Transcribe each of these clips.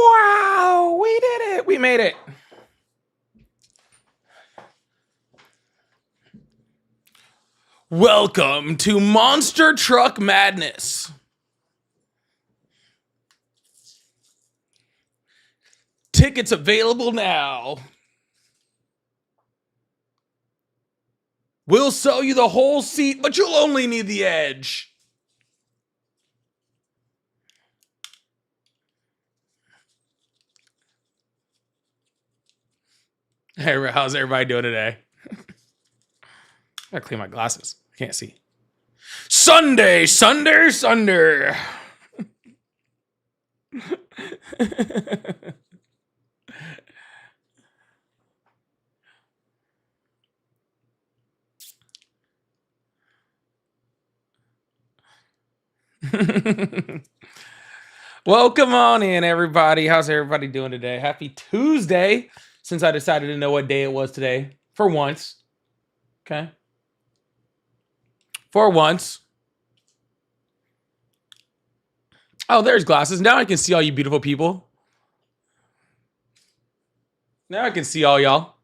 Wow, we did it. We made it. Welcome to Monster Truck Madness. Tickets available now. We'll sell you the whole seat, but you'll only need the edge. Hey, how's everybody doing today? I gotta clean my glasses. I can't see. Sunday. Welcome on in, everybody. How's everybody doing today? Happy Tuesday, since I decided to know what day it was today. For once. Okay. For once. Oh, there's glasses. Now I can see all you beautiful people. Now I can see all y'all.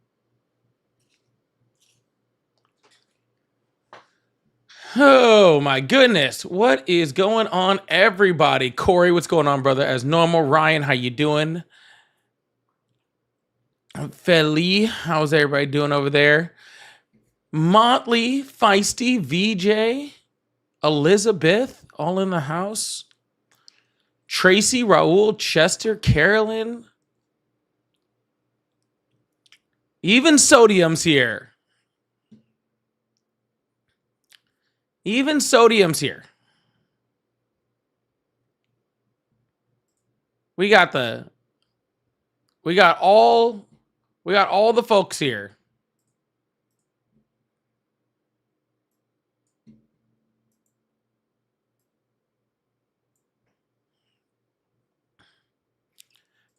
Oh my goodness. What is going on, everybody? Corey, what's going on, brother? As normal. Ryan, how you doing? Feli, how's everybody doing over there? Motley, Feisty, VJ, Elizabeth, all in the house. Tracy, Raul, Chester, Carolyn. Even Sodium's here. Even Sodium's here. We got all the folks here.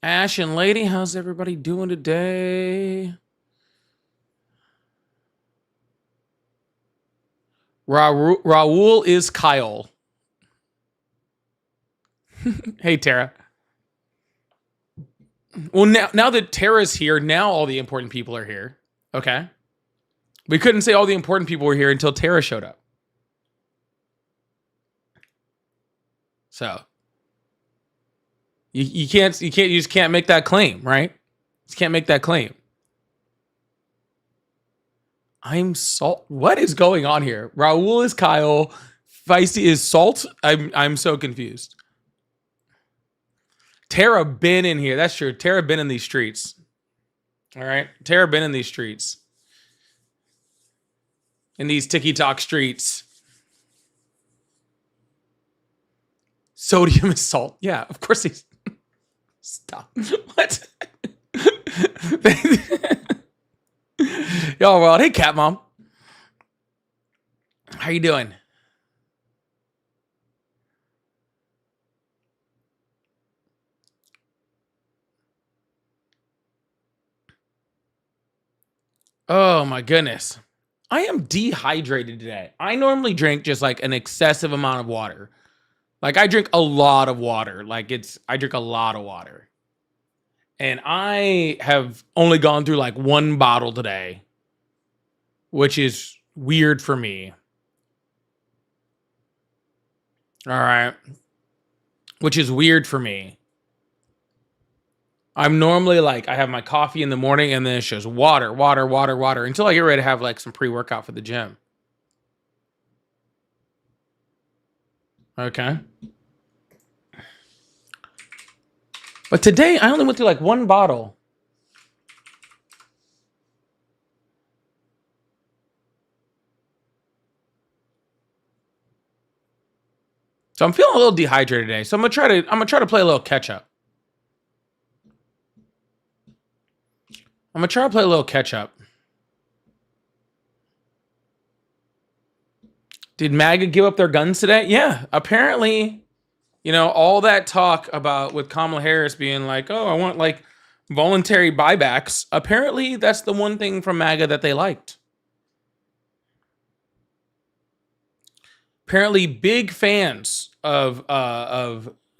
Ash and Lady, how's everybody doing today? Raul is Kyle. Hey, Tara. Well, now that Tara's here, now all the important people are here. Okay. We couldn't say all the important people were here until Tara showed up. So you just can't make that claim, right? You just can't make that claim. I'm Salt. What is going on here? Raul is Kyle. Feisty is Salt. I'm so confused. Tara been in here. That's true. Tara been in these streets. All right. Tara been in these streets. In these TikTok streets. Sodium is Salt. Yeah, of course he's. Stop. What? Y'all world. Hey, Cat Mom. How you doing? Oh my goodness. I am dehydrated today. I normally drink just like an excessive amount of water. Like I drink a lot of water. I drink a lot of water. And I have only gone through like one bottle today, which is weird for me. All right. Which is weird for me. I'm normally like, I have my coffee in the morning and then it's just water until I get ready to have like some pre-workout for the gym. Okay. But today I only went through like one bottle. So I'm feeling a little dehydrated today. So I'm gonna try to play a little catch up. I'm gonna try to play a little catch up. Did MAGA give up their guns today? Yeah, apparently, all that talk about with Kamala Harris being like, oh, I want like voluntary buybacks. Apparently, that's the one thing from MAGA that they liked. Apparently, big fans of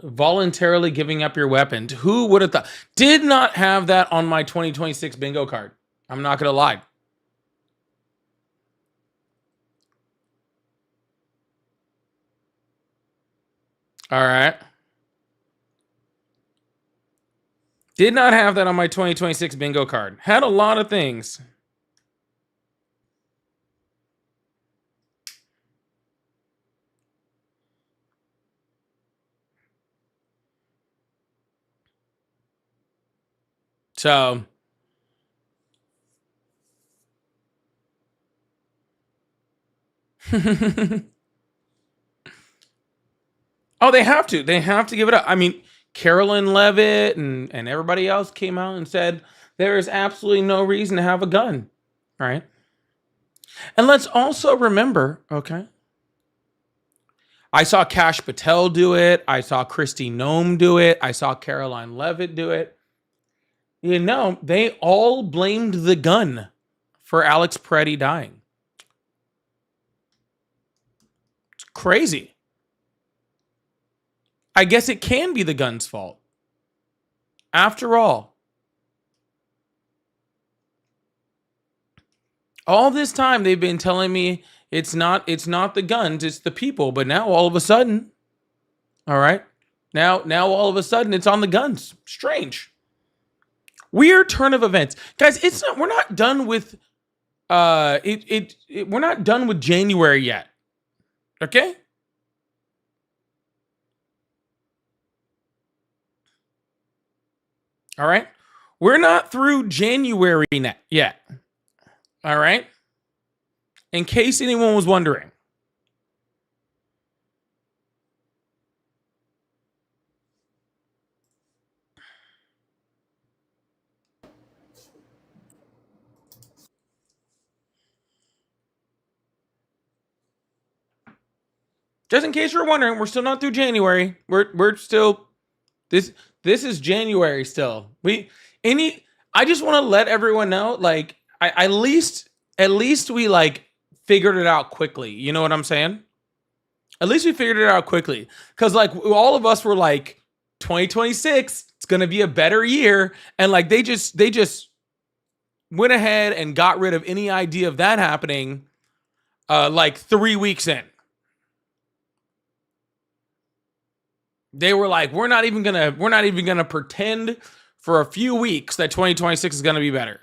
Voluntarily giving up your weapons. Who would have thought? Did not have that on my 2026 bingo card. I'm not going to lie. All right. Did not have that on my 2026 bingo card. Had a lot of things. So, oh, they have to. They have to give it up. I mean, Carolyn Levitt and everybody else came out and said there is absolutely no reason to have a gun, right? And let's also remember, okay, I saw Kash Patel do it. I saw Kristi Noem do it. I saw Caroline Levitt do it. You know, they all blamed the gun for Alex Peretti dying. It's crazy. I guess it can be the gun's fault. After all this time they've been telling me it's not the guns, it's the people. But now all of a sudden, all right, now all of a sudden it's on the guns. Strange. Weird turn of events. Guys, we're not done with we're not done with January yet. Okay? All right? We're not through January yet. All right? In case anyone was wondering. Just in case you're wondering, we're still not through January. We're still this is January still. I just want to let everyone know, like, at least we like figured it out quickly. You know what I'm saying? At least we figured it out quickly. Cause like all of us were like 2026, it's gonna be a better year. And like they just went ahead and got rid of any idea of that happening like 3 weeks in. They were like, we're not even gonna pretend for a few weeks that 2026 is gonna be better.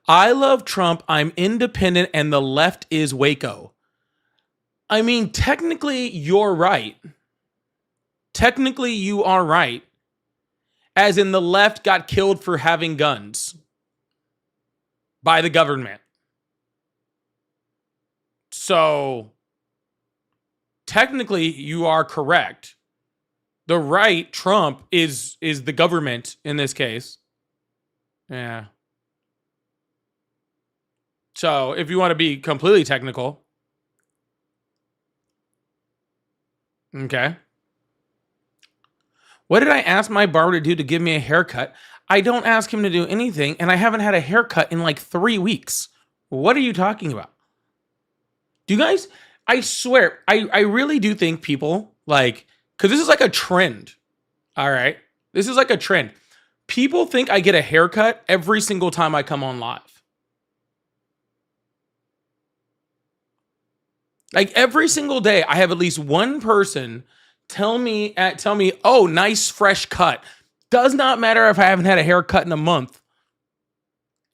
I love Trump. I'm independent, and the left is Waco. I mean, technically, you're right. Technically, you are right. As in, the left got killed for having guns by the government. So, technically, you are correct. The right, Trump, is the government in this case. Yeah. So, if you want to be completely technical. Okay. What did I ask my barber to do to give me a haircut? I don't ask him to do anything, and I haven't had a haircut in like 3 weeks. What are you talking about? Do you guys, I swear, I really do think people like, because this is like a trend. All right. This is like a trend. People think I get a haircut every single time I come on live. Like every single day, I have at least one person tell me, oh, nice fresh cut. Does not matter if I haven't had a haircut in a month.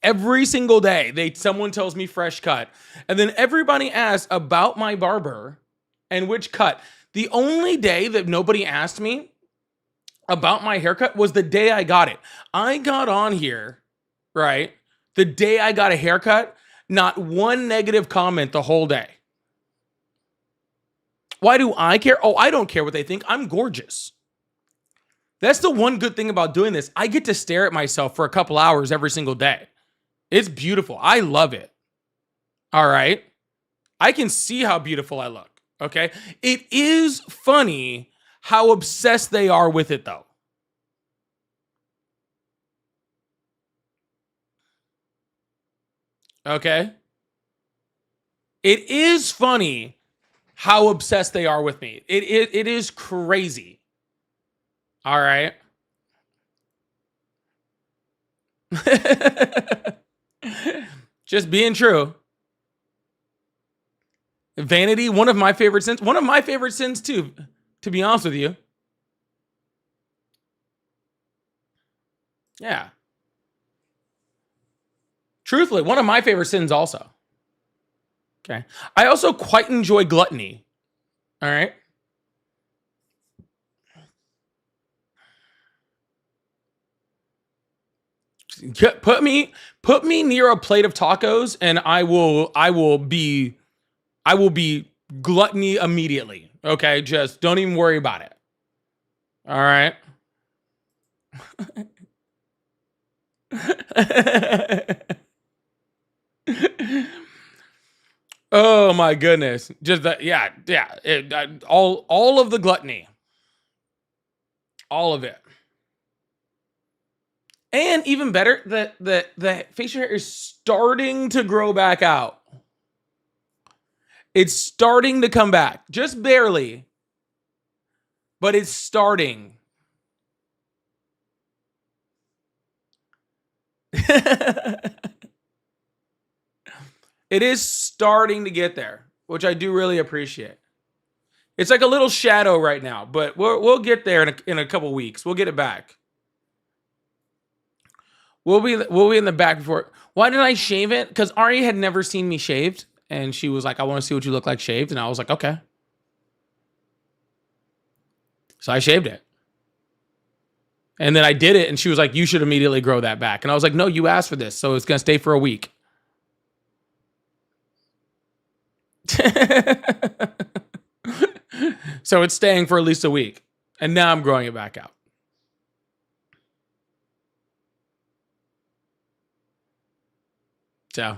Every single day, someone tells me fresh cut. And then everybody asks about my barber and which cut. The only day that nobody asked me about my haircut was the day I got it. I got on here, right? The day I got a haircut, not one negative comment the whole day. Why do I care? Oh, I don't care what they think. I'm gorgeous. That's the one good thing about doing this. I get to stare at myself for a couple hours every single day. It's beautiful. I love it. All right. I can see how beautiful I look. Okay. It is funny how obsessed they are with it, though. Okay. It is funny how obsessed they are with me. It is crazy. All right. Just being true. Vanity, one of my favorite sins. One of my favorite sins too, to be honest with you. Yeah. Truthfully, one of my favorite sins also. Okay. I also quite enjoy gluttony. All right. Put me near a plate of tacos and I will be gluttony immediately. Okay? Just don't even worry about it. All right? Oh my goodness. Just that, yeah. All of the gluttony. All of it. And even better, the facial hair is starting to grow back out. It's starting to come back. Just barely. But it's starting. It is starting to get there, which I do really appreciate. It's like a little shadow right now, but we'll get there in a couple weeks. We'll get it back. We'll be in the back before. Why did I shave it? Because Ari had never seen me shaved, and she was like, "I want to see what you look like shaved," and I was like, "Okay." So I shaved it, and then I did it, and she was like, "You should immediately grow that back," and I was like, "No, you asked for this, so it's gonna stay for a week." So it's staying for at least a week, and now I'm growing it back out. So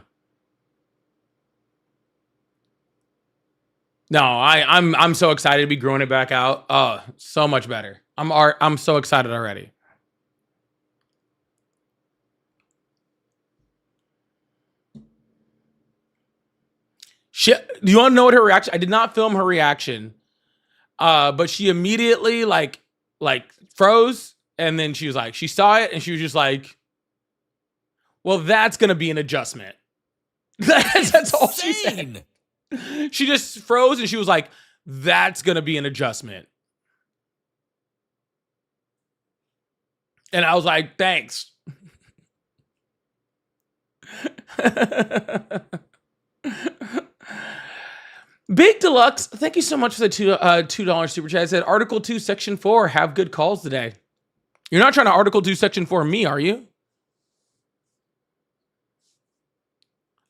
no, I'm so excited to be growing it back out. Oh, so much better. I'm so excited already. Do you want to know what her reaction? I did not film her reaction, but she immediately like froze, and then she was like, she saw it, and she was just like, "Well, that's gonna be an adjustment." That's all she said. She just froze, and she was like, "That's gonna be an adjustment." And I was like, "Thanks." Big Deluxe, thank you so much for the $2 super chat. It said Article 2, Section 4, have good calls today. You're not trying to Article 2, Section 4 me, are you?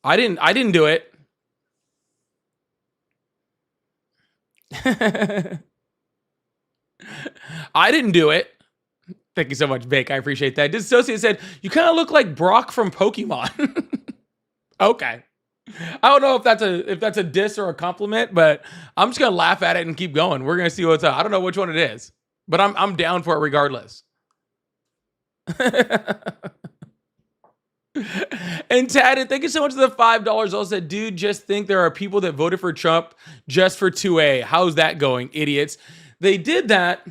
I didn't do it. I didn't do it. Thank you so much, Bake. I appreciate that. Disassociate said, you kind of look like Brock from Pokemon. Okay. I don't know if that's a diss or a compliment, but I'm just gonna laugh at it and keep going. We're gonna see what's up. I don't know which one it is, but I'm down for it regardless. And Tad, thank you so much for the $5. Also said, dude, just think there are people that voted for Trump just for 2A. How's that going, idiots? They did that.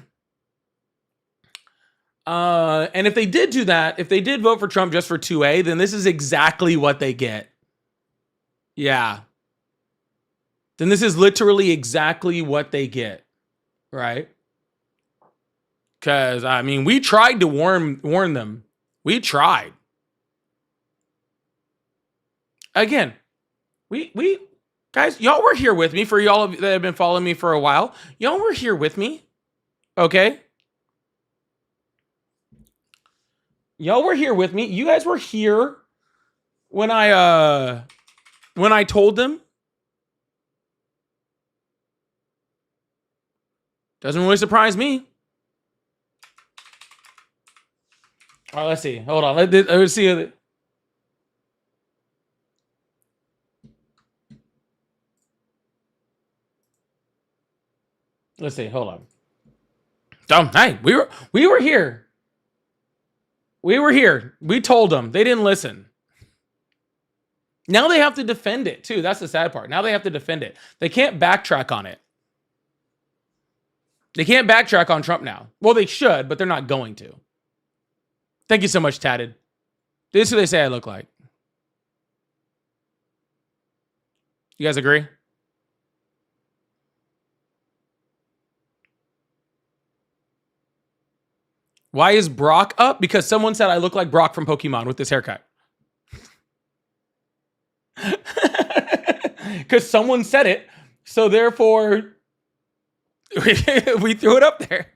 And if they did do that, if they did vote for Trump just for 2A, then this is exactly what they get. Yeah. Then this is literally exactly what they get. Right? Because, I mean, we tried to warn them. We tried. Again, we guys, y'all were here with me. For y'all that have been following me for a while, y'all were here with me. Okay? Y'all were here with me. You guys were here when I told them. Doesn't really surprise me. All right, let's see. Hold on. Let's see. Let's see. Hold on. Oh, hey, we were here. We were here. We told them. They didn't listen. Now they have to defend it too. That's the sad part. Now they have to defend it. They can't backtrack on it. They can't backtrack on Trump now. Well, they should, but they're not going to. Thank you so much, Tatted. This is who they say I look like. You guys agree? Why is Brock up? Because someone said I look like Brock from Pokemon with this haircut. Because someone said it. So therefore, we threw it up there.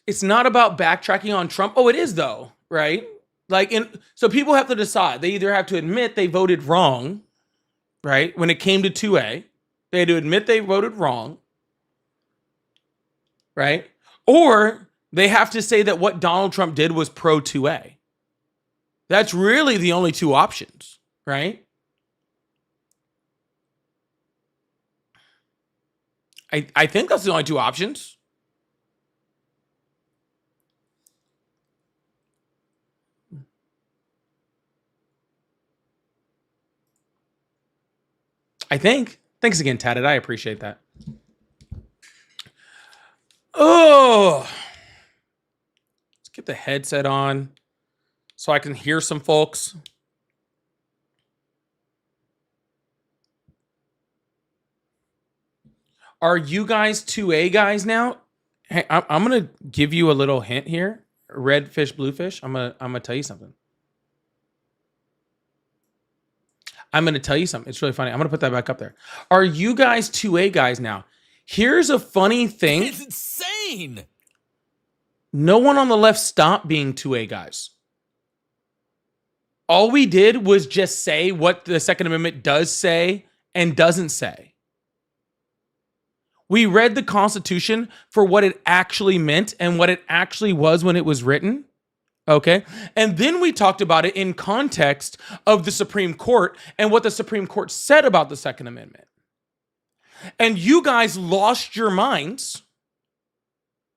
It's not about backtracking on Trump. Oh, it is though, right? Like, so people have to decide. They either have to admit they voted wrong, right? When it came to 2A, they had to admit they voted wrong, right? Or they have to say that what Donald Trump did was pro 2A. That's really the only two options, right? I think that's the only two options. I think. Thanks again, Tatted. I appreciate that. Oh, let's get the headset on so I can hear some folks. Are you guys 2A guys now? Hey, I'm gonna give you a little hint here. Red fish, blue fish. I'm gonna tell you something. I'm going to tell you something. It's really funny. I'm going to put that back up there. Are you guys 2A guys now? Here's a funny thing. It's insane. No one on the left stopped being 2A guys. All we did was just say what the Second Amendment does say and doesn't say. We read the Constitution for what it actually meant and what it actually was when it was written. Okay. And then we talked about it in context of the Supreme Court and what the Supreme Court said about the Second Amendment. And you guys lost your minds,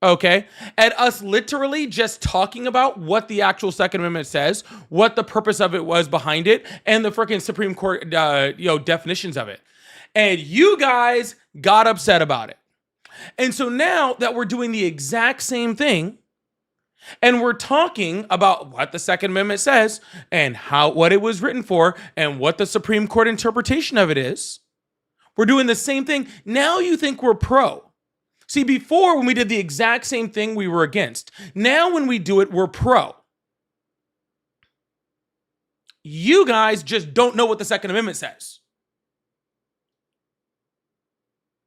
okay, at us literally just talking about what the actual Second Amendment says, what the purpose of it was behind it, and the freaking Supreme Court, definitions of it. And you guys got upset about it. And so now that we're doing the exact same thing, and we're talking about what the Second Amendment says and what it was written for and what the Supreme Court interpretation of it is. We're doing the same thing. Now you think we're pro. See, before when we did the exact same thing, we were against. Now when we do it, we're pro. You guys just don't know what the Second Amendment says.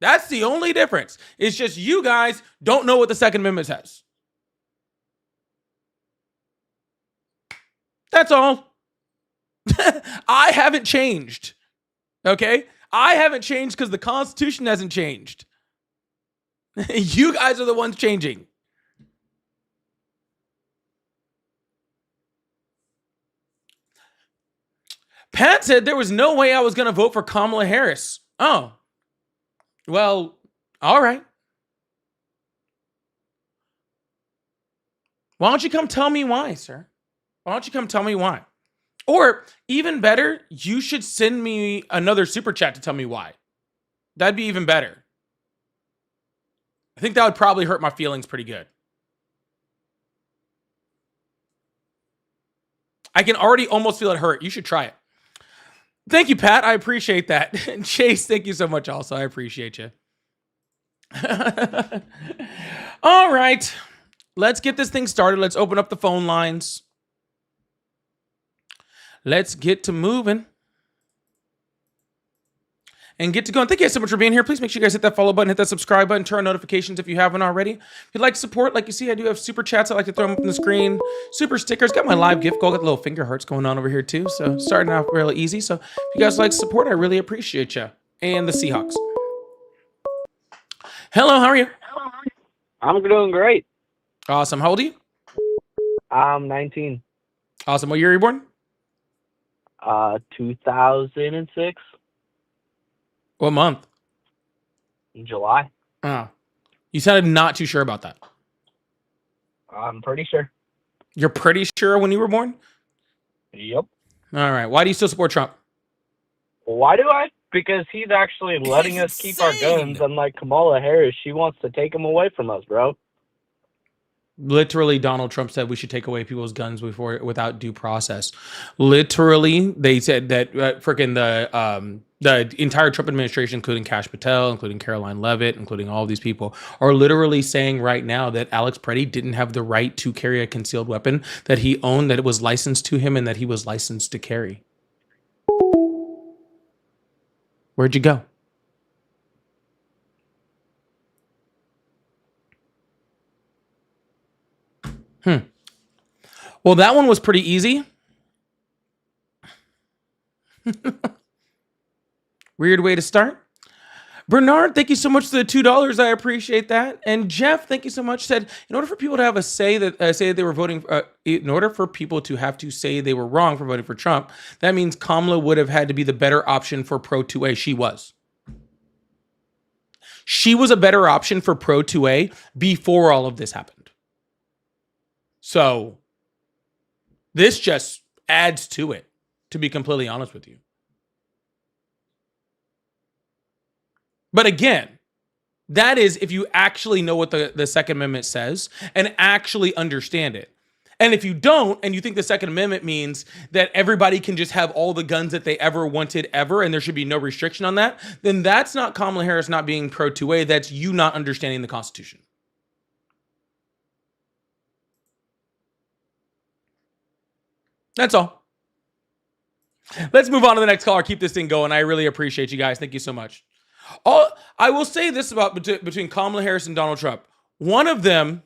That's the only difference. It's just you guys don't know what the Second Amendment says. That's all. I haven't changed. Okay? I haven't changed because the Constitution hasn't changed. You guys are the ones changing. Pat said there was no way I was going to vote for Kamala Harris. Oh. Well, all right. Why don't you come tell me why, sir? Why don't you come tell me why? Or even better, you should send me another super chat to tell me why. That'd be even better. I think that would probably hurt my feelings pretty good. I can already almost feel it hurt. You should try it. Thank you, Pat. I appreciate that. And Chase, thank you so much also. I appreciate you. All right. Let's get this thing started. Let's open up the phone lines. Let's get to moving and get to going. Thank you guys so much for being here. Please make sure you guys hit that follow button, hit that subscribe button, turn on notifications if you haven't already. If you'd like to support, like you see, I do have super chats. I like to throw them up on the screen. Super stickers. Got my live gift goal. Got the little finger hearts going on over here too. So starting off really easy. So if you guys like to support, I really appreciate you. And the Seahawks. Hello, how are you? I'm doing great. Awesome. How old are you? I'm 19. Awesome. What year are you born? 2006. What month? July. Oh, you sounded not too sure about that. I'm pretty sure. You're pretty sure when you were born? Yep. All right. Why do you still support Trump? Why do I? Because he's actually letting us keep our guns, unlike Kamala Harris. She wants to take them away from us, bro. Literally, Donald Trump said we should take away people's guns without due process. Literally, they said that freaking the entire Trump administration, including Kash Patel, including Caroline Leavitt, including all of these people, are literally saying right now that Alex Preddy didn't have the right to carry a concealed weapon that he owned, that it was licensed to him, and that he was licensed to carry. Where'd you go? Well, that one was pretty easy. Weird way to start. Bernard, thank you so much for the $2. I appreciate that. And Jeff, thank you so much. Said, in order for people to have a say that say that they were voting, in order for people to have to say they were wrong for voting for Trump, that means Kamala would have had to be the better option for Pro 2A. She was. She was a better option for Pro 2A before all of this happened. So this just adds to it, to be completely honest with you. But again, that is if you actually know what the Second Amendment says and actually understand it. And if you don't, and you think the Second Amendment means that everybody can just have all the guns that they ever wanted ever, and there should be no restriction on that, then that's not Kamala Harris not being Pro 2A. That's you not understanding the Constitution. That's all. Let's move on to the next caller. Keep this thing going. I really appreciate you guys. Thank you so much. I will say this about between Kamala Harris and Donald Trump. One of them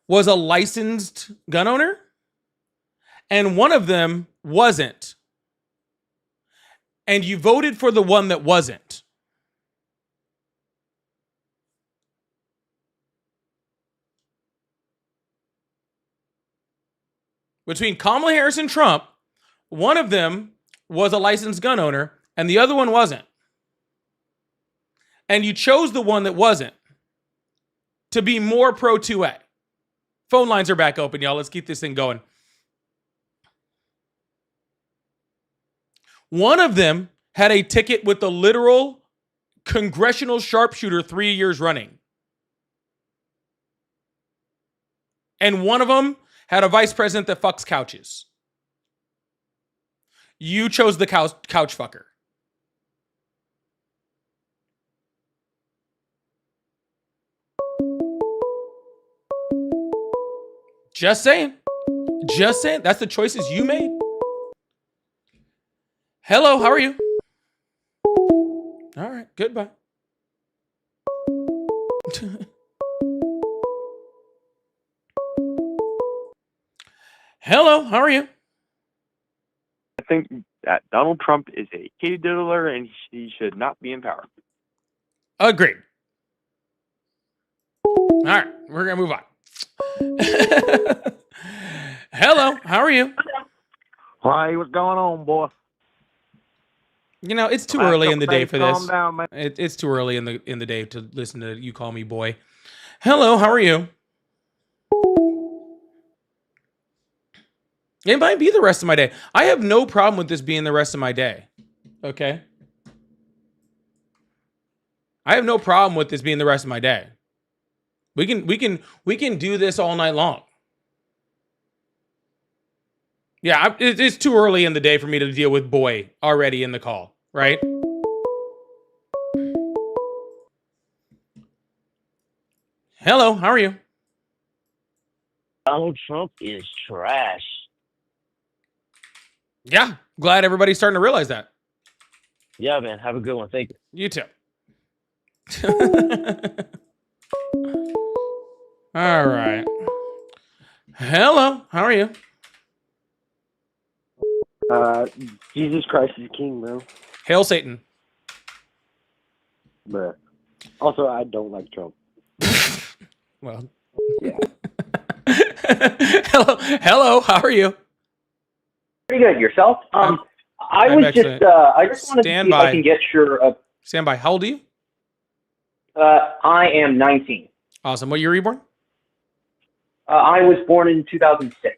was a licensed gun owner, and one of them wasn't. And you voted for the one that wasn't. Between Kamala Harris and Trump, one of them was a licensed gun owner, and the other one wasn't. And you chose the one that wasn't to be more Pro 2A. Phone lines are back open, y'all. Let's keep this thing going. One of them had a ticket with the literal congressional sharpshooter 3 years running. And one of them had a vice president that fucks couches. You chose the couch fucker. Just saying. Just saying. That's the choices you made. Hello, how are you? All right, goodbye. Hello, how are you? I think that Donald Trump is a kitty diddler and he should not be in power. Agreed. All right, we're going to move on. Hello, how are you? Hey, what's going on, boy? You know, it's too early in the day for this. Calm down, man. It's too early in the day to listen to you call me boy. Hello, how are you? It might be the rest of my day. I have no problem with this being the rest of my day. Okay? I have no problem with this being the rest of my day. We can do this all night long. Yeah, it's too early in the day for me to deal with boy already in the call, right? Hello, how are you? Donald Trump is trash. Yeah, glad everybody's starting to realize that. Yeah, man. Have a good one. Thank you. You too. All right. Hello, how are you? Jesus Christ is King, bro. Hail Satan. But also, I don't like Trump. Well, Yeah. hello, how are you? Pretty good. Yourself? I I'm was excellent. just, I just wanted to Stand see if I by. can get your, Stand by. How old are you? I am 19. Awesome. What year were you born? I was born in 2006.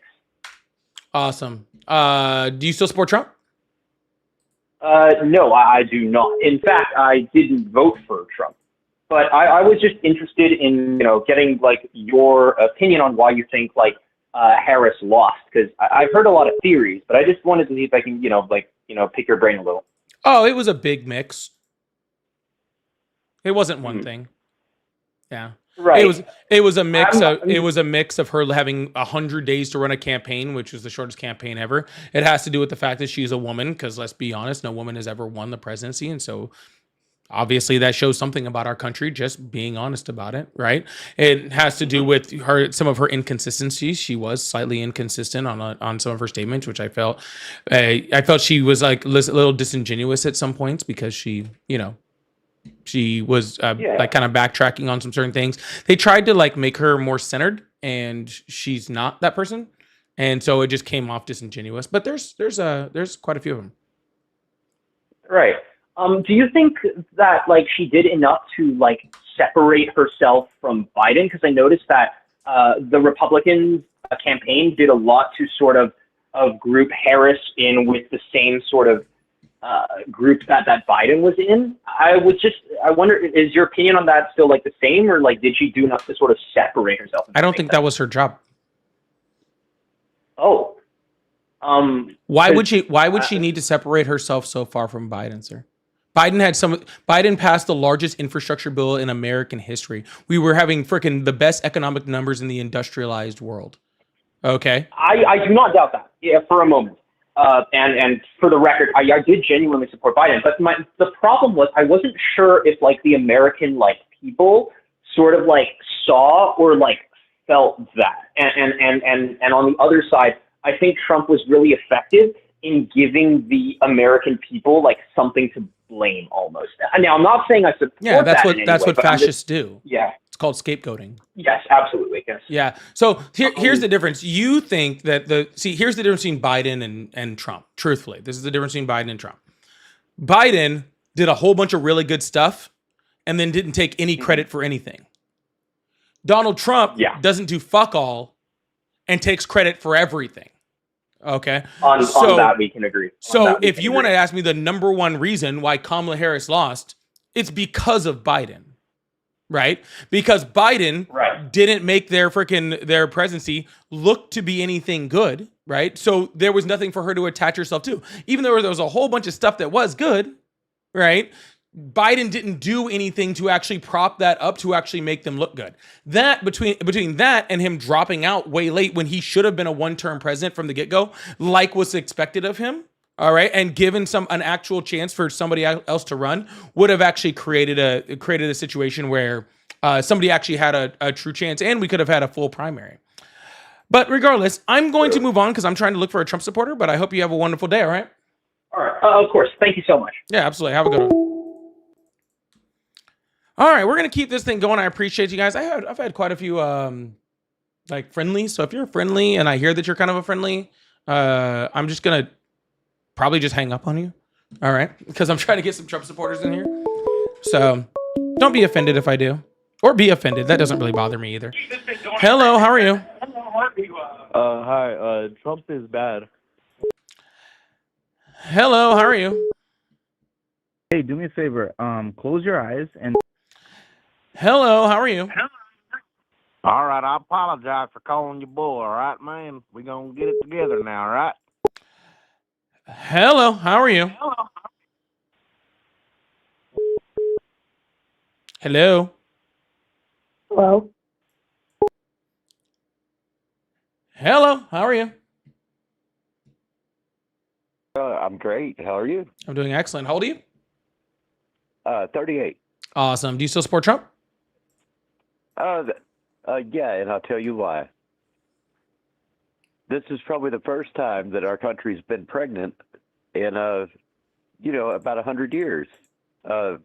Awesome. Do you still support Trump? No, I do not. In fact, I didn't vote for Trump. But I was just interested in, getting like your opinion on why you think like Harris lost, because I've heard a lot of theories, but I just wanted to see if I can, pick your brain a little. Oh, it was a big mix. It wasn't one thing. Yeah. Right. It was a mix I'm- of it was a mix of her having 100 days to run a campaign, which was the shortest campaign ever. It has to do with the fact that she's a woman, because let's be honest, no woman has ever won the presidency, and so obviously that shows something about our country. Just being honest about it, right? It has to do with some of her inconsistencies. She was slightly inconsistent on some of her statements, which I felt she was like a little disingenuous at some points, because she was like kind of backtracking on some certain things. They tried to like make her more centered, and she's not that person, and so it just came off disingenuous. But there's quite a few of them. Right. Do you think that like she did enough to like separate herself from Biden? Because I noticed that the Republican campaign did a lot to sort of group Harris in with the same sort of group that Biden was in. I wonder, is your opinion on that still like the same, or like did she do enough to sort of separate herself? I don't think that was her job. Oh. Why would she need to separate herself so far from Biden, sir? Biden passed the largest infrastructure bill in American history. We were having freaking the best economic numbers in the industrialized world. Okay. I do not doubt that. Yeah, for a moment. And for the record, I did genuinely support Biden, but the problem was I wasn't sure if like the American like people sort of like saw or like felt that. And on the other side, I think Trump was really effective in giving the American people like something to blame almost. Now I'm not saying I support that's what fascists do. Yeah. It's called scapegoating. Yes, absolutely. Yes. Yeah. So here's the difference. You think that here's the difference between Biden and Trump. Truthfully, this is the difference between Biden and Trump. Biden did a whole bunch of really good stuff and then didn't take any credit for anything. Donald Trump doesn't do fuck all and takes credit for everything. Okay. On that we can agree. So if you want to ask me the number one reason why Kamala Harris lost, it's because of Biden. Right? Because Biden didn't make their presidency look to be anything good, right? So there was nothing for her to attach herself to. Even though there was a whole bunch of stuff that was good, right? Biden didn't do anything to actually prop that up, to actually make them look good. That between that and him dropping out way late when he should have been a one-term president from the get-go, like was expected of him, all right, and given an actual chance for somebody else to run, would have actually created a situation where somebody actually had a true chance, and we could have had a full primary. But regardless, I'm going to move on because I'm trying to look for a Trump supporter. But I hope you have a wonderful day. All right. All right. Of course. Thank you so much. Yeah, absolutely. Have a good one. All right, we're gonna keep this thing going. I appreciate you guys. I've had quite a few like friendlies. So if you're friendly and I hear that you're kind of a friendly, I'm just gonna probably just hang up on you. All right, because I'm trying to get some Trump supporters in here. So don't be offended if I do, or be offended. That doesn't really bother me either. Hello, how are you? Hi. Trump is bad. Hello, how are you? Hey, do me a favor. Close your eyes and. Hello, how are you? All right, I apologize for calling you boy, all right, man? We're going to get it together now, all right? Hello, how are you? Hello. Hello. Hello, how are you? I'm great. How are you? I'm doing excellent. How old are you? 38. Awesome. Do you still support Trump? Yeah, and I'll tell you why. This is probably the first time that our country's been pregnant in, about 100 years. As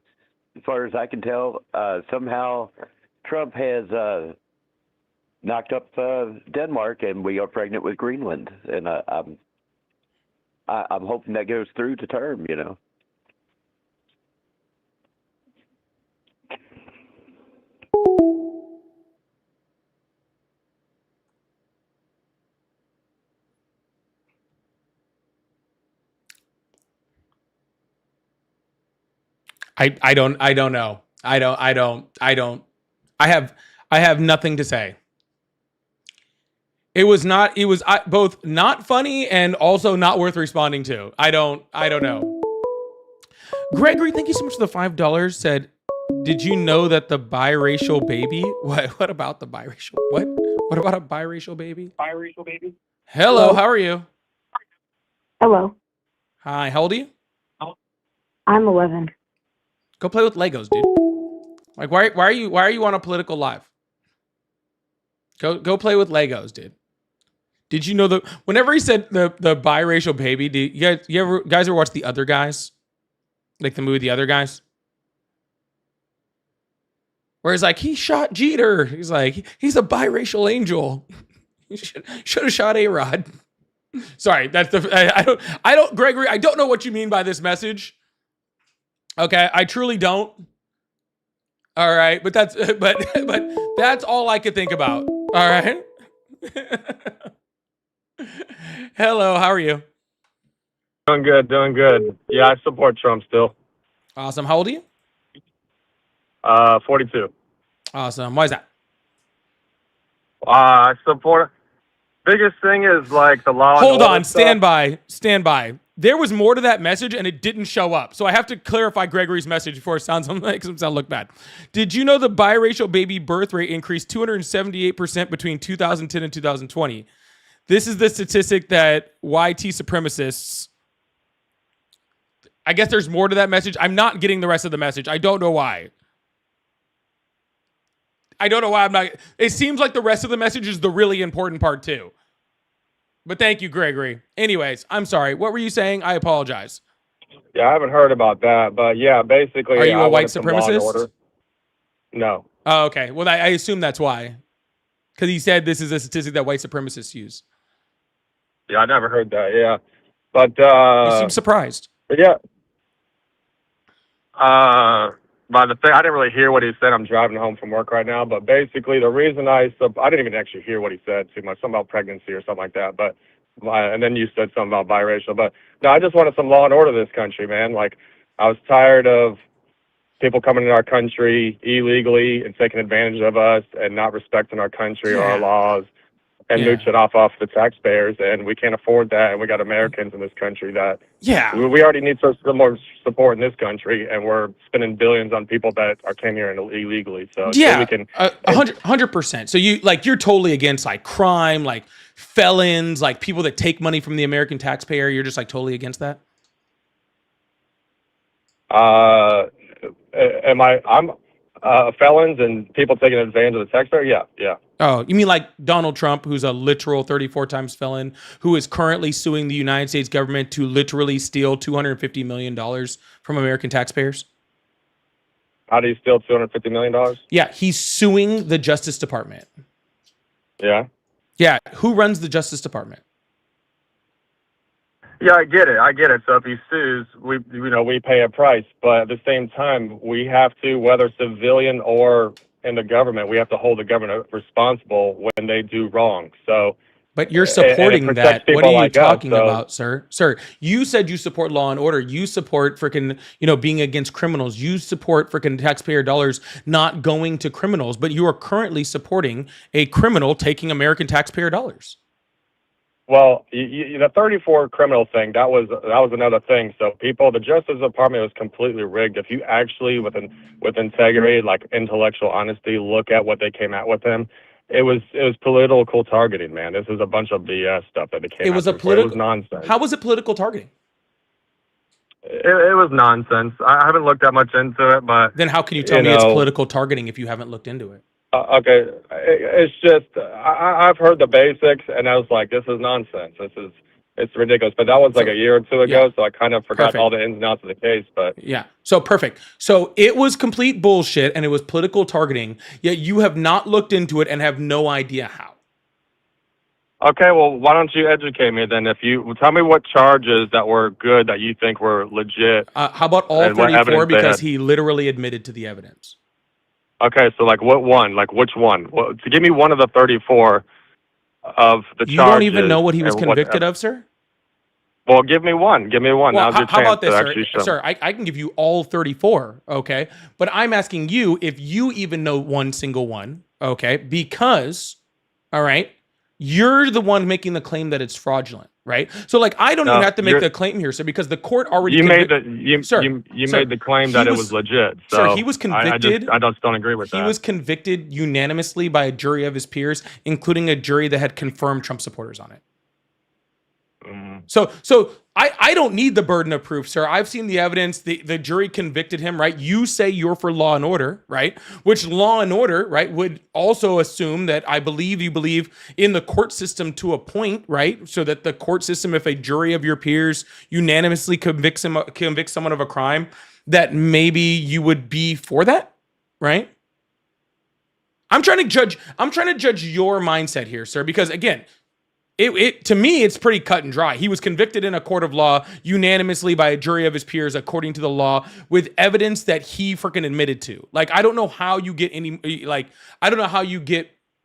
far as I can tell, somehow Trump has knocked up Denmark, and we are pregnant with Greenland. And I'm hoping that goes through to term. You know. I don't know. I have nothing to say. It was both not funny and also not worth responding to. I don't know. Gregory, thank you so much for the $5. Said, did you know that the biracial baby? What about the biracial? What about a biracial baby? Biracial baby. Hello, how are you? Hello. Hi, how old are you? I'm 11. Go play with Legos, dude. Like, why are you on a political live? Go play with Legos, dude. Did you know whenever he said the biracial baby, you guys ever watch The Other Guys? Like the movie The Other Guys? Where he's like, he shot Jeter. He's like, he's a biracial angel. He should have shot A-Rod. Sorry, that's I don't, Gregory, I don't know what you mean by this message. Okay, I truly don't. All right, but that's all I could think about. All right. Hello, how are you? Doing good. Yeah, I support Trump still. Awesome. How old are you? 42. Awesome. Why is that? I support. Biggest thing is like the law. Hold on, stand by. There was more to that message and it didn't show up. So I have to clarify Gregory's message before it makes him sound look bad. Did you know the biracial baby birth rate increased 278% between 2010 and 2020? This is the statistic that YT supremacists. I guess there's more to that message. I'm not getting the rest of the message. I don't know why. I'm not. It seems like the rest of the message is the really important part too. But thank you, Gregory. Anyways, I'm sorry. What were you saying? I apologize. Yeah, I haven't heard about that, but yeah, basically. Are you a white some law and supremacist? order. No. Oh, okay. Well, I assume that's why. Because he said this is a statistic that white supremacists use. Yeah, I never heard that. Yeah, but You seem surprised. But yeah. But the thing, I didn't really hear what he said. I'm driving home from work right now. But basically, the reason I didn't even actually hear what he said too much. Something about pregnancy or something like that. But and then you said something about biracial. But no, I just wanted some law and order in this country, man. Like, I was tired of people coming into our country illegally and taking advantage of us and not respecting our country or our laws and mooching off the taxpayers. And we can't afford that. And we got Americans in this country that we already need some more support in this country, and we're spending billions on people that came here illegally. So we can 100%. So you're totally against like crime, like felons, like people that take money from the American taxpayer. You're just like totally against that. I'm felons and people taking advantage of the taxpayer. Yeah. Oh, you mean like Donald Trump, who's a literal 34 times felon, who is currently suing the United States government to literally steal $250 million from American taxpayers? How do you steal $250 million? Yeah, he's suing the Justice Department. Yeah. Yeah, who runs the Justice Department? Yeah, I get it. So if he sues, we pay a price, but at the same time, we have to, whether civilian or in the government, we have to hold the government responsible when they do wrong. So, but you're supporting that. What are you talking us, about, sir? Sir, you said you support law and order. You support freaking, being against criminals. You support freaking taxpayer dollars not going to criminals, but you are currently supporting a criminal taking American taxpayer dollars. Well, the 34 criminal thing, that was another thing. So the Justice Department was completely rigged. If you actually, with integrity, like intellectual honesty, look at what they came out with him, it was political targeting, man. This is a bunch of BS stuff that they came out with. It was nonsense. How was it political targeting? It was nonsense. I haven't looked that much into it, but... Then how can you tell me it's political targeting if you haven't looked into it? Okay, it's just I've heard the basics, and I was like, "This is nonsense. It's ridiculous." But that was like a year or two ago, so I kind of forgot all the ins and outs of the case. But so perfect. So it was complete bullshit, and it was political targeting. Yet you have not looked into it and have no idea how. Okay, well, why don't you educate me then? If you tell me what charges that were good that you think were legit. How about all And what 34 evidence they because had. he literally admitted to the evidence? Okay, so like what one? Like which one? Well, to give me one of the 34 of the charges. You don't even know what he was and convicted of, sir? Well, give me one. Give me one. Well, Now's your how about chance this, to sir? actually show. Sir, I can give you all 34, okay? But I'm asking you if you even know one single one, okay? Because, all right, you're the one making the claim that it's fraudulent, right? So, like, I don't No, even have to make you're- the claim here, sir, because the court already You made convic- the you Sir, you sir, made the claim he that it was- was legit. So sir, he was I convicted. I just don't agree with He that. was convicted unanimously by a jury of his peers, including a jury that had confirmed Trump supporters on it. Mhm. So I don't need the burden of proof, sir. I've seen the evidence. The jury convicted him, right? You say you're for law and order, right? Which law and order, right, would also assume that I believe you believe in the court system to a point, right? So that the court system, if a jury of your peers unanimously convicts someone of a crime, that maybe you would be for that, right? I'm trying to judge your mindset here, sir, because again, it to me, it's pretty cut and dry. He was convicted in a court of law unanimously by a jury of his peers, according to the law, with evidence that he freaking admitted to. Like, I don't know how you get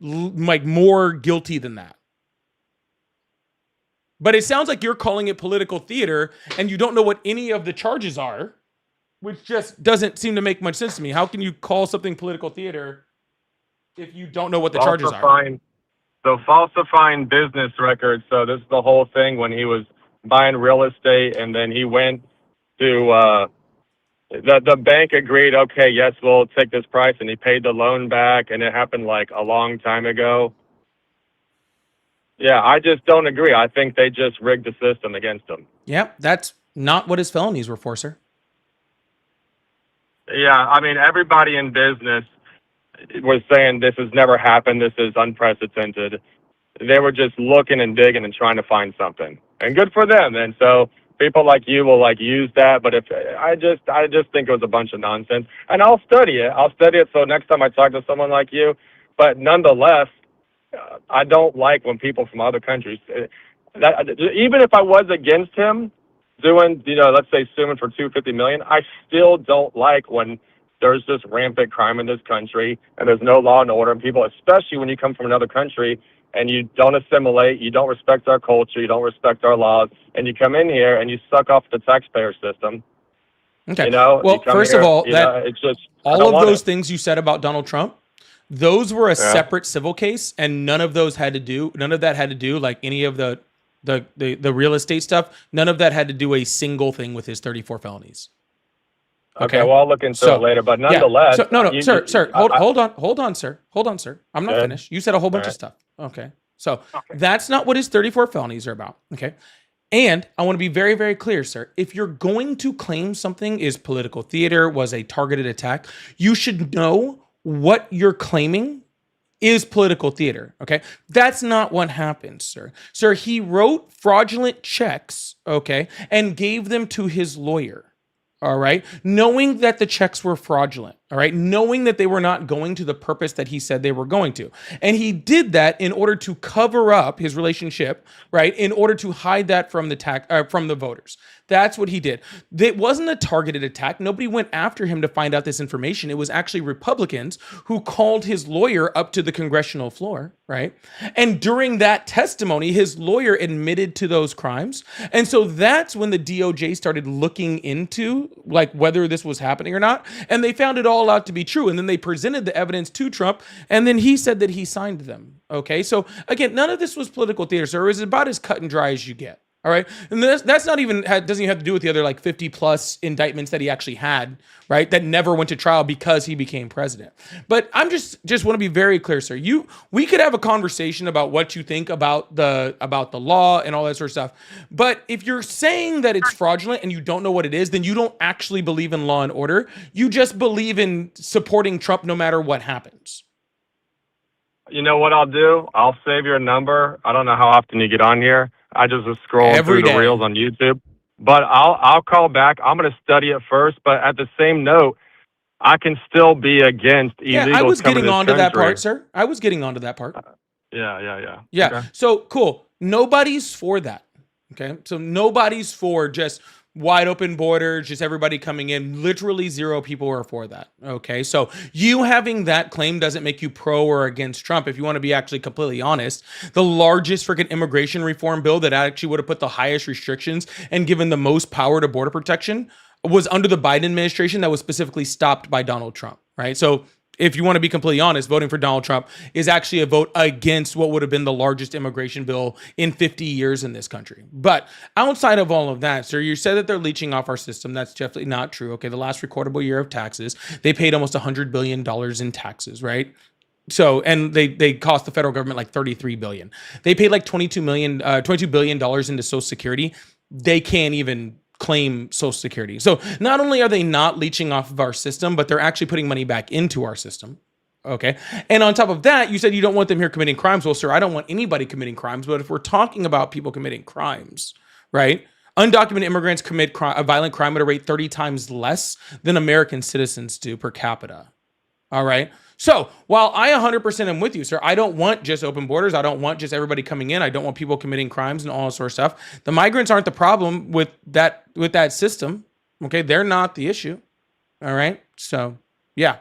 like more guilty than that. But it sounds like you're calling it political theater, and you don't know what any of the charges are, which just doesn't seem to make much sense to me. How can you call something political theater if you don't know what the charges are? So falsifying business records. So this is the whole thing when he was buying real estate, and then he went to the bank agreed. Okay, yes, we'll take this price, and he paid the loan back, and it happened like a long time ago. Yeah, I just don't agree. I think they just rigged the system against him. Yeah, that's not what his felonies were for, sir. Yeah, I mean everybody in business was saying this has never happened. This is unprecedented. They were just looking and digging and trying to find something, and good for them. And so people like you will like use that. But if I just think it was a bunch of nonsense, and I'll study it. So next time I talk to someone like you, but nonetheless, I don't like when people from other countries that even if I was against him doing, let's say suing for $250 million, I still don't like when there's just rampant crime in this country and there's no law and order, and people, especially when you come from another country and you don't assimilate, you don't respect our culture, you don't respect our laws, and you come in here and you suck off the taxpayer system. Okay. Well, first of all, it's just all of those things you said about Donald Trump, those were a separate civil case, and none of that had to do like any of the real estate stuff. None of that had to do a single thing with his 34 felonies. Okay, well, I'll look into it later, but nonetheless. Yeah. Sir, hold on, sir. I'm not finished. You said a whole bunch of stuff. Okay. So that's not what his 34 felonies are about. Okay. And I want to be very, very clear, sir. If you're going to claim something is political theater, was a targeted attack, you should know what you're claiming is political theater. Okay. That's not what happened, sir. Sir, he wrote fraudulent checks, okay, and gave them to his lawyer. All right. Knowing that the checks were fraudulent. All right. Knowing that they were not going to the purpose that he said they were going to. And he did that in order to cover up his relationship, right? In order to hide that from the voters. That's what he did. It wasn't a targeted attack. Nobody went after him to find out this information. It was actually Republicans who called his lawyer up to the congressional floor, right? And during that testimony, his lawyer admitted to those crimes. And so that's when the DOJ started looking into like whether this was happening or not. And they found it all out to be true. And then they presented the evidence to Trump. And then he said that he signed them. Okay. So again, none of this was political theater. So it was about as cut and dry as you get. All right. And that's not even, doesn't even have to do with the other like 50 plus indictments that he actually had, right? That never went to trial because he became president. But I'm just want to be very clear, sir. We could have a conversation about what you think about the law and all that sort of stuff. But if you're saying that it's fraudulent and you don't know what it is, then you don't actually believe in law and order. You just believe in supporting Trump no matter what happens. You know what I'll do? I'll save your number. I don't know how often you get on here. I just was scrolling through the reels on YouTube, but I'll call back. I'm going to study it first, but at the same note, I can still be against illegals. I was getting onto that part, sir. I was getting onto that part. Yeah. Yeah. Okay. So cool. Nobody's for that. Okay. So nobody's for just wide open borders, just everybody coming in. Literally 0 people are for that. Okay. So you having that claim doesn't make you pro or against Trump. If you want to be actually completely honest, the largest freaking immigration reform bill that actually would have put the highest restrictions and given the most power to border protection was under the Biden administration that was specifically stopped by Donald Trump. Right. So if you want to be completely honest, voting for Donald Trump is actually a vote against what would have been the largest immigration bill in 50 years in this country. But outside of all of that, sir, you said that they're leeching off our system. That's definitely not true. Okay, the last recordable year of taxes, they paid almost $100 billion in taxes, right? So, and they cost the federal government like $33 billion. They paid like $22 billion into Social Security. They can't even claim Social Security. So not only are they not leeching off of our system, but they're actually putting money back into our system. Okay. And on top of that, you said you don't want them here committing crimes. Well, sir, I don't want anybody committing crimes. But if we're talking about people committing crimes, right? Undocumented immigrants commit a violent crime at a rate 30 times less than American citizens do per capita. All right. So while I 100% am with you, sir, I don't want just open borders. I don't want just everybody coming in. I don't want people committing crimes and all that sort of stuff. The migrants aren't the problem with that system. Okay. They're not the issue. All right. So yeah.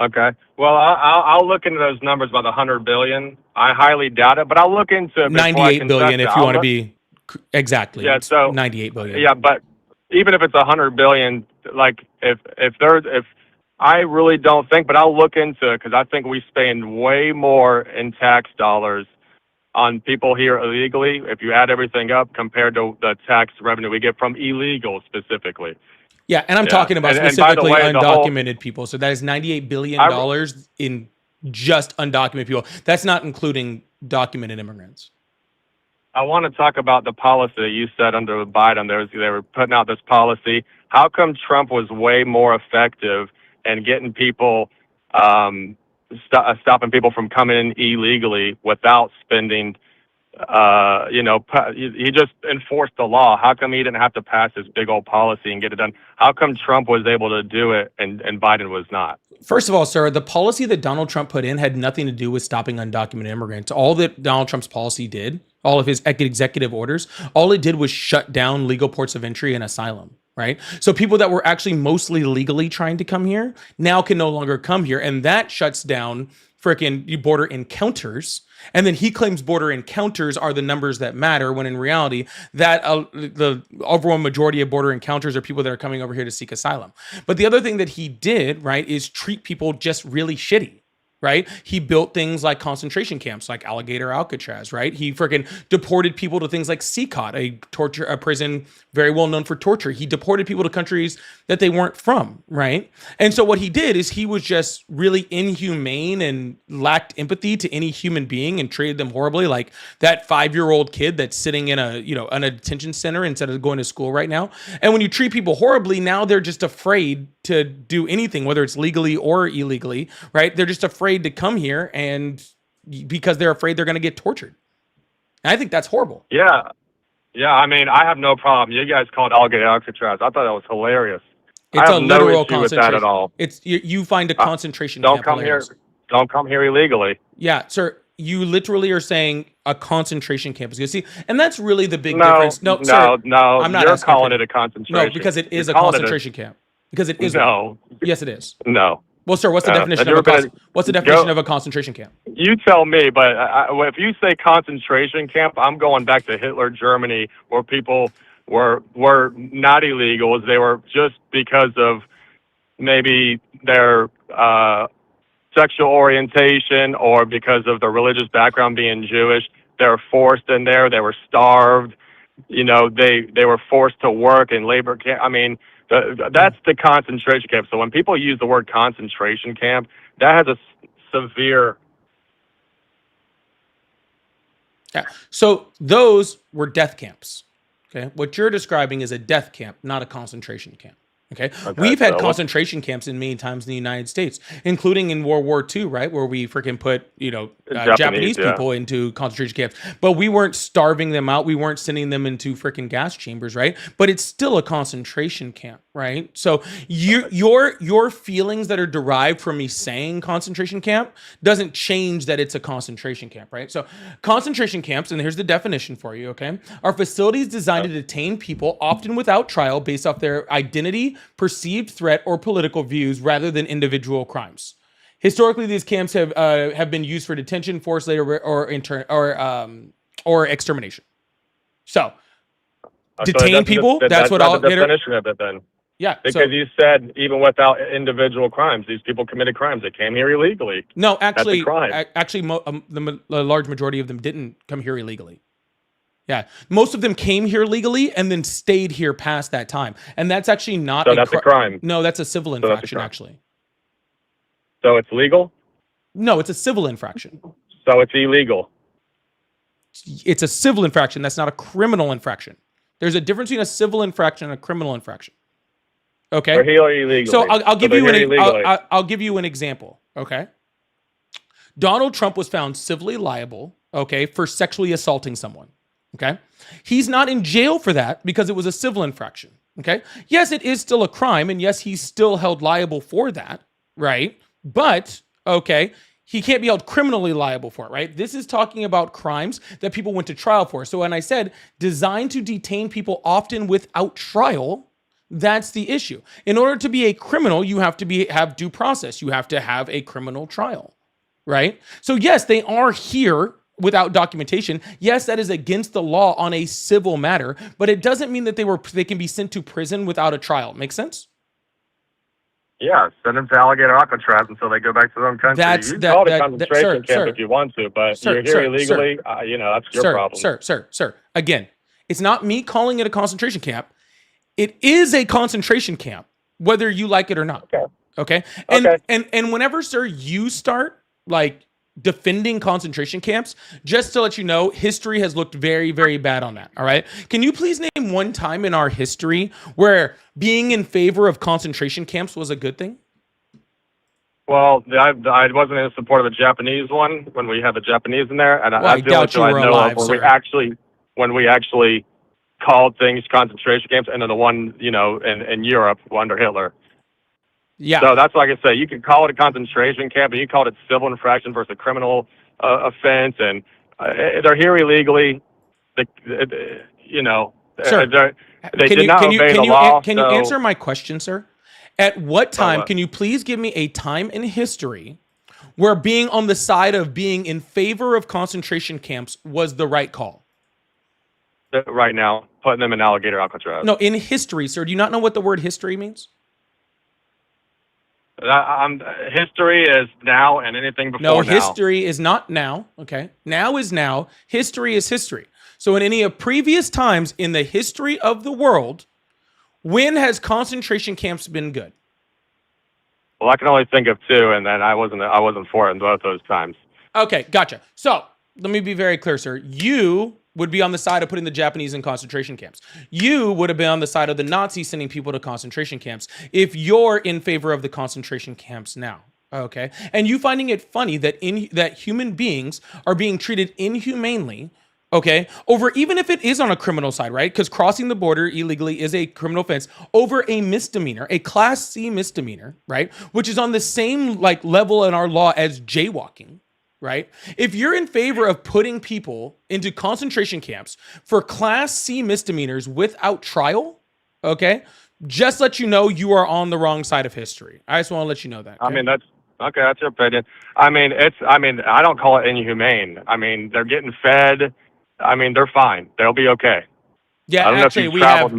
Okay. Well, I'll look into those numbers about the 100 billion. I highly doubt it, but I'll look into it. 98 billion if you want to be exactly. Yeah. So 98 billion. Yeah, but even if it's 100 billion, like if I really don't think, but I'll look into it because I think we spend way more in tax dollars on people here illegally, if you add everything up, compared to the tax revenue we get from illegals specifically. Yeah, and I'm talking about specifically undocumented people. So that is $98 billion in just undocumented people. That's not including documented immigrants. I want to talk about the policy you said under Biden. They were putting out this policy. How come Trump was way more effective and getting people, stopping people from coming in illegally without spending, he just enforced the law. How come he didn't have to pass this big old policy and get it done? How come Trump was able to do it and Biden was not? First of all, sir, the policy that Donald Trump put in had nothing to do with stopping undocumented immigrants. All that Donald Trump's policy did, all of his executive orders, all it did was shut down legal ports of entry and asylum. Right? So people that were actually mostly legally trying to come here now can no longer come here. And that shuts down freaking border encounters. And then he claims border encounters are the numbers that matter, when in reality, that the overwhelming majority of border encounters are people that are coming over here to seek asylum. But the other thing that he did, right, is treat people just really shitty. Right? He built things like concentration camps, like Alligator Alcatraz, right? He freaking deported people to things like CCOT, a prison very well known for torture. He deported people to countries that they weren't from, right? And so what he did is he was just really inhumane and lacked empathy to any human being and treated them horribly, like that 5-year-old kid that's sitting in a detention center instead of going to school right now. And when you treat people horribly, now they're just afraid to do anything, whether it's legally or illegally, right? They're just afraid to come here, and because they're afraid they're going to get tortured. And I think that's horrible. Yeah. I mean, I have no problem. You guys called Alligator Alcatraz. I thought that was hilarious. It's I have a literal no issue with that at all. It's you find a concentration don't camp come hilarious. here. Don't come here illegally. Yeah, sir. You literally are saying a concentration camp is good. See, and that's really the big difference. No, sir, I'm not. You're calling it a concentration. No, because it is a concentration camp. Because it is. No. Yes, it is. No. Well, sir, what's the definition of a concentration camp? You tell me, but if you say concentration camp, I'm going back to Hitler Germany, where people were not illegals. They were just because of maybe their sexual orientation or because of their religious background being Jewish. They were forced in there. They were starved. They were forced to work in labor camp. I mean, that's the concentration camp. So when people use the word concentration camp, that has a severe. Yeah. So those were death camps. Okay. What you're describing is a death camp, not a concentration camp. Okay. We've had concentration camps in many times in the United States, including in World War II, right? Where we freaking put, Japanese people into concentration camps, but we weren't starving them out. We weren't sending them into freaking gas chambers, right? But it's still a concentration camp. right? So your feelings that are derived from me saying concentration camp doesn't change that it's a concentration camp, right? So concentration camps, and here's the definition for you, okay, are facilities designed to detain people, often without trial, based off their identity, perceived threat, or political views, rather than individual crimes. Historically, these camps have been used for detention, forced labor, or extermination. So detain people. That's what I'll. That's the definition of it then. Yeah, because you said even without individual crimes, these people committed crimes. They came here illegally. No, actually, That's a crime. Actually, the large majority of them didn't come here illegally. Yeah, most of them came here legally and then stayed here past that time, and that's actually not. So that's a crime. No, that's a civil infraction, actually. So it's legal? No, it's a civil infraction. So it's illegal. It's a civil infraction. That's not a criminal infraction. There's a difference between a civil infraction and a criminal infraction. Okay. They're here illegally. So I'll give you I'll give you an example. Okay. Donald Trump was found civilly liable, okay, for sexually assaulting someone. Okay. He's not in jail for that because it was a civil infraction. Okay. Yes, it is still a crime, and yes, he's still held liable for that, right? But okay, he can't be held criminally liable for it, right? This is talking about crimes that people went to trial for. So when I said designed to detain people often without trial, that's the issue. In order to be a criminal, you have to have due process. You have to have a criminal trial, right? So yes, they are here without documentation. Yes, that is against the law on a civil matter, but it doesn't mean that they can be sent to prison without a trial. Make sense? Yeah, send them to alligator Alcatraz until they go back to their own country. You can call it a concentration camp if you want to, but you're here illegally, that's your problem. Sir. Again, it's not me calling it a concentration camp. It is a concentration camp, whether you like it or not. Okay? And whenever, sir, you start, like, defending concentration camps, just to let you know, history has looked very, very bad on that. All right. Can you please name one time in our history where being in favor of concentration camps was a good thing? Well, I wasn't in support of the Japanese one when we had the Japanese in there, and I feel like I know of when we actually called things concentration camps, and then the one in Europe under Hitler. Yeah. So that's like I say, you can call it a concentration camp, and you called it civil infraction versus a criminal offense, and they're here illegally. They did not obey the law. Can you answer my question, sir? At what time, can you please give me a time in history where being on the side of being in favor of concentration camps was the right call? Right now, putting them in alligator Alcatraz. No, in history, sir. Do you not know what the word history means? History is now, and anything before now. No, history is not now. Okay, now is now. History is history. So in any of previous times in the history of the world, when has concentration camps been good? Well, I can only think of two, and then I wasn't for it in both those times. Okay, gotcha. So let me be very clear, sir. You would be on the side of putting the Japanese in concentration camps. You would have been on the side of the Nazis sending people to concentration camps if you're in favor of the concentration camps now. Okay? And you finding it funny that that human beings are being treated inhumanely, okay, over, even if it is on a criminal side, right? Because crossing the border illegally is a criminal offense, over a misdemeanor, a Class C misdemeanor, right? Which is on the same level in our law as jaywalking. Right? If you're in favor of putting people into concentration camps for Class C misdemeanors without trial, okay, just let you know you are on the wrong side of history. I just want to let you know that. Okay? I mean, that's your opinion. I mean, I don't call it inhumane. I mean, they're getting fed. I mean, they're fine. They'll be okay. Yeah, actually, we have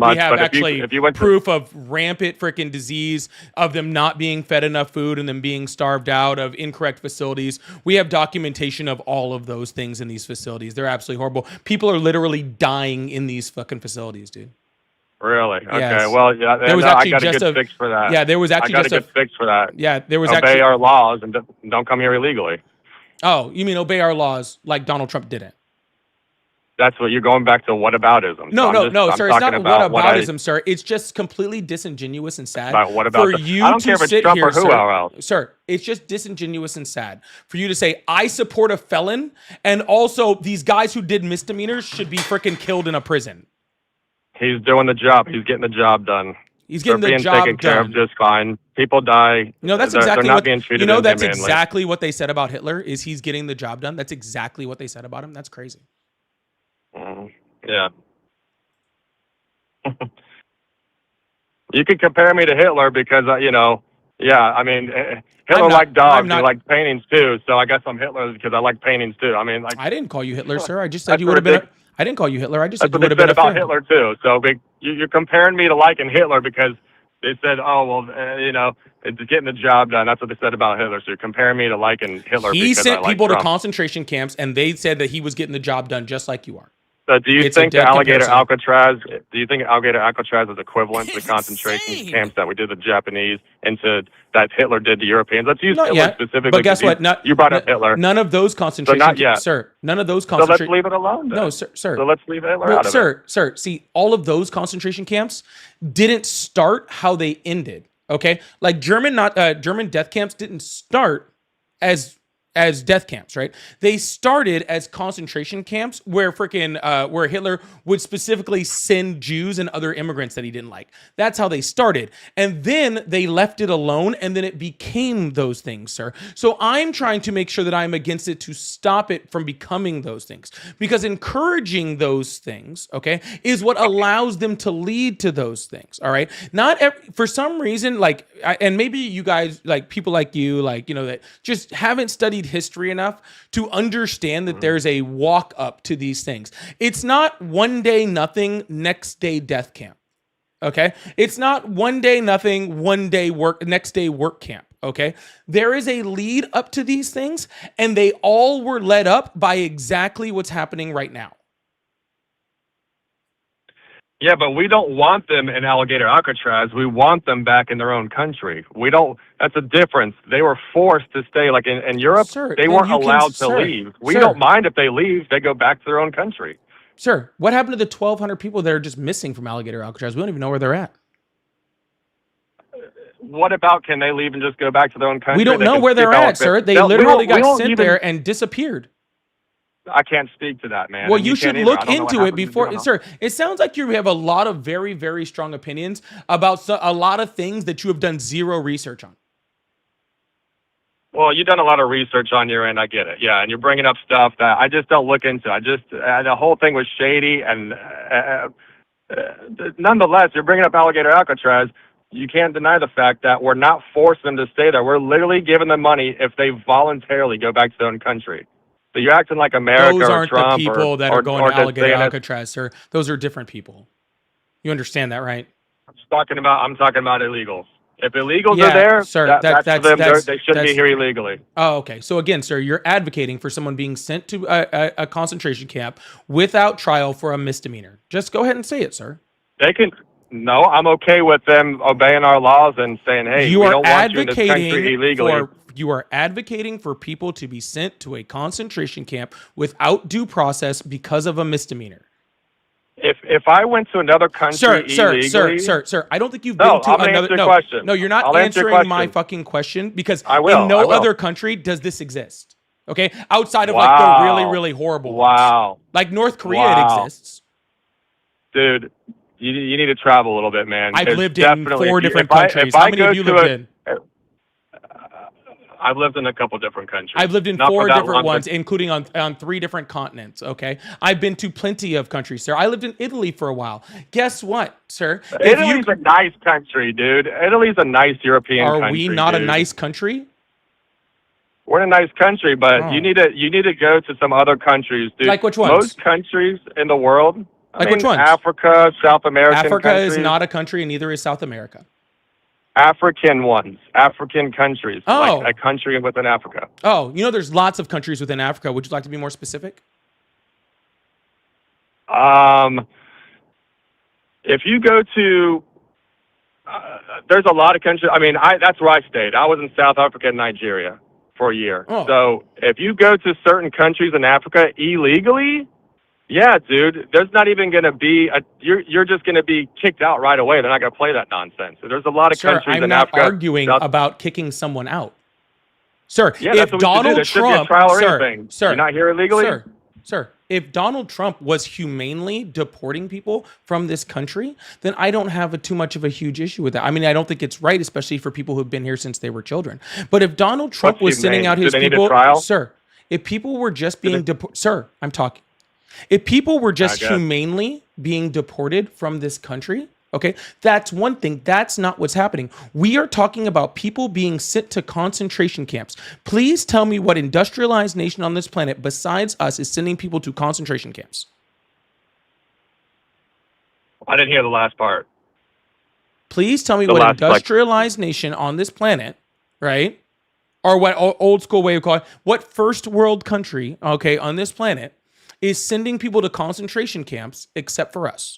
proof of rampant freaking disease, of them not being fed enough food and them being starved out, of incorrect facilities. We have documentation of all of those things in these facilities. They're absolutely horrible. People are literally dying in these fucking facilities, dude. Really? Okay. Yes. Well, yeah, there was actually I got a good fix for that. Yeah, there was actually I got a good fix for that. Yeah, there was obey our laws and don't come here illegally. Oh, you mean obey our laws like Donald Trump didn't? That's what you're going back to whataboutism. No, sir. It's not whataboutism, sir. It's just completely disingenuous and sad. What about for you I don't care if it's Trump or who else. Sir, it's just disingenuous and sad for you to say, I support a felon, and also these guys who did misdemeanors should be freaking killed in a prison. He's doing the job. He's getting the job done. He's They're getting the being job taken care of done. just fine. People die. You know, that's they're exactly not what being treated you know. That's inhumanely. exactly what they said about Hitler. Is he's getting the job done? That's exactly what they said about him. That's crazy. Yeah. You could compare me to Hitler because I mean, Hitler liked dogs. He liked paintings too. So I guess I'm Hitler because I like paintings too. I mean, like I didn't call you Hitler, sir. I just said you would have been. I didn't call you Hitler. I just said that's you what would they have said been about Hitler too. So you're comparing me to liking Hitler because they said, oh well, it's getting the job done. That's what they said about Hitler. So you're comparing me to liking Hitler. He because sent I like people to Trump. concentration camps, and they said that he was getting the job done just like you are. So do you It's a think the dead alligator comparison. Alcatraz? Do you think alligator Alcatraz is equivalent to the concentration camps that we did the Japanese and that Hitler did to Europeans? Let's use Not Hitler yet. specifically. But guess what? You brought up Hitler. None of those concentration not yet. sir. None of those So let's concentration. leave it alone. Then. No, sir. So let's leave Hitler Well, out of it. sir. See, all of those concentration camps didn't start how they ended. Okay, like German death camps didn't start as death camps, right? They started as concentration camps where where Hitler would specifically send Jews and other immigrants that he didn't like. That's how they started. And then they left it alone and then it became those things, sir. So I'm trying to make sure that I'm against it to stop it from becoming those things, because encouraging those things, okay, is what allows them to lead to those things. All right. For some reason, and maybe you guys, like people like you, that just haven't studied history enough to understand that there's a walk up to these things. It's not one day nothing, next day death camp. Okay. It's not one day nothing, one day work, next day work camp. Okay. There is a lead up to these things, and they all were led up by exactly what's happening right now. Yeah, but we don't want them in alligator Alcatraz. We want them back in their own country. We don't. That's a difference. They were forced to stay. Like in Europe, Sir, they then weren't you can- allowed to sir, leave. We sir. don't mind if they leave. They go back to their own country. Sir, what happened to the 1,200 people that are just missing from alligator Alcatraz? We don't even know where they're at. What about, can they leave and just go back to their own country? We don't They know can where they're skip at, elephant- sir. They No, we literally don't- we got don't sent even- there and disappeared. I can't speak to that, man. Well, and you should can't either. look I don't know what into it happened to before, Jonah. sir. It sounds like you have a lot of very, very strong opinions about a lot of things that you have done zero research on. Well, you've done a lot of research on your end. I get it. Yeah, and you're bringing up stuff that I just don't look into. The whole thing was shady, and nonetheless, you're bringing up alligator Alcatraz. You can't deny the fact that we're not forcing them to stay there. We're literally giving them money if they voluntarily go back to their own country. So you're acting like America Those or aren't Trump the people that or are going to just alligator saying it. Alcatraz, sir. Those are different people. You understand that, right? I'm talking about illegals. If illegals Yeah, are there, sir, that's for them. They shouldn't that's- be here illegally. Oh, okay. So again, sir, you're advocating for someone being sent to a concentration camp without trial for a misdemeanor. Just go ahead and say it, sir. They can. No, I'm okay with them obeying our laws and saying, "Hey, You we are don't want you in this country advocating illegally." you are advocating for people to be sent to a concentration camp without due process because of a misdemeanor. If I went to another country illegally, Sir, I don't think you've No, been to I'm gonna another. answer your No, question. no, you're not I'll answer your answering my question. fucking question, because I will, in no I will. other country does this exist. Okay, outside of like Wow. the really, really horrible ones. Wow, Like North Korea, Wow. it exists. dude, you need to travel a little bit, man. I've There's lived in definitely- 4 if you- different if I- countries. if How I many of go you to lived a- in? I've lived in a couple different countries. I've lived in Not for 4 that different long, but- ones, including on 3 different continents. Okay, I've been to plenty of countries, sir. I lived in Italy for a while. Guess what, sir? If you- Italy's a nice country, dude. Italy's a nice European country. Are we not dude. a nice country? We're in a nice country, but Oh. you need to go to some other countries, dude. Like which ones? Most countries in the world. Like which ones? Africa, South American Africa countries. is not a country, and neither is South America. African ones. African countries. Oh. Like a country within Africa. Oh, there's lots of countries within Africa. Would you like to be more specific? If you go to, there's a lot of countries. I mean, that's where I stayed. I was in South Africa and Nigeria for a year. Oh. So if you go to certain countries in Africa illegally, yeah, dude, there's not even going to be you're just going to be kicked out right away. They're not going to play that nonsense. So there's a lot of Sir, countries I'm in not Africa. arguing about kicking someone out. Sir, Yeah, if that's what we should do. Donald There should be a Trump, trial or anything. sir, You're not here illegally? Sir, if Donald Trump was humanely deporting people from this country, then I don't have too much of a huge issue with that. I mean, I don't think it's right, especially for people who've been here since they were children. But if Donald Trump What's was sending humane? out his Do they need a people, trial? sir, if people were just being deported, sir, I'm talking. If people were just guess. humanely being deported from this country, okay, that's one thing. That's not what's happening. We are talking about people being sent to concentration camps. Please tell me what industrialized nation on this planet besides us is sending people to concentration camps. I didn't hear the last part. Please tell me The what last, like- industrialized nation on this planet, right? Or what old school way of calling it, what first world country, okay, on this planet is sending people to concentration camps except for us.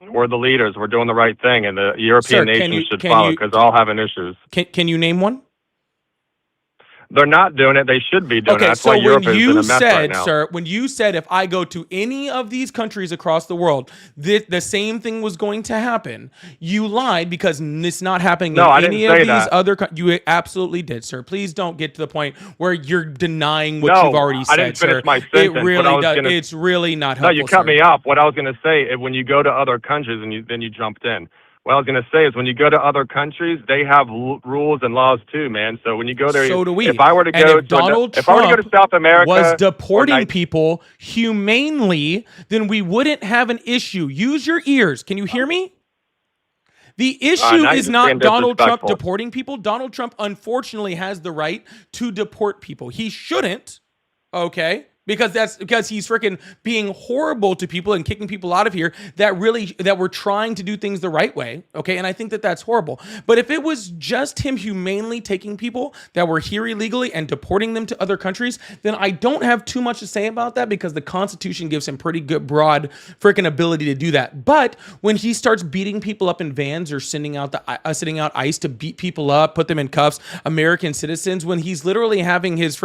We're the leaders. We're doing the right thing, and the European Sir, nations should follow because they're all having issues. Can you name one? They're not doing it. They should be doing it. Okay, That's so why when Europe is in you a mess right said, now. sir, when you said if I go to any of these countries across the world, the same thing was going to happen, you lied because it's not happening No, in I any didn't of say these that. other you absolutely did, sir. Please don't get to the point where you're denying what No, you've already said, I didn't finish sir. my It sentence. What I really was does. gonna- It's really not No, helpful. you cut sir. me off. What I was going to say, when you go to other countries and then you jumped in. What I was going to say is when you go to other countries, they have rules and laws too, man. So when you go there, So do we. If I were to And go if to Donald if I were to go to Trump South America, was or deporting people humanely, then we wouldn't have an issue. Use your ears. Can you hear me? The issue now you're is just not being Donald Trump disrespectful. deporting people. Donald Trump unfortunately has the right to deport people. He shouldn't, okay? Because he's freaking being horrible to people and kicking people out of here that were trying to do things the right way, okay? And I think that that's horrible. But if it was just him humanely taking people that were here illegally and deporting them to other countries, then I don't have too much to say about that because the Constitution gives him pretty good broad freaking ability to do that. But when he starts beating people up in vans or sending out ICE to beat people up, put them in cuffs, American citizens, when he's literally having his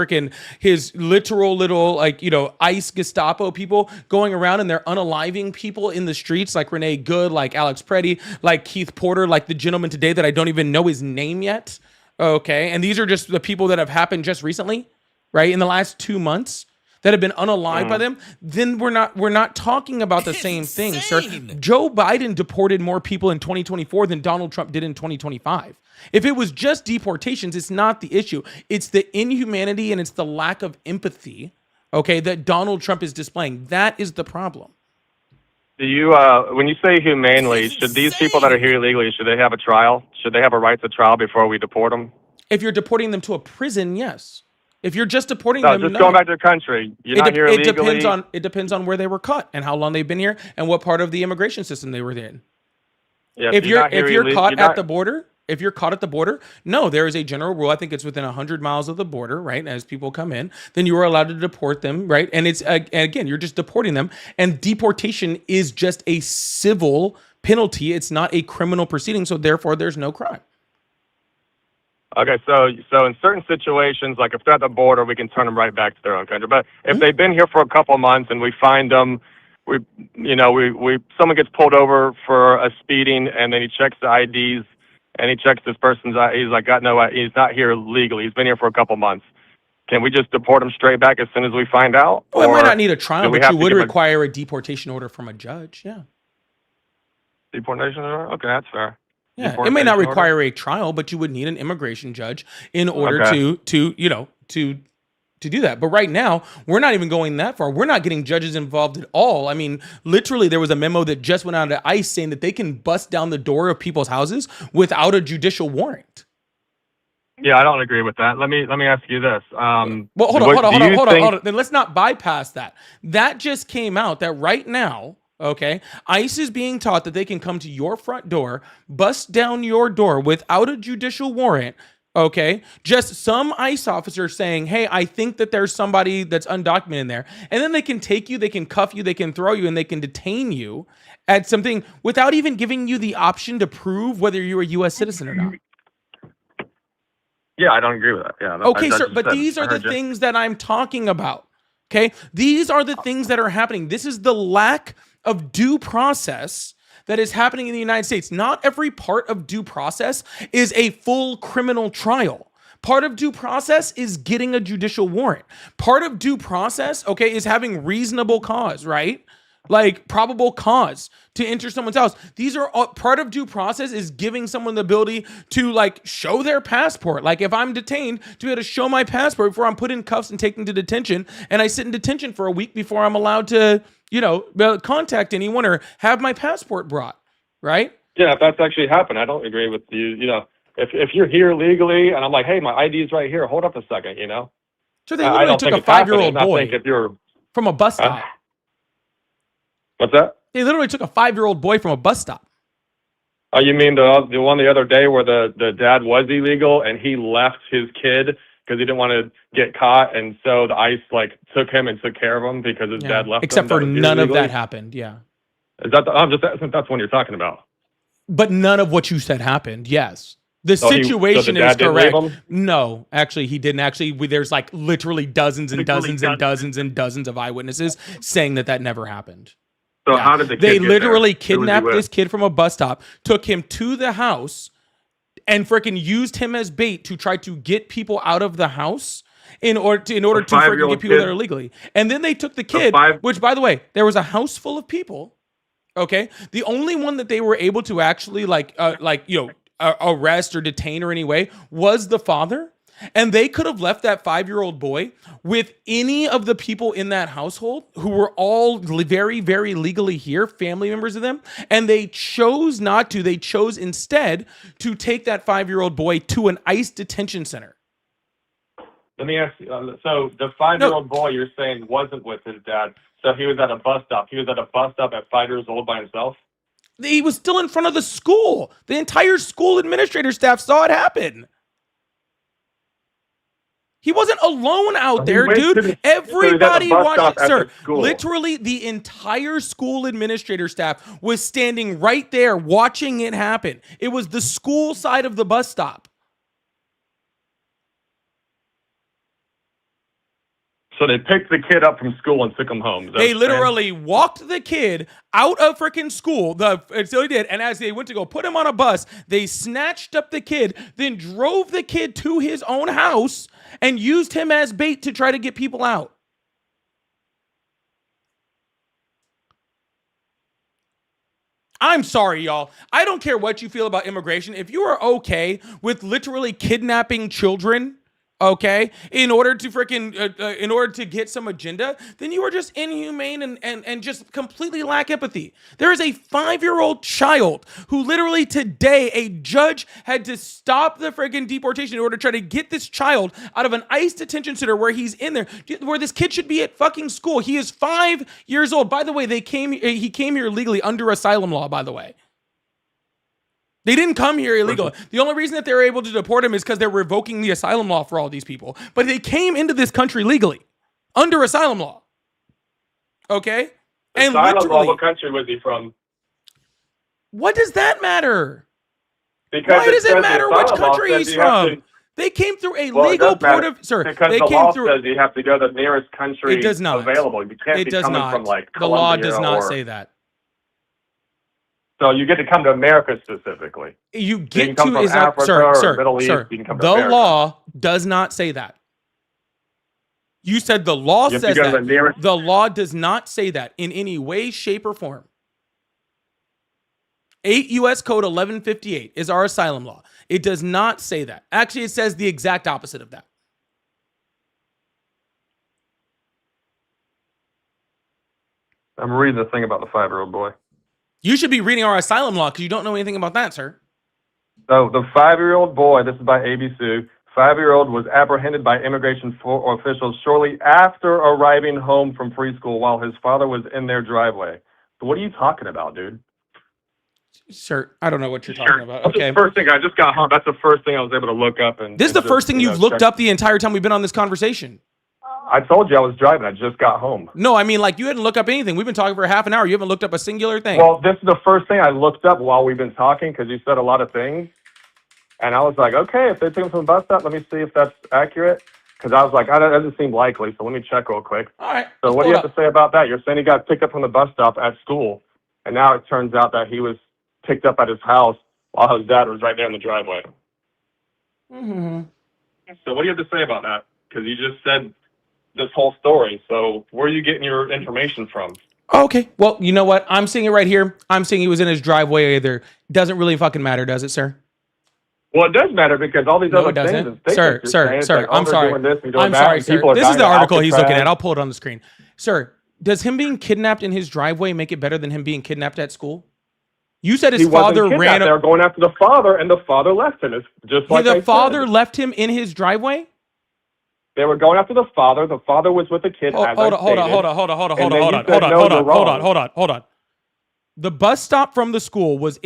literal little ICE Gestapo people going around and they're unaliving people in the streets like Renee Good, like Alex Preddy, like Keith Porter, like the gentleman today that I don't even know his name yet. Okay. And these are just the people that have happened just recently, right? In the last 2 months that have been unalived by them. Then we're not talking about the same thing, sir. Joe Biden deported more people in 2024 than Donald Trump did in 2025. If it was just deportations, it's not the issue. It's the inhumanity and it's the lack of empathy, okay, that Donald Trump is displaying. That is the problem. Do you, when you say humanely, should these people that are here illegally, should they have a trial? Should they have a right to trial before we deport them? If you're deporting them to a prison, yes. If you're just deporting No, them, just no. going back to the country. You're not here illegally. It depends on where they were caught and how long they've been here and what part of the immigration system they were in. Yeah, If you're caught not- at the border, no, there is a general rule. I think it's within 100 miles of the border, right? As people come in, then you are allowed to deport them, right? And it's and again, you're just deporting them. And deportation is just a civil penalty. It's not a criminal proceeding. So therefore, there's no crime. Okay, so in certain situations, like if they're at the border, we can turn them right back to their own country. But if they've been here for a couple of months and we find them, someone gets pulled over for a speeding and then he checks the IDs and he checks this person's he's like he's not here legally. He's been here for a couple of months. Can we just deport him straight back as soon as we find out? Well, it Or might not need a trial, do we but have you to would give a require a deportation order from a judge. Yeah. deportation order? Okay, that's fair. Yeah, it may not Deportation order? require a trial, but you would need an immigration judge in order Okay. to do that. But right now, we're not even going that far. We're not getting judges involved at all. I mean, literally, there was a memo that just went out to ICE saying that they can bust down the door of people's houses without a judicial warrant. Yeah, I don't agree with that. Let me ask you this. Well, hold on. Then let's not bypass that. That just came out that right now, okay, ICE is being taught that they can come to your front door, bust down your door without a judicial warrant. Okay, just some ICE officer saying, hey, I think that there's somebody that's undocumented in there. And then they can take you, they can cuff you, they can throw you, and they can detain you at something without even giving you the option to prove whether you're a U.S. citizen or not. Yeah, I don't agree with that. Yeah. Okay, sir, but these are the things that I'm talking about. Okay, these are the things that are happening. This is the lack of due process that is happening in the United States. Not every part of due process is a full criminal trial. Part of due process is getting a judicial warrant. Part of due process, okay, is having reasonable cause, right? Like probable cause to enter someone's house. These are all, part of due process is giving someone the ability to like show their passport. Like if I'm detained, to be able to show my passport before I'm put in cuffs and taken to detention, and I sit in detention for a week before I'm allowed to, you know, contact anyone or have my passport brought, right? Yeah, if that's actually happened, I don't agree with you. You know, if you're here legally and I'm like, hey, my ID is right here, hold up a second, you know? So they literally took a 5-year-old boy if you're, from a bus stop. What's that? They literally took a 5-year-old boy from a bus stop. Oh, you mean the one the other day where the dad was illegal and he left his kid because he didn't want to get caught, and so the ICE like took him and took care of him because his dad left Except him? for none of that happened. Yeah. Is that I'm just asking if that's what you're talking about. But none of what you said happened. Yes. The So situation the dad is didn't correct. leave him? No, actually, he didn't. Actually, there's like literally dozens and dozens and dozens and dozens of eyewitnesses saying that never happened. So Yeah. how did the kid They get literally there? Who was he kidnapped with? this kid from a bus stop, took him to the house, and freaking used him as bait to try to get people out of the house in order to freaking 5-year-old get people kid? that are illegally. And then they took the kid, five- which by the way, there was a house full of people. Okay, the only one that they were able to actually arrest or detain or anyway was the father. And they could have left that 5-year-old boy with any of the people in that household who were all very, very legally here, family members of them. And they chose not to. They chose instead to take that 5-year-old boy to an ICE detention center. Let me ask you. So the 5-year-old boy you're saying wasn't with his dad. So he was at a bus stop. He was at a bus stop at 5 years old by himself. He was still in front of the school. The entire school administrator staff saw it happen. He wasn't alone out there, dude. Everybody watched it, sir. Literally, the entire school administrator staff was standing right there watching it happen. It was the school side of the bus stop. So they picked the kid up from school and took him home. Is that They what you're saying? literally walked the kid out of freaking school. So they did. And as they went to go put him on a bus, they snatched up the kid, then drove the kid to his own house and used him as bait to try to get people out. I'm sorry, y'all. I don't care what you feel about immigration. If you are okay with literally kidnapping children, okay, in order to get some agenda, then you are just inhumane and just completely lack empathy. There is a 5-year-old child who literally today a judge had to stop the freaking deportation in order to try to get this child out of an ICE detention center where he's in there, where this kid should be at fucking school. He is 5 years old. By the way, he came here legally under asylum law, by the way. They didn't come here illegally. The only reason that they were able to deport him is because they're revoking the asylum law for all these people. But they came into this country legally, under asylum law. Okay? And Asylum law, literally, what country was he from? what does that matter? Because Why does it says the matter which asylum law country says he's you have from? They came through a Well, it legal does matter, port of... Sir, because they the came law through... says you have to go to the nearest country It does not. available. You can't It be does coming not. from like The law Colombia does not or- say that. So you get to come to America specifically. You can get come to... from Is that, Africa sir, or sir, Middle East, sir, you can come to the America. law does not say that. You said the law You have to says go to that. the nearest- The law does not say that in any way, shape, or form. 8 U.S. Code 1158 is our asylum law. It does not say that. Actually, it says the exact opposite of that. I'm reading the thing about the 5-year-old boy. You should be reading our asylum law because you don't know anything about that, sir. So the 5-year-old boy, this is by ABC, 5-year-old was apprehended by immigration officials shortly after arriving home from preschool while his father was in their driveway. So what are you talking about, dude? Sir, I don't know what you're talking about. That's Okay. the first thing I just got home. That's the first thing I was able to look up. And This is the and first just, thing you you've know, looked check. up the entire time we've been on this conversation. I told you I was driving. I just got home. No, I mean, like, you hadn't looked up anything. We've been talking for half an hour. You haven't looked up a singular thing. Well, this is the first thing I looked up while we've been talking because you said a lot of things. And I was like, okay, if they took him from the bus stop, let me see if that's accurate. Because I was like, that doesn't seem likely, so let me check real quick. All right. So what do you have to say about that? You're saying he got picked up from the bus stop at school, and now it turns out that he was picked up at his house while his dad was right there in the driveway. Mm-hmm. So what do you have to say about that? Because you just said this whole story. So where are you getting your information from? Okay. Well, you know what? I'm seeing it right here. I'm seeing he was in his driveway either. Doesn't really fucking matter, does it, sir? Well, it does matter because all these No, other it doesn't. things. and Sir, statements you're sir, saying, it's sir, like, oh, I'm they're sorry. doing this and doing I'm that, sorry, and sir. people are This is dying the of article he's looking at. Alcatraz. I'll pull it on the screen. Sir, does him being kidnapped in his driveway make it better than him being kidnapped at school? You said his He wasn't father kidnapped. ran. They were going after the father, and the father left him. It's just like The I father said. left him in his driveway? They were going after the father. The father was with the kid. Hold as on. I stated. The bus stop from the school was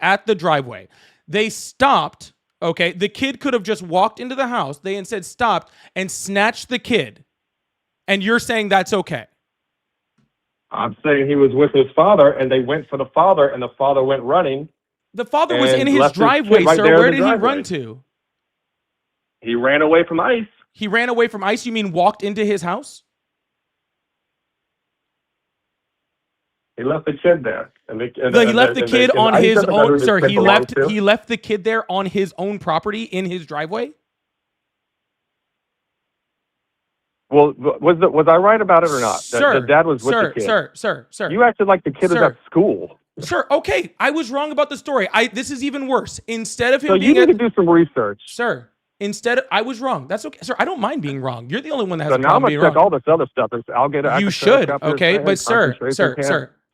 at the driveway. They stopped. Okay, the kid could have just walked into the house. They instead stopped and snatched the kid. And you're saying that's okay? I'm saying he was with his father, and they went for the father, and the father went running. The father was in And his left his driveway, kid right sir. there in Where the did he driveway. run to? He ran away from ICE. He ran away from ICE. You mean walked into his house? He left the kid there. And He left the kid on his own. Sir, he left He the kid there on his own property in his driveway. Well, was I right about it or not? Sir, the dad was with the kid. Sir. You acted like the kid was Sir. at school. Sir, okay, I was wrong about the story. This is even worse. Instead of him So you being need to do some research. Sir, I was wrong. That's okay. Sir, I don't mind being wrong. You're the only one that has So a now I'm problem gonna being check wrong. all this other stuff. I'll get it. You should, okay? But sir,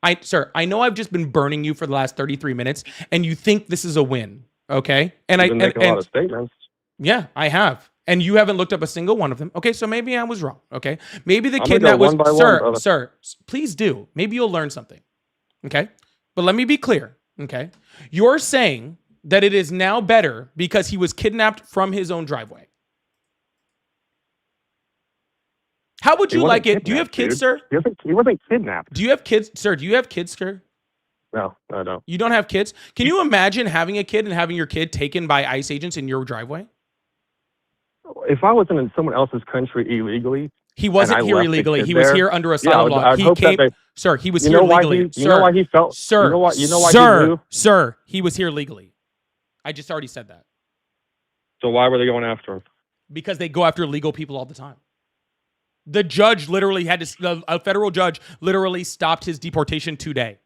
I know I've just been burning you for the last 33 minutes, and you think this is a win, okay? And You've been making a lot of statements. yeah, I have. And you haven't looked up a single one of them. Okay, so maybe I was wrong, okay? Maybe the I'm kid gonna that go was one by one, sir, brother. sir, please do. Maybe you'll learn something. Okay? But let me be clear, okay? You're saying that it is now better because he was kidnapped from his own driveway. How would He you wasn't like it? Do you have kidnapped, kids, dude. sir? He wasn't kidnapped. Do you have kids, sir? Do you have kids, sir? No, I don't. You don't have kids? Can you imagine having a kid and having your kid taken by ICE agents in your driveway? If I wasn't in someone else's country illegally, He wasn't and I here left the illegally. kid He was there, here under yeah, asylum law. I'd He hope that came, they- sir. He was you here know why legally. you know why he felt. Sir, you know why he sir, knew. sir. He was here legally. I just already said that So why were they going after him? because they go after legal people all the time. The judge literally had to. A federal judge literally stopped his deportation today.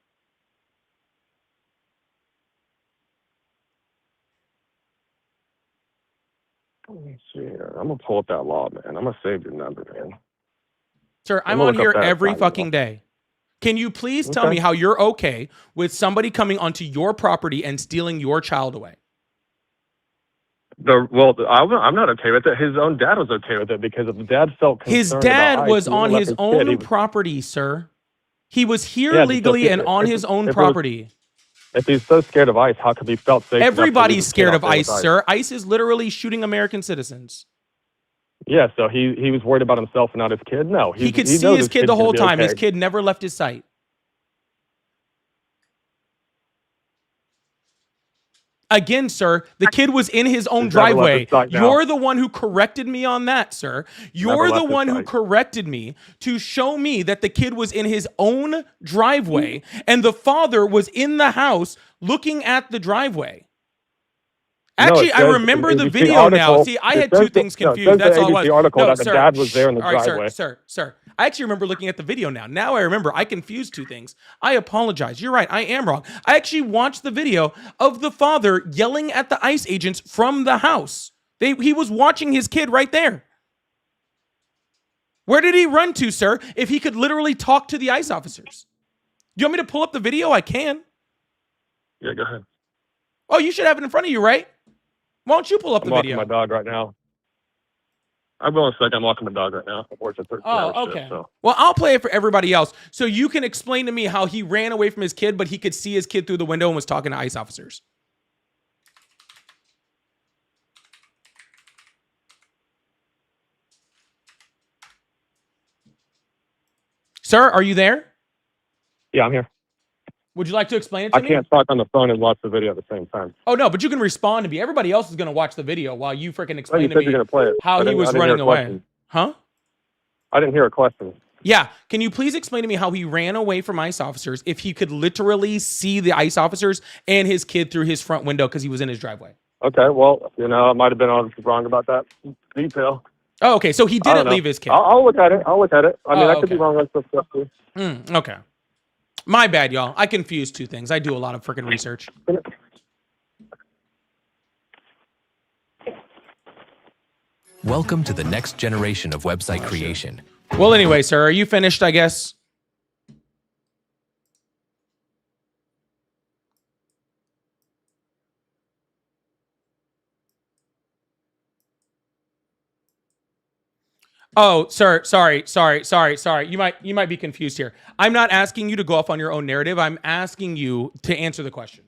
Let me see here. I'm gonna pull up that law, man. I'm gonna save your number, man. Sir, I'm gonna on look here up that every file. fucking day. Can you please tell Okay. me how you're okay with somebody coming onto your property and stealing your child away? I'm not okay with it. His own dad was okay with it because if the dad felt His concerned dad about was ICE, he on would've his left kid. own He was- property, sir. He was here Yeah, legally and on if- his own if it was- property. If he's so scared of ICE, how could he felt safe? enough to leave Everybody's his kid scared out of there with ICE, sir. ICE is literally shooting American citizens. Yeah, so he was worried about himself and not his kid. No, He could knows see his kid kid's the gonna whole be time. His okay. kid never left his sight. Again, sir, the kid was in his own He's never left driveway. his sight now. You're the one who corrected me on that, sir. You're Never the left his one who sight. corrected me to show me that the kid was in his own driveway and the father was in the house looking at the driveway. No, Actually, it I says remember in the the video now. article- See, I it had says two the- things no, it confused. says That's the all it was. ABC article that the dad was there in the All right, driveway. Sir. I actually remember looking at the video now. Now I remember. I confused two things. I apologize. You're right. I am wrong. I actually watched the video of the father yelling at the ICE agents from the house. He was watching his kid right there. Where did he run to, sir? If he could literally talk to the ICE officers. Do you want me to pull up the video? I can. Yeah, go ahead. Oh, you should have it in front of you, right? Why don't you pull up I'm the walking video? my dog right now. I will in a second. I'm walking my dog right now. I'm working 13-hour Oh, shift, okay. so. Well, I'll play it for everybody else. So you can explain to me how he ran away from his kid, but he could see his kid through the window and was talking to ICE officers. Sir, are you there? Yeah, I'm here. Would you like to explain it to I me? can't talk on the phone and watch the video at the same time. Oh, no, but you can respond to me. Everybody else is going to watch the video while you freaking Oh, explain you to said me you're gonna play it. how I he didn't- was I didn't hear running a away. question. Huh? I didn't hear a question. Yeah. Can you please explain to me how he ran away from ICE officers if he could literally see the ICE officers and his kid through his front window because he was in his driveway? Okay, well, I might have been wrong about that detail. Oh, okay. So he I don't didn't know. leave his kid. I'll look at it. I mean, I could be okay. wrong on some stuff too. Okay. My bad, y'all. I confused two things. I do a lot of freaking research. Welcome to the next generation of website creation. Well, anyway, sir, are you finished, I guess? Oh, sir, sorry. You might be confused here. I'm not asking you to go off on your own narrative. I'm asking you to answer the question.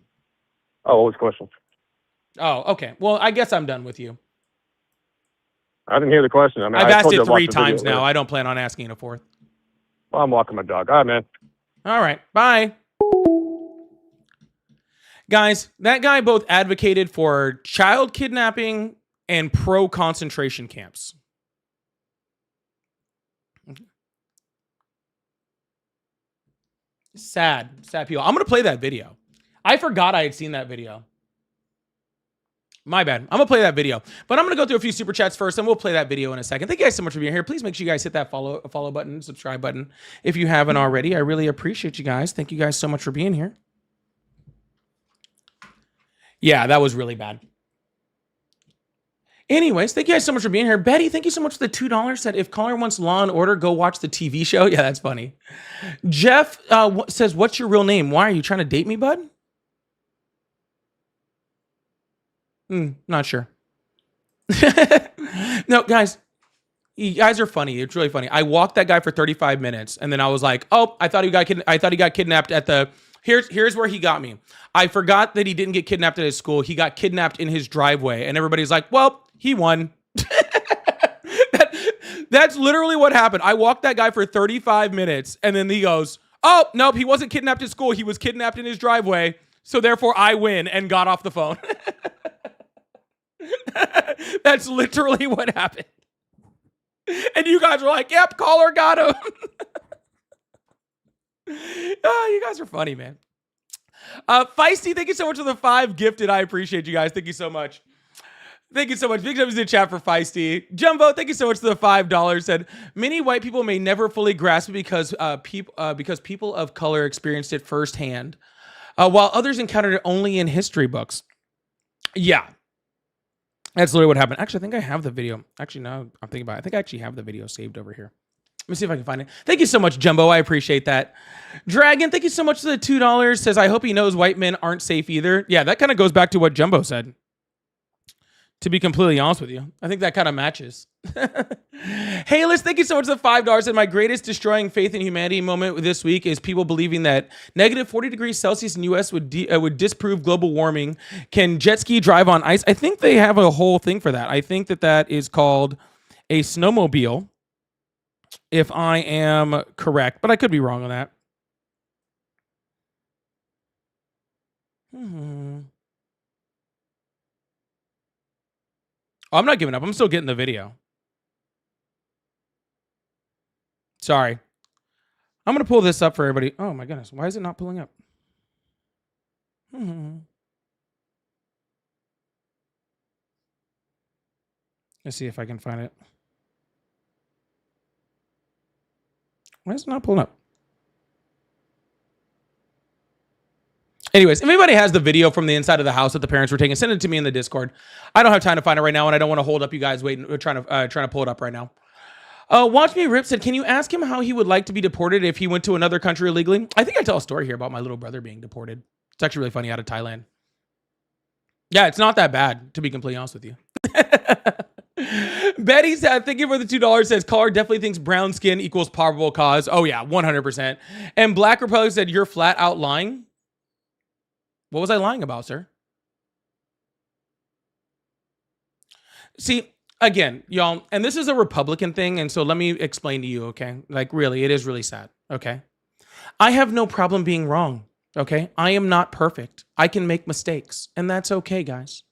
Oh, what was the question? Oh, okay. Well, I guess I'm done with you. I didn't hear the question. I mean, I've I asked told you it to watch 3 the video times now. later. I don't plan on asking a fourth. Well, I'm walking my dog. All right, man. All right. Bye. Guys, that guy both advocated for child kidnapping and pro concentration camps. Sad people. I'm going to play that video. I forgot I had seen that video. My bad. I'm going to play that video. But I'm going to go through a few super chats first, and we'll play that video in a second. Thank you guys so much for being here. Please make sure you guys hit that follow button, subscribe button if you haven't already. I really appreciate you guys. Thank you guys so much for being here. Yeah, that was really bad. Anyways, thank you guys so much for being here. Betty, thank you so much for the $2. Said, if caller wants Law and Order, go watch the TV show. Yeah, that's funny. Jeff says, what's your real name? Why are you trying to date me, bud? Not sure. No, guys, you guys are funny. It's really funny. I walked that guy for 35 minutes, and then I was like, oh, I thought he got kidnapped at the... Here's where he got me. I forgot that he didn't get kidnapped at his school. He got kidnapped in his driveway, and everybody's like, well, he won. That's literally what happened. I walked that guy for 35 minutes, and then he goes, oh, nope, he wasn't kidnapped at school. He was kidnapped in his driveway, so therefore I win, and got off the phone. That's literally what happened. And you guys were like, yep, caller got him. Oh, you guys are funny, man. Feisty, thank you so much for the 5 gifted. I appreciate you guys. Thank you so much. Thank you so much. Big thumbs in the chat for Feisty. Jumbo, thank you so much for the $5. Said many white people may never fully grasp it because people of color experienced it firsthand, while others encountered it only in history books. Yeah, that's literally what happened. Actually, I think I have the video. Actually, now I'm thinking about it. I think I actually have the video saved over here. Let me see if I can find it. Thank you so much, Jumbo. I appreciate that. Dragon, thank you so much for the $2. Says, I hope he knows white men aren't safe either. Yeah, that kind of goes back to what Jumbo said. To be completely honest with you. I think that kind of matches. Hey, Liz, thank you so much for the $5. And my greatest destroying faith in humanity moment this week is people believing that negative 40 degrees Celsius in the U.S. would disprove global warming. Can jet ski drive on ice? I think they have a whole thing for that. I think that is called a snowmobile, if I am correct. But I could be wrong on that. Oh, I'm not giving up. I'm still getting the video. Sorry. I'm going to pull this up for everybody. Oh, my goodness. Why is it not pulling up? Let's see if I can find it. Why is it not pulling up? Anyways, if anybody has the video from the inside of the house that the parents were taking, send it to me in the Discord. I don't have time to find it right now, and I don't want to hold up you guys waiting, trying to pull it up right now. Watch Me Rip said, can you ask him how he would like to be deported if he went to another country illegally? I think I tell a story here about my little brother being deported. It's actually really funny, out of Thailand. Yeah, it's not that bad, to be completely honest with you. Betty said, thank you for the $2. Says, caller definitely thinks brown skin equals probable cause. Oh yeah, 100%. And Black Republic said, you're flat out lying. What was I lying about, sir? See, again, y'all, and this is a Republican thing, and so let me explain to you, okay? Like, really, it is really sad, okay? I have no problem being wrong, okay? I am not perfect. I can make mistakes, and that's okay, guys.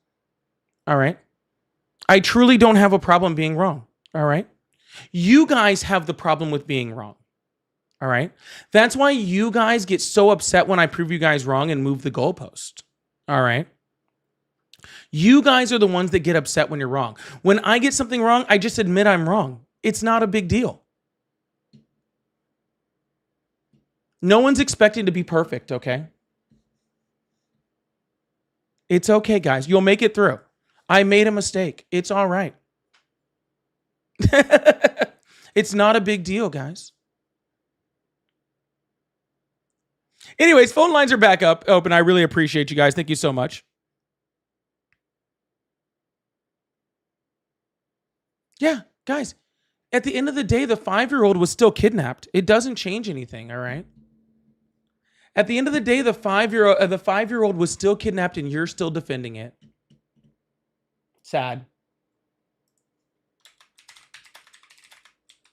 All right? I truly don't have a problem being wrong, all right? You guys have the problem with being wrong. All right. That's why you guys get so upset when I prove you guys wrong and move the goalpost. All right. You guys are the ones that get upset when you're wrong. When I get something wrong, I just admit I'm wrong. It's not a big deal. No one's expecting to be perfect, okay? It's okay, guys. You'll make it through. I made a mistake. It's all right. It's not a big deal, guys. Anyways, phone lines are back up open. I really appreciate you guys. Thank you so much. Yeah, guys, at the end of the day, the 5-year-old was still kidnapped. It doesn't change anything, all right? At the end of the day, the 5-year-old was still kidnapped and you're still defending it. Sad.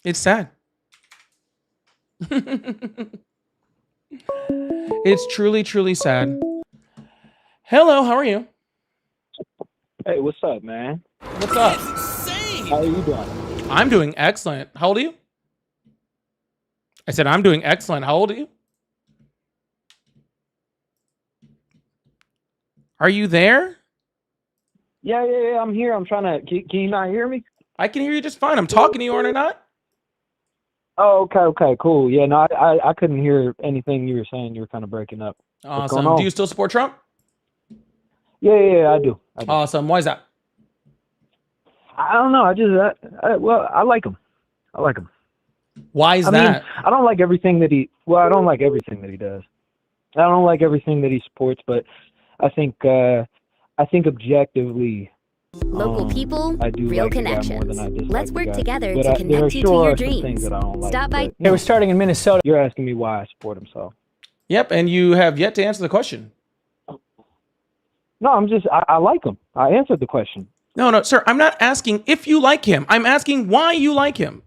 It's sad. It's truly, truly sad. Hello, how are you? Hey, what's up, man? What's up? How are you doing? I'm doing excellent. How old are you? I said I'm doing excellent. How old are you? Are you there? Yeah, I'm here. I'm trying to. Can you not hear me? I can hear you just fine. I'm talking to you, or not? Oh, okay, cool. Yeah, no, I couldn't hear anything you were saying. You were kind of breaking up. What's going Awesome. on? Do you still support Trump? Yeah, I do. Awesome. Why is that? I don't know. Well, I like him. Why is I that? mean, I don't like everything that he. Well, I don't like everything that he does. I don't like everything that he supports, but I think objectively, Local people, I do real like the guy more connections. than I dislike Let's the work guy. together But to there connect you to sure your are some things dreams. that I don't like, Stop by. but- They were starting in Minnesota. You're asking me why I support him, so. Yep, and you have yet to answer the question. No, I like him. I answered the question. No, sir. I'm not asking if you like him. I'm asking why you like him.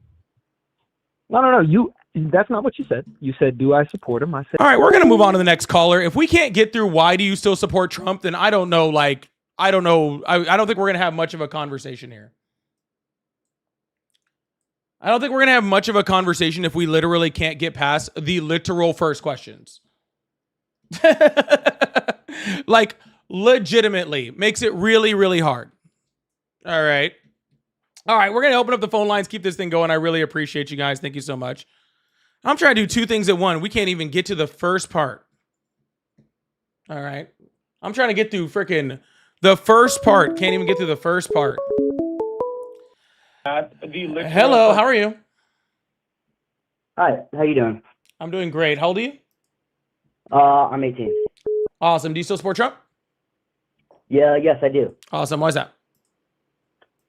No. That's not what you said. You said, do I support him? I said. All right, we're gonna move on to the next caller. If we can't get through why do you still support Trump, then I don't know. I don't know. I don't think we're gonna have much of a conversation here. I don't think we're gonna have much of a conversation if we literally can't get past the literal first questions. Like, legitimately makes it really, really hard. All right, we're gonna open up the phone lines, keep this thing going. I really appreciate you guys. Thank you so much. I'm trying to do two things at once. We can't even get to the first part. All right, I'm trying to get through freaking the first part. Can't even get through the first part. Hello, how are you? Hi, how you doing? I'm doing great. How old are you? I'm 18. Awesome. Do you still support Trump? Yeah, yes, I do. Awesome. Why is that?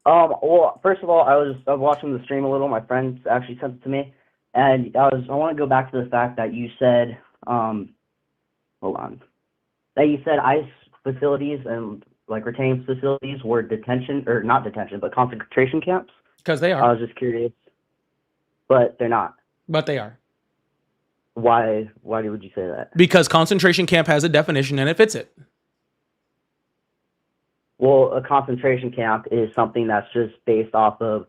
Well, first of all, I was watching the stream a little. My friends actually sent it to me, and I want to go back to the fact that you said, hold on, that you said ICE facilities and like retaining facilities were detention, or not detention, but concentration camps. Because they are. I was just curious, but they're not. But they are. Why would you say that? Because concentration camp has a definition and it fits it. Well, a concentration camp is something that's just based off of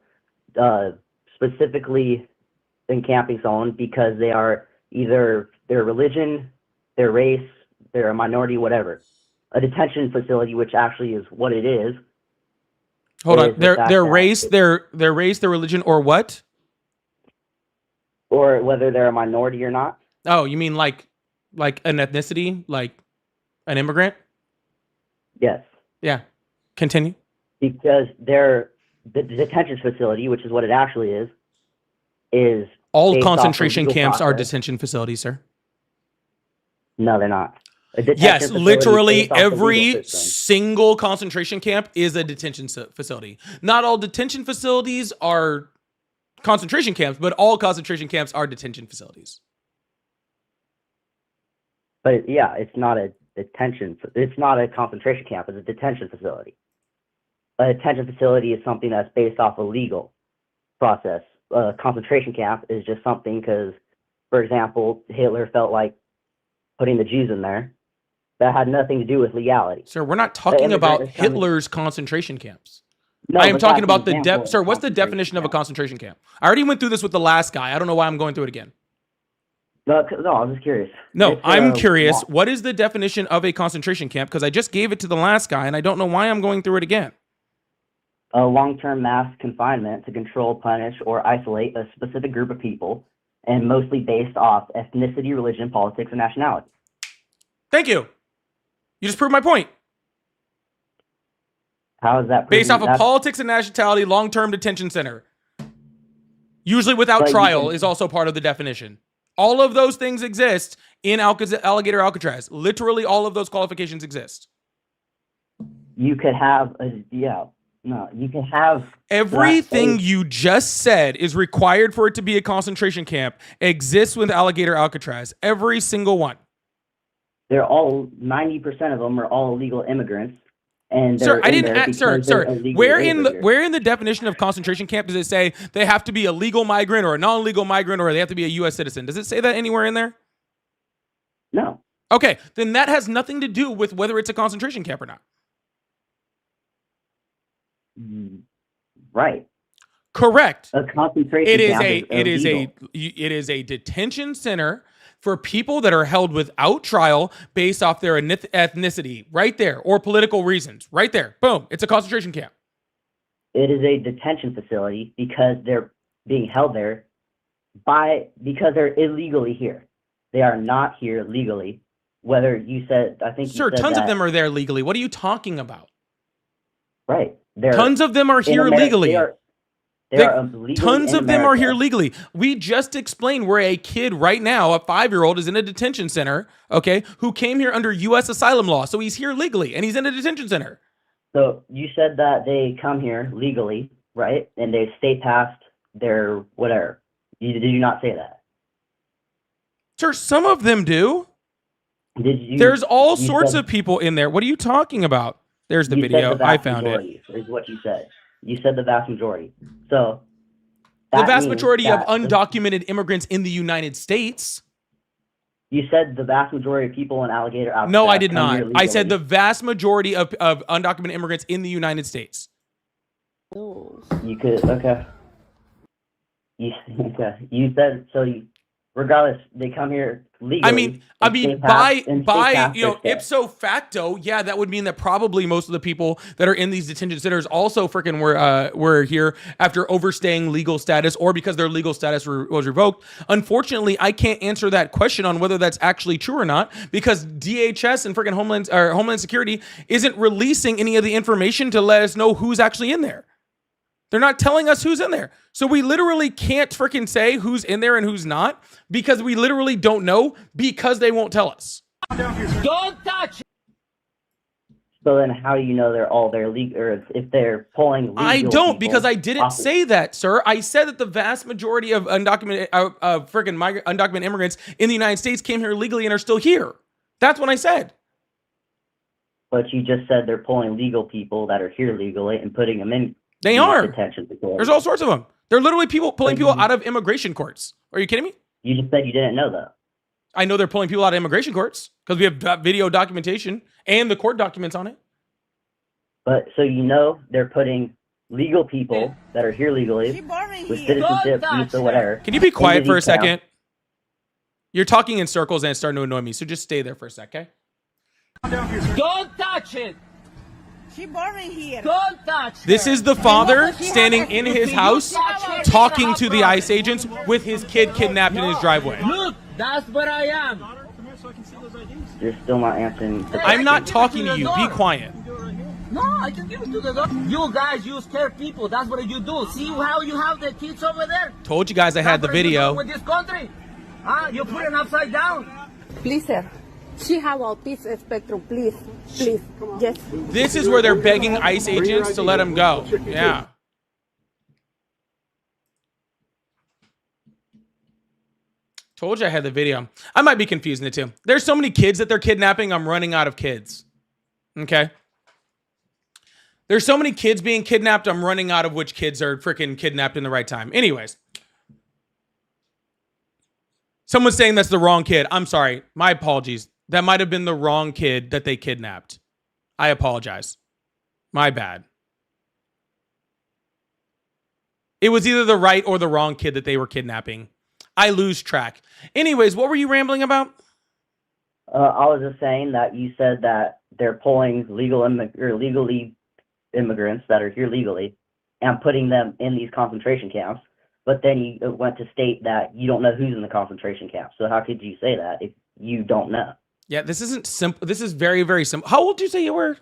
specifically encamping someone because they are either their religion, their race, they're a minority, whatever. A detention facility, which actually is what it is. Hold on. Their race, their religion, or what? Or whether they're a minority or not. Oh, you mean like an ethnicity, like an immigrant? Yes. Yeah. Continue. Because the detention facility, which is what it actually is all concentration camps are detention facilities, sir. No, they're not. Yes, literally every single concentration camp is a detention facility. Not all detention facilities are concentration camps, but all concentration camps are detention facilities. But yeah, it's not a concentration camp, it's a detention facility. A detention facility is something that's based off a legal process. A concentration camp is just something because, for example, Hitler felt like putting the Jews in there. That had nothing to do with legality. Sir, we're not talking about Hitler's concentration camps. No, I am talking about sir, what's the definition of a concentration camp? I already went through this with the last guy. I don't know why I'm going through it again. No, I was just curious. No, It's, I'm curious. law. What is the definition of a concentration camp? Because I just gave it to the last guy, and I don't know why I'm going through it again. A long-term mass confinement to control, punish, or isolate a specific group of people, and mostly based off ethnicity, religion, politics, and nationality. Thank you. You just proved my point. How is that Based off proven? of politics and nationality, long-term detention center. Usually without But you trial can- is also part of the definition. All of those things exist in Alligator Alcatraz. Literally all of those qualifications exist. You could have you can have Everything you just said is required for it to be a concentration camp exists with Alligator Alcatraz. Every single one. They're all 90% of them are all illegal immigrants, and Sir, they're I in didn't there ask, sir, because they're sir. illegal Where in immigrants. the definition of concentration camp does it say they have to be a legal migrant or a non-legal migrant or they have to be a U.S. citizen? Does it say that anywhere in there? No. Okay, then that has nothing to do with whether it's a concentration camp or not. Right. Correct. A concentration It is camp it is a detention center for people that are held without trial based off their ethnicity, right there, or political reasons, right there. Boom. It's a concentration camp. It is a detention facility because they're being held there because they're illegally here. They are not here legally. Whether you said, I think you Sir, said tons of that- them are there legally. What are you talking about? Right. They're Tons of them are in here America- legally. They are legally Tons in of them are here America. legally. We just explained where a kid right now, a 5-year-old, is in a detention center, okay, who came here under U.S. asylum law. So he's here legally, and he's in a detention center. So you said that they come here legally, right? And they stay past their whatever. Did you not say that? Sir, some of them do. Did you? There's all you sorts said- of people in there. What are you talking about? There's the you said video. the I vast found it. majority Is what you said. You said the vast majority. So The that vast means majority of that undocumented immigrants in the United States. You said the vast majority of people in Alligator Alcatraz. No, I did come here not. I said the legally. vast majority of undocumented immigrants in the United States. You could okay. You said so. Regardless, they come here legally. I mean, and stay past you know, their stay. ipso facto, yeah, that would mean that probably most of the people that are in these detention centers also freaking were here after overstaying legal status or because their legal status was revoked. Unfortunately, I can't answer that question on whether that's actually true or not because DHS and freaking Homeland Security isn't releasing any of the information to let us know who's actually in there. They're not telling us who's in there. So we literally can't freaking say who's in there and who's not because we literally don't know because they won't tell us. Don't touch. So then, how do you know they're all there legal, or if they're pulling legal I don't people because I didn't off- say that, sir. I said that the vast majority of undocumented undocumented immigrants in the United States came here legally and are still here. That's what I said. But you just said they're pulling legal people that are here legally and putting them in. They these are. detention facilities. There's all sorts of them. They're literally pulling people out of immigration courts. Are you kidding me? You just said you didn't know that. I know they're pulling people out of immigration courts because we have video documentation and the court documents on it. But so you know they're putting legal people that are here legally with citizenship, visa, whatever. Can you be quiet into for a these camps. second? You're talking in circles and it's starting to annoy me. So just stay there for a sec, okay? Don't touch it. She boring here. Don't touch. This is the father standing in his house talking to the ICE agents with his kid kidnapped in his driveway. Look, that's where I am. You're still not answering. The I'm not question. talking to you. Be quiet. No, I can give it to the dog. You guys, you scare people. That's what you do. See how you have the kids over there? Told you guys I had the That's what you do video. with this country. Huh? You put it upside down. Please, sir. She have autism spectrum. Please, please. Yes. This is where they're begging ICE agents to let him go. Yeah. Told you I had the video. I might be confusing it too. There's so many kids that they're kidnapping, I'm running out of kids. Okay? There's so many kids being kidnapped, I'm running out of which kids are freaking kidnapped in the right time. Anyways. Someone's saying that's the wrong kid. I'm sorry. My apologies. That might have been the wrong kid that they kidnapped. I apologize. My bad. It was either the right or the wrong kid that they were kidnapping. I lose track. Anyways, what were you rambling about? I was just saying that you said that they're pulling legally immigrants that are here legally and putting them in these concentration camps. But then you went to state that you don't know who's in the concentration camp. So how could you say that if you don't know? Yeah, this isn't simple. This is very, very simple. How old did you say you were?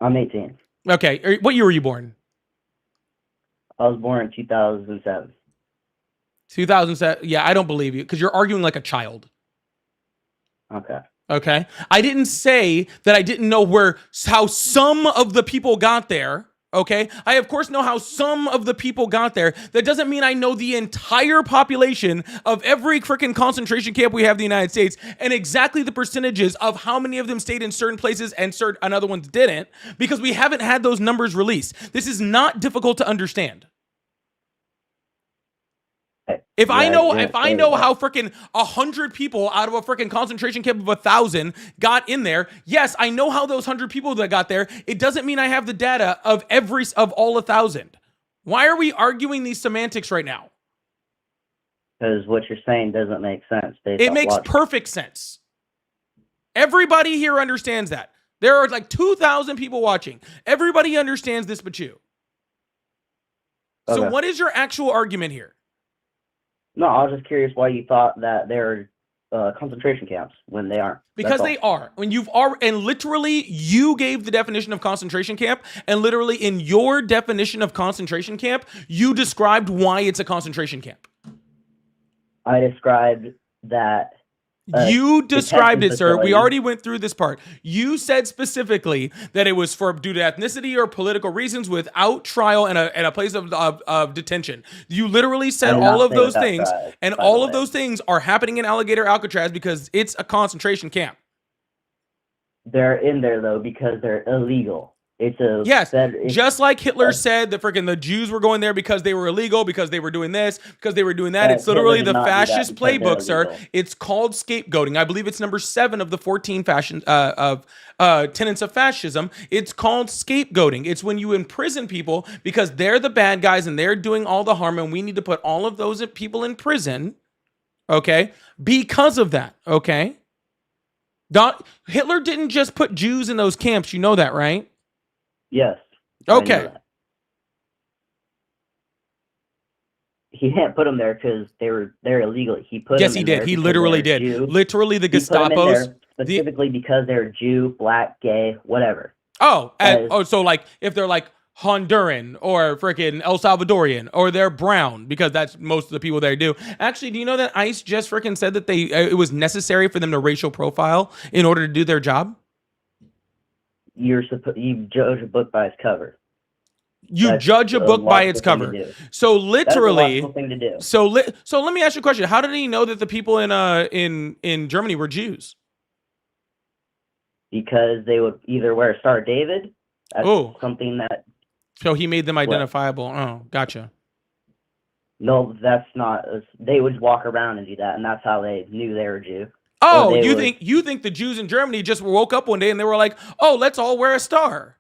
I'm 18. Okay. What year were you born? I was born in 2007. 2007. Yeah, I don't believe you because you're arguing like a child. Okay. Okay. I didn't say that I didn't know how some of the people got there. Okay. I of course know how some of the people got there. That doesn't mean I know the entire population of every freaking concentration camp we have in the United States and exactly the percentages of how many of them stayed in certain places and other ones didn't, because we haven't had those numbers released. This is not difficult to understand. If I know how freaking 100 people out of a freaking concentration camp of 1,000 got in there, yes, I know how those 100 people that got there. It doesn't mean I have the data of all 1,000. Why are we arguing these semantics right now? Because what you're saying doesn't make sense. It makes perfect sense. Everybody here understands that. There are like 2,000 people watching. Everybody understands this but you. So what is your actual argument here? No, I was just curious why you thought that they're concentration camps when they aren't. Because they are. And literally you gave the definition of concentration camp, and literally in your definition of concentration camp, you described why it's a concentration camp. I described that. You described it, sir. We already went through this part. You said specifically that it was due to ethnicity or political reasons without trial and a place of detention. You literally said all of those things, and all of those things are happening in Alligator Alcatraz because it's a concentration camp. They're in there though because they're illegal. Just like Hitler said that freaking the Jews were going there because they were illegal, because they were doing this, because they were doing that. It's literally the fascist playbook, sir. It's called scapegoating. I believe it's number 7 of the 14 tenets of fascism. It's called scapegoating. It's when you imprison people because they're the bad guys and they're doing all the harm, and we need to put all of those people in prison, okay, because of that, okay? Hitler didn't just put Jews in those camps. You know that, right? Yes. Okay. He didn't put them there because they're illegal. He put yes, he did. He literally did. Jew. Literally, the Gestapo's specifically because they're Jew, black, gay, whatever. So like if they're like Honduran or freaking El Salvadorian or they're brown, because that's most of the people there do. Actually, do you know that ICE just freaking said that it was necessary for them to racial profile in order to do their job? You judge a book by its cover. You judge a book by its cover. So literally, that's a logical thing to do. So let me ask you a question. How did he know that the people in Germany were Jews? Because they would either wear a Star of David. That's something that. So he made them identifiable. Oh, gotcha. No, that's not. They would walk around and do that, and that's how they knew they were Jew. Oh, you think the Jews in Germany just woke up one day and they were like, "Oh, let's all wear a star"?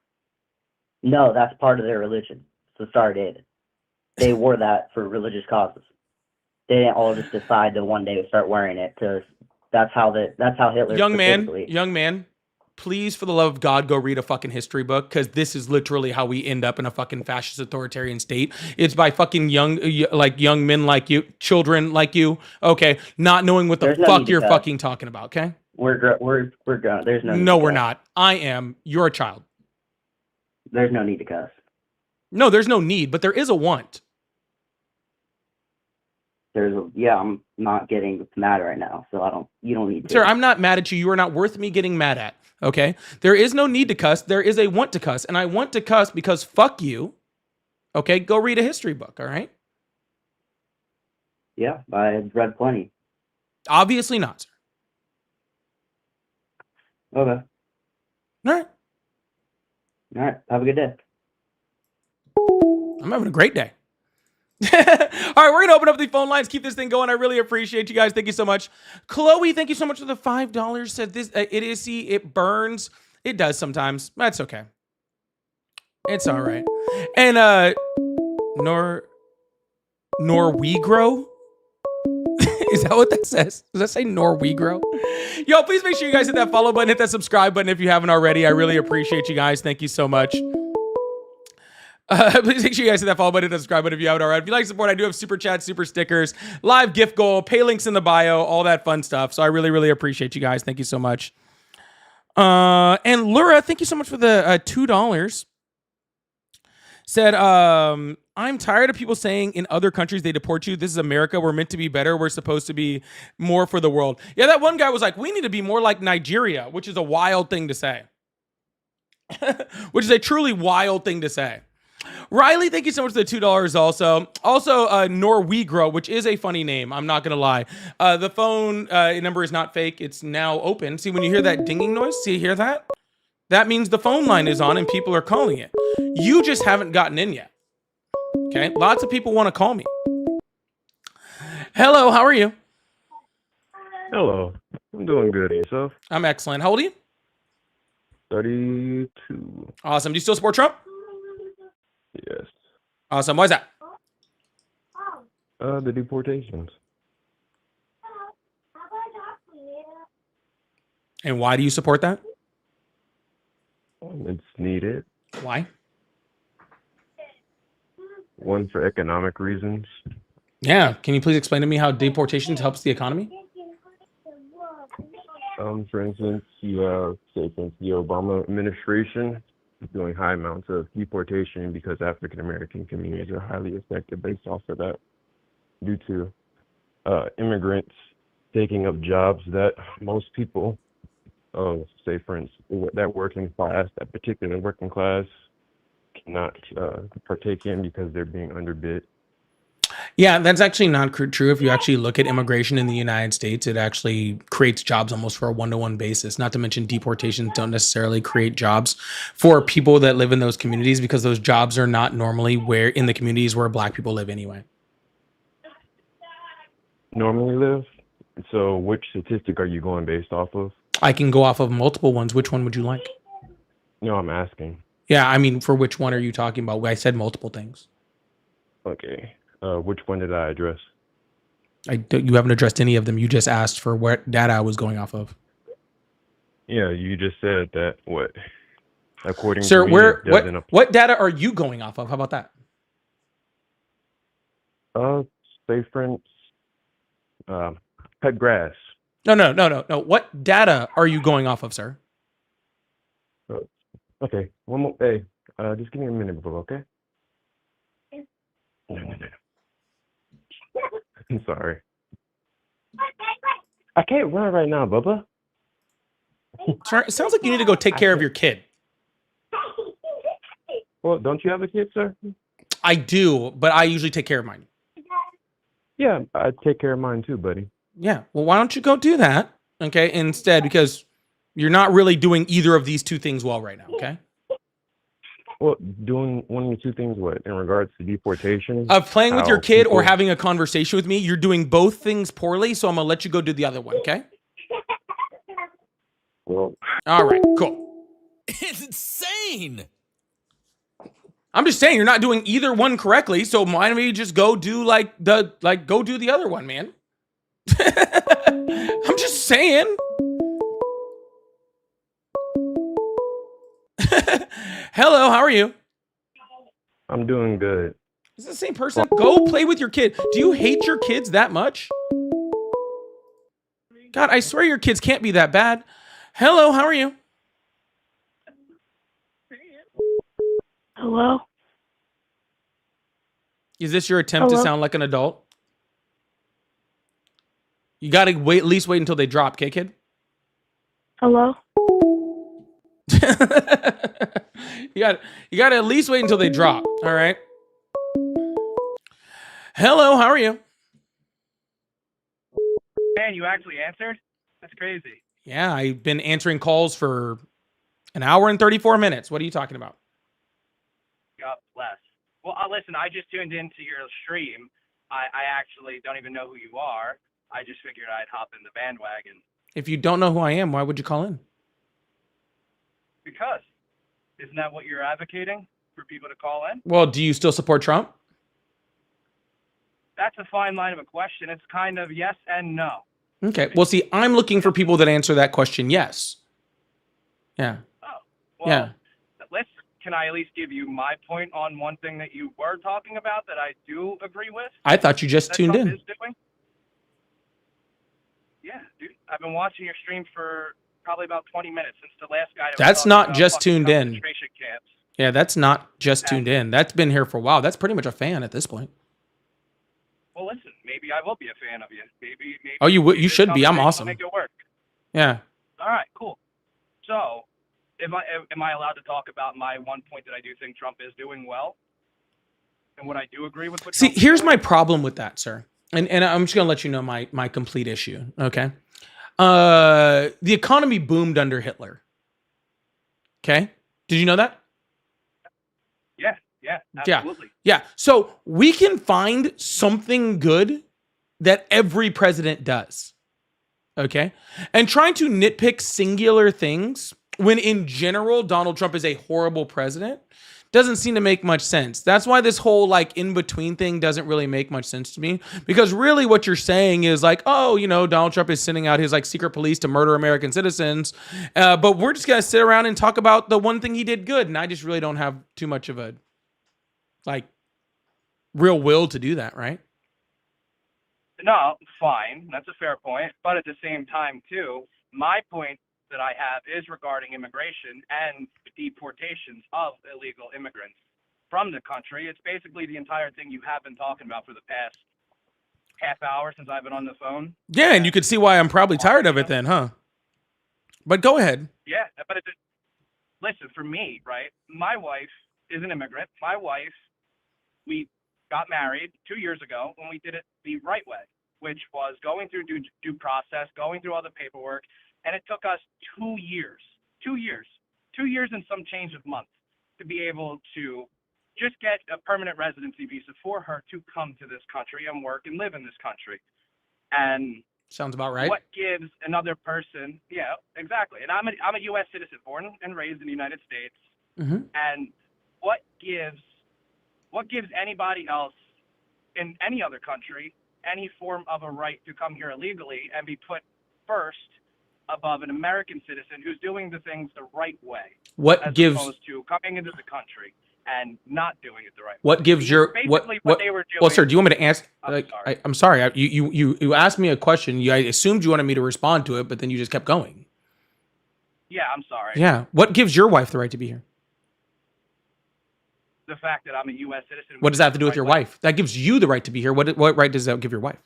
No, that's part of their religion. It's the Star of David. They wore that for religious causes. They didn't all just decide to one day start wearing it. That's how Hitler. Young man, please, for the love of God, go read a fucking history book, because this is literally how we end up in a fucking fascist authoritarian state. It's by fucking young men like you, children like you, okay, not knowing what the fuck you're fucking talking about, okay? We're going. There's no. No, we're not. I am. You're a child. There's no need to cuss. No, there's no need, but there is a want. I'm not getting mad right now, so you don't need to. Sir, I'm not mad at you. You are not worth me getting mad at. Okay? There is no need to cuss. There is a want to cuss. And I want to cuss because fuck you. Okay? Go read a history book, all right? Yeah, I've read plenty. Obviously not, sir. Okay. All right. Have a good day. I'm having a great day. All right, we're gonna open up the phone lines. Keep this thing going. I really appreciate you guys. Thank you so much. Chloe, thank you so much for the $5. Said this idiocy, it burns. It does sometimes. That's okay. It's all right. And Norwegro Is that what that says? Does that say Norwegro? Yo, please make sure you guys hit that follow button, hit that subscribe button if you haven't already. I really appreciate you guys. Thank you so much. Please make sure you guys hit that follow button, hit that subscribe button if you haven't already. If you like support, I do have super chats, super stickers, live gift goal, pay links in the bio, all that fun stuff. So I really, really appreciate you guys. Thank you so much. And Laura, thank you so much for the $2. Said, I'm tired of people saying in other countries they deport you. This is America. We're meant to be better. We're supposed to be more for the world. Yeah, that one guy was like, we need to be more like Nigeria, which is a wild thing to say. Which is a truly wild thing to say. Riley, thank you so much for the $2 also. Also, Norwegro, which is a funny name. I'm not going to lie. The phone number is not fake. It's now open. See, when you hear that dinging noise, see, you hear that? That means the phone line is on and people are calling it. You just haven't gotten in yet. Okay? Lots of people want to call me. Hello, how are you? Hello. I'm doing good. And yourself? I'm excellent. How old are you? 32. Awesome. Do you still support Trump? Yes. Awesome. Why is that? The deportations. And why do you support that? It's needed. Why? One, for economic reasons. Yeah. Can you please explain to me how deportations helps the economy? For instance, you have, say, since the Obama administration is doing high amounts of deportation because African American communities are highly affected based off of that, due to immigrants taking up jobs that most people, say, for instance, that working class, that particular working class, cannot partake in because they're being underbid. Yeah, that's actually not true. If you actually look at immigration in the United States, it actually creates jobs almost for a one-to-one basis. Not to mention deportations don't necessarily create jobs for people that live in those communities because those jobs are not normally where in the communities where Black people live anyway. Normally live? So which statistic are you going based off of? I can go off of multiple ones. Which one would you like? No, I'm asking. Yeah, I mean, for which one are you talking about? I said multiple things. Okay. Which one did I address? You haven't addressed any of them. You just asked for what data I was going off of. Yeah, you just said that what? According Sir, to me, what data are you going off of? How about that? Say friends, cut grass. No. What data are you going off of, sir? Okay, one more. Hey, just give me a minute, bro, okay? No. I'm sorry. I can't run right now, Bubba. Sir, it sounds like you need to go take care of your kid. Well, don't you have a kid, sir? I do, but I usually take care of mine. Yeah, I take care of mine too, buddy. Yeah, well, why don't you go do that, okay, instead, because you're not really doing either of these two things well right now, okay? Well, doing one of the two things, what, in regards to deportation? Of playing with your kid or having a conversation with me, you're doing both things poorly, so I'm going to let you go do the other one, okay? Well, all right, cool. It's insane. I'm just saying you're not doing either one correctly, so why don't we just go do go do the other one, man? I'm just saying. Hello, how are you? I'm doing good. Is it the same person? Go play with your kid. Do you hate your kids that much? God, I swear your kids can't be that bad. Hello, how are you? Hello? Is this your attempt to Hello? sound like an adult? You gotta at least wait until they drop, okay, kid? Hello? You gotta at least wait until they drop, all right? Hello, how are you? Man, you actually answered? That's crazy. Yeah, I've been answering calls for an hour and 34 minutes. What are you talking about? God bless. Well, listen, I just tuned into your stream. I actually don't even know who you are. I just figured I'd hop in the bandwagon. If you don't know who I am, why would you call in? Because isn't that what you're advocating for people to call in? Well, do you still support Trump? that's a fine line of a question. It's kind of yes and no. Okay. Well, see, I'm looking for people that answer that question yes. Yeah. Well, Yeah. Can I at least give you my point on one thing that you were talking about that I do agree with? I thought you just that tuned Trump in. is doing? Yeah, dude. I've been watching your stream for probably about 20 minutes since the last guy. That was That's talking not about just fucking tuned in. concentration camps. Yeah, that's not just tuned in. That's been here for a while. That's pretty much a fan at this point. Well, listen, maybe I will be a fan of you. Maybe. Oh, you maybe you this should be. I'm conversation will awesome. Make it work. Yeah. All right, cool. So, am I allowed to talk about my one point that I do think Trump is doing well, and what I do agree with? What See, Trump is here's doing? my problem with that, sir. And I'm just gonna let you know my complete issue. Okay. The economy boomed under Hitler. Okay. Did you know that? Yeah, absolutely. Yeah. So we can find something good that every president does. Okay. And trying to nitpick singular things when in general Donald Trump is a horrible president doesn't seem to make much sense. That's why this whole like in between thing doesn't really make much sense to me, because really what you're saying is like, oh, you know, Donald Trump is sending out his like secret police to murder American citizens. But we're just going to sit around and talk about the one thing he did good. And I just really don't have too much of a like real will to do that. Right. No, fine. That's a fair point. But at the same time, too, my point that I have is regarding immigration and deportations of illegal immigrants from the country. It's basically the entire thing you have been talking about for the past half hour since I've been on the phone. Yeah. And you could see why I'm probably tired of it then, huh? But go ahead. Yeah, but listen, for me, right, my wife is an immigrant. My wife, we got married 2 years ago when we did it the right way, which was going through due process, going through all the paperwork, and it took us 2 years and some change of months to be able to just get a permanent residency visa for her to come to this country and work and live in this country. And sounds about right. what gives another person, yeah, exactly. And I'm a U.S. citizen, born and raised in the United States. Mm-hmm. And what gives anybody else in any other country any form of a right to come here illegally and be put first above an American citizen who's doing the things the right way? What as gives opposed to coming into the country and not doing it the right way? what gives your Basically what they were doing? well, sir, do you want me to ask? I'm sorry. I'm sorry. You asked me a question. I assumed you wanted me to respond to it, but then you just kept going. Yeah, I'm sorry. Yeah. What gives your wife the right to be here? The fact that I'm a U.S. citizen. What does that have to do with right your way. wife? That gives you the right to be here. What right does that give your wife?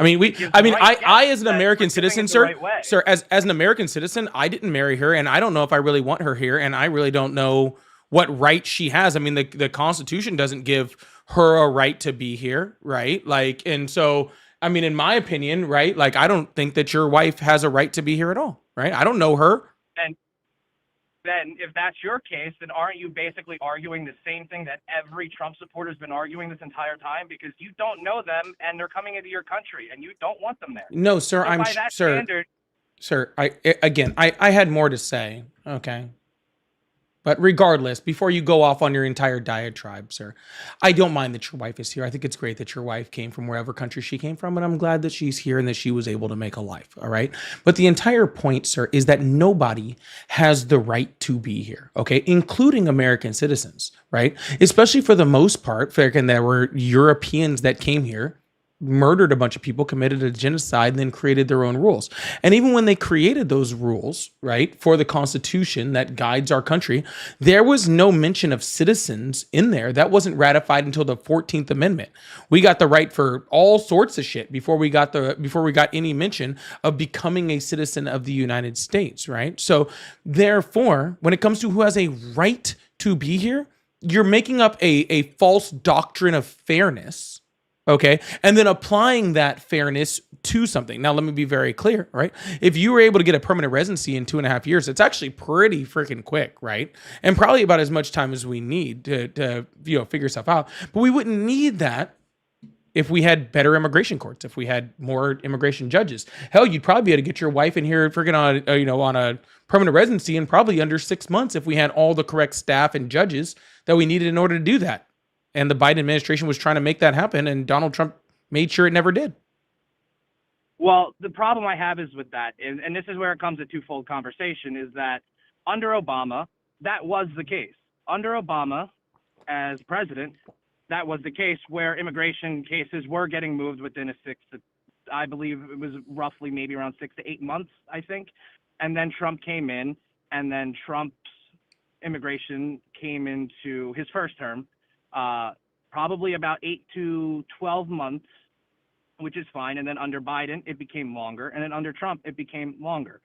I mean, Gives the right- I yes, as an that American we're doing citizen, it the sir, right way. sir, as an American citizen, I didn't marry her, and I don't know if I really want her here, and I really don't know what right she has. I mean, the Constitution doesn't give her a right to be here, right? Like, and so, I mean, in my opinion, right? Like, I don't think that your wife has a right to be here at all, right? I don't know her. And then if that's your case, then aren't you basically arguing the same thing that every Trump supporter has been arguing this entire time? Because you don't know them and they're coming into your country and you don't want them there. No, sir, So by that standard, sir, I had more to say, okay? But regardless, before you go off on your entire diatribe, sir, I don't mind that your wife is here. I think it's great that your wife came from wherever country she came from, and I'm glad that she's here and that she was able to make a life, all right? But the entire point, sir, is that nobody has the right to be here, okay? Including American citizens, right? Especially for the most part, there were Europeans that came here, murdered a bunch of people, committed a genocide, and then created their own rules. And even when they created those rules, right, for the Constitution that guides our country, there was no mention of citizens in there. That wasn't ratified until the 14th Amendment. We got the right for all sorts of shit before we got any mention of becoming a citizen of the United States, right? So therefore, when it comes to who has a right to be here, you're making up a false doctrine of fairness. Okay. And then applying that fairness to something. Now, let me be very clear, right? If you were able to get a permanent residency in 2.5 years, it's actually pretty freaking quick, right? And probably about as much time as we need to figure stuff out. But we wouldn't need that if we had better immigration courts, if we had more immigration judges. Hell, you'd probably be able to get your wife in here freaking on a permanent residency in probably under 6 months if we had all the correct staff and judges that we needed in order to do that. And the Biden administration was trying to make that happen, and Donald Trump made sure it never did. Well, the problem I have is with that, and this is where it comes a twofold conversation, is that under Obama, that was the case. Under Obama, as president, that was the case where immigration cases were getting moved within I believe it was roughly maybe around 6 to 8 months, I think. And then Trump came in, and then Trump's immigration came into his first term, probably about 8 to 12 months, which is fine. And then under Biden, it became longer. And then under Trump, it became longer.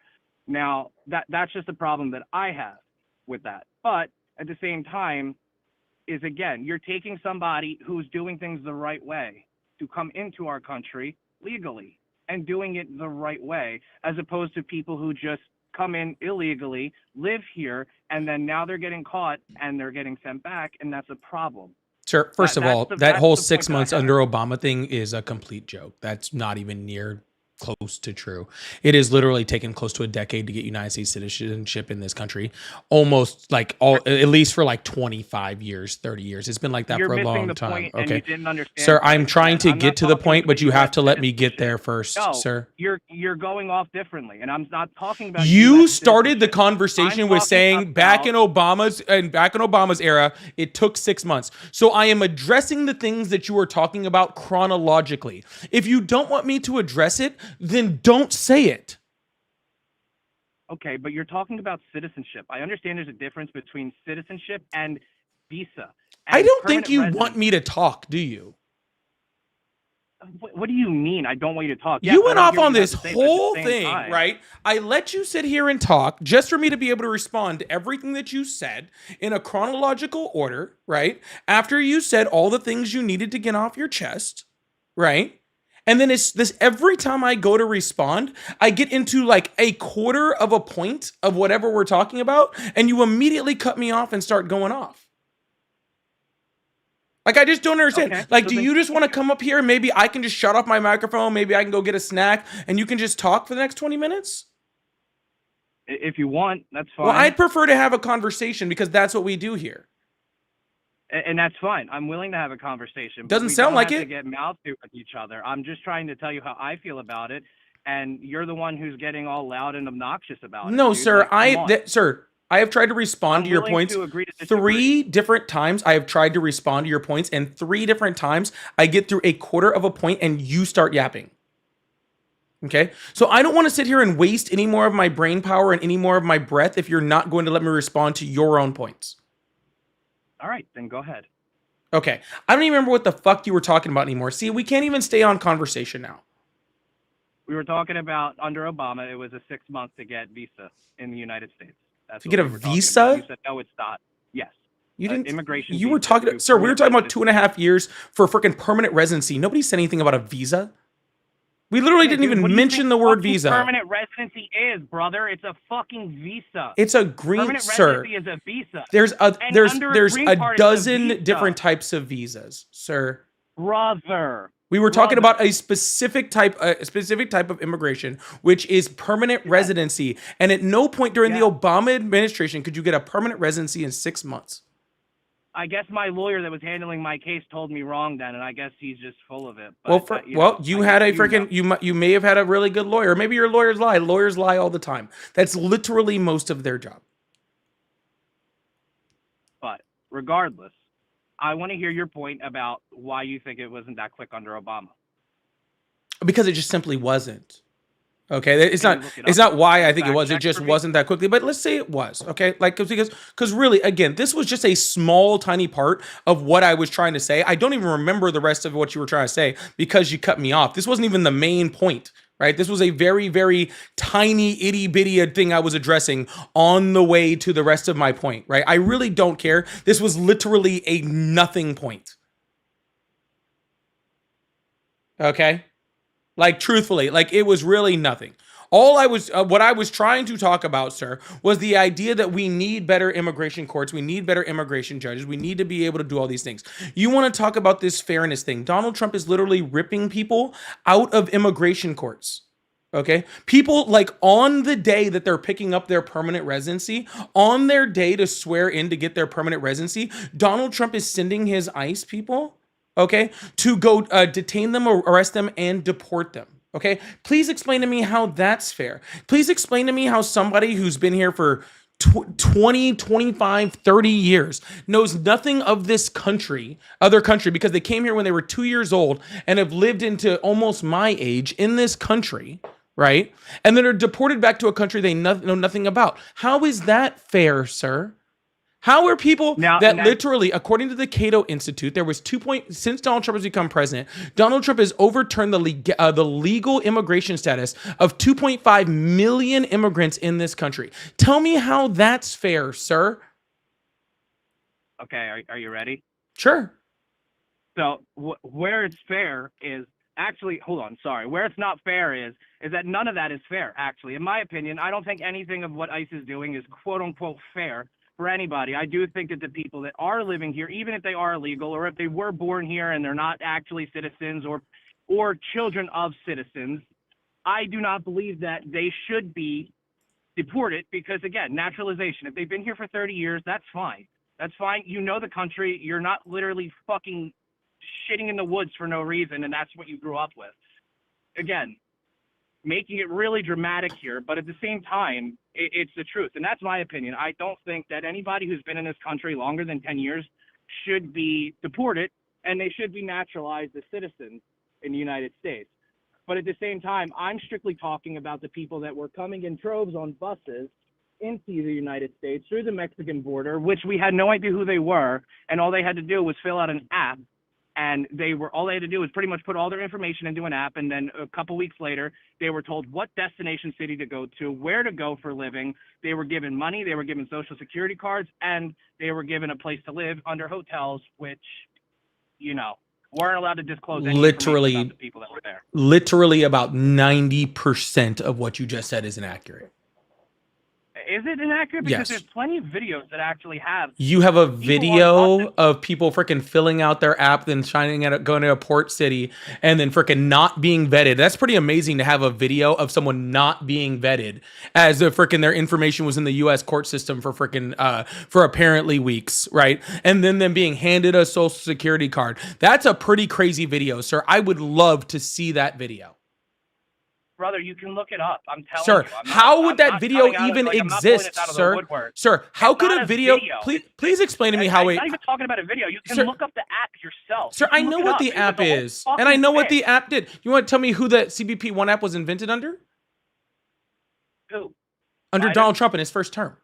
Now, that's just a problem that I have with that. But at the same time, is again, you're taking somebody who's doing things the right way to come into our country legally and doing it the right way, as opposed to people who just come in illegally, live here, and then now they're getting caught and they're getting sent back, and that's a problem. Sir, first of all, that whole 6 months under Obama thing is a complete joke. That's not even near close to true. It is literally taken close to a decade to get United States citizenship in this country. Almost like at least for like 25 years, 30 years. It's been like that for a long time. Okay. Sir, I'm trying to get to the point, but you have to let me get there first, sir. You're going off differently, and I'm not talking about you started the conversation with saying back in Obama's era, it took 6 months. So I am addressing the things that you are talking about chronologically. If you don't want me to address it, then don't say it. Okay, but you're talking about citizenship. I understand there's a difference between citizenship and visa. I don't think you want me to talk, do you? What do you mean? I don't want you to talk. You went off on this whole thing, right? I let you sit here and talk just for me to be able to respond to everything that you said in a chronological order, right? After you said all the things you needed to get off your chest, right? And then it's this, every time I go to respond, I get into like a quarter of a point of whatever we're talking about, and you immediately cut me off and start going off. Like, I just don't understand. Okay, like, so do you just want to come up here and maybe I can just shut off my microphone, maybe I can go get a snack, and you can just talk for the next 20 minutes? If you want, that's fine. Well, I'd prefer to have a conversation because that's what we do here. And that's fine. I'm willing to have a conversation. Doesn't sound like it. it. To get mouthy with each other. I'm just trying to tell you how I feel about it, and you're the one who's getting all loud and obnoxious about it. No, dude. sir. Like, Sir, I have tried to respond to your points 3 different times. I have tried to respond to your points, and 3 different times I get through a quarter of a point, and you start yapping. Okay, so I don't want to sit here and waste any more of my brain power and any more of my breath if you're not going to let me respond to your own points. All right, then go ahead. Okay, I don't even remember what the fuck you were talking about anymore. See, we can't even stay on conversation now. We were talking about under Obama, it was a 6 months to get visa in the United States. That's to get a visa? You said no, it's not. Yes. You didn't. Immigration. You were talking, sir. We were talking about 2.5 years for freaking permanent residency. Nobody said anything about a visa. We literally didn't even mention the word visa. Permanent residency is, brother. It's a fucking visa. It's a green, permanent sir. Residency is a visa. There's a card, dozen different types of visas, sir. Brother. We were talking about a specific type of immigration, which is permanent residency. And at no point during the Obama administration could you get a permanent residency in 6 months. I guess my lawyer that was handling my case told me wrong then, and I guess he's just full of it. But, you had a freaking you may have had a really good lawyer. Maybe your lawyers lie. Lawyers lie all the time. That's literally most of their job. But regardless, I want to hear your point about why you think it wasn't that quick under Obama. Because it just simply wasn't. Okay, it's not why I think it was. It just wasn't that quickly. But let's say it was. Okay, like because really, again, this was just a small, tiny part of what I was trying to say. I don't even remember the rest of what you were trying to say because you cut me off. This wasn't even the main point, right? This was a very, very tiny, itty bitty thing I was addressing on the way to the rest of my point, right? I really don't care. This was literally a nothing point. Okay. Like, truthfully, like, it was really nothing. All I was, what I was trying to talk about, sir, was the idea that we need better immigration courts. We need better immigration judges. We need to be able to do all these things. You want to talk about this fairness thing. Donald Trump is literally ripping people out of immigration courts. Okay. People like on the day that they're picking up their permanent residency, on their day to swear in to get their permanent residency, Donald Trump is sending his ICE people, okay, to go detain them, or arrest them, and deport them. Okay. Please explain to me how that's fair. Please explain to me how somebody who's been here for 20, 25, 30 years knows nothing of this other country, because they came here when they were 2 years old and have lived into almost my age in this country, right? And then are deported back to a country they know nothing about. How is that fair, sir? How are people that literally, according to the Cato Institute, there was since Donald Trump has become president, Donald Trump has overturned the legal immigration status of 2.5 million immigrants in this country. Tell me how that's fair, sir. Okay, are you ready? Sure. So where it's fair is actually, hold on, sorry. Where it's not fair is that none of that is fair, actually. In my opinion, I don't think anything of what ICE is doing is quote unquote fair for anybody. I do think that the people that are living here, even if they are illegal, or if they were born here and they're not actually citizens or children of citizens, I do not believe that they should be deported, because again, naturalization. If they've been here for 30 years, that's fine. That's fine. You know the country. You're not literally fucking shitting in the woods for no reason, and that's what you grew up with. Again, making it really dramatic here, but at the same time, it's the truth. And that's my opinion. I don't think that anybody who's been in this country longer than 10 years should be deported, and they should be naturalized as citizens in the United States. But at the same time, I'm strictly talking about the people that were coming in droves on buses into the United States through the Mexican border, which we had no idea who they were, and all they had to do was fill out an app. And all they had to do was pretty much put all their information into an app, and then a couple weeks later, they were told what destination city to go to, where to go for living. They were given money, they were given social security cards, and they were given a place to live under hotels, which, weren't allowed to disclose any information about the people that were there. Literally about 90% of what you just said is inaccurate. Is it inaccurate? Because Yes. there's plenty of videos that actually have. You have a video of people freaking filling out their app, then going to a port city, and then freaking not being vetted. That's pretty amazing to have a video of someone not being vetted, as if freaking their information was in the U.S. court system for freaking for apparently weeks, right? And then them being handed a social security card. That's a pretty crazy video, sir. I would love to see that video. Brother, you can look it up. I'm telling Sir, you. how would that video even exist, sir? Sir, how could a video? Please explain to me how I'm it. not even talking about a video. You can Sir- look up the app yourself. Sir, You can I know look it what up. the It was app the whole is, fucking and I know what thing. the app did. You want to tell me who the CBP One app was invented under? Who? Under Biden? Donald Trump in his first term.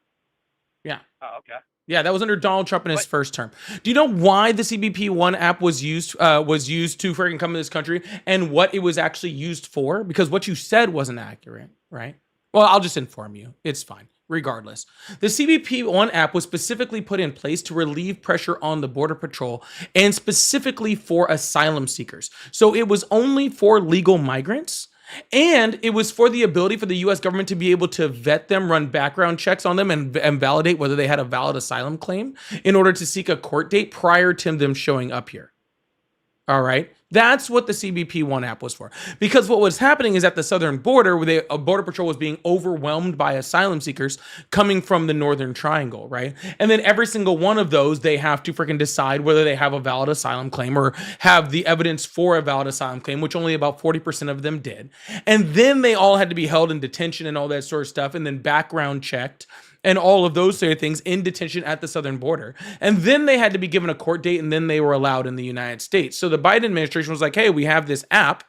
Yeah. Oh, okay. Yeah, that was under Donald Trump in his first term. Do you know why the CBP One app was used to freaking come to this country, and what it was actually used for? Because what you said wasn't accurate, right? Well, I'll just inform you. It's fine. Regardless, the CBP One app was specifically put in place to relieve pressure on the Border Patrol, and specifically for asylum seekers. So it was only for legal migrants. And it was for the ability for the U.S. government to be able to vet them, run background checks on them, and validate whether they had a valid asylum claim in order to seek a court date prior to them showing up here. All right. That's what the CBP One app was for. Because what was happening is at the southern border, where Border Patrol was being overwhelmed by asylum seekers coming from the Northern Triangle, right? And then every single one of those, they have to freaking decide whether they have a valid asylum claim or have the evidence for a valid asylum claim, which only about 40% of them did. And then they all had to be held in detention and all that sort of stuff, and then background checked and all of those sort of things in detention at the southern border. And then they had to be given a court date, and then they were allowed in the United States. So the Biden administration was like, hey, we have this app.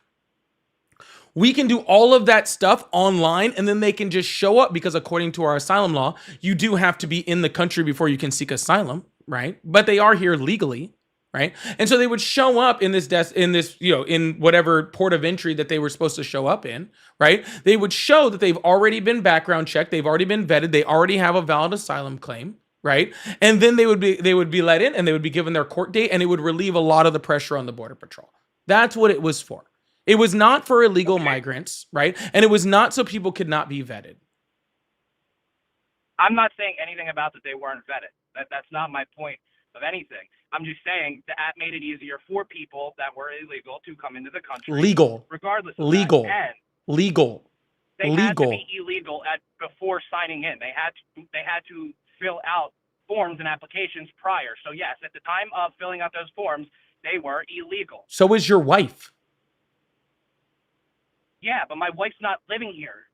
We can do all of that stuff online, and then they can just show up, because according to our asylum law, you do have to be in the country before you can seek asylum, right? But they are here legally. Right. And so they would show up in in whatever port of entry that they were supposed to show up in. Right. They would show that they've already been background checked. They've already been vetted. They already have a valid asylum claim. Right. And then they would be let in, and they would be given their court date, and it would relieve a lot of the pressure on the Border Patrol. That's what it was for. It was not for illegal migrants. Right. And it was not so people could not be vetted. I'm not saying anything about that they weren't vetted. That's not my point of anything. I'm just saying the app made it easier for people that were illegal to come into the country. Legal. Regardless of Legal. that. And Legal. they had to legal. be illegal before signing in. They had to fill out forms and applications prior. So yes, at the time of filling out those forms, they were illegal. So is your wife. Yeah, but my wife's not living here.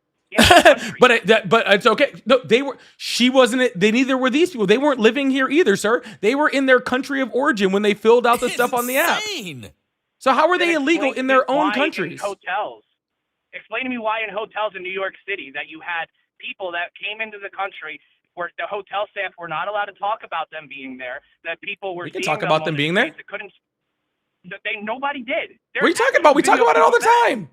but it's okay. No, she wasn't. They neither were these people. They weren't living here either, sir. They were in their country of origin when they filled out the stuff on the app. So how are they illegal in their own countries? Hotels. Explain to me why in hotels in New York City that you had people that came into the country where the hotel staff were not allowed to talk about them being there. That people were. We can talk about them being there. Nobody did. What are you talking about? We talk about it all the time.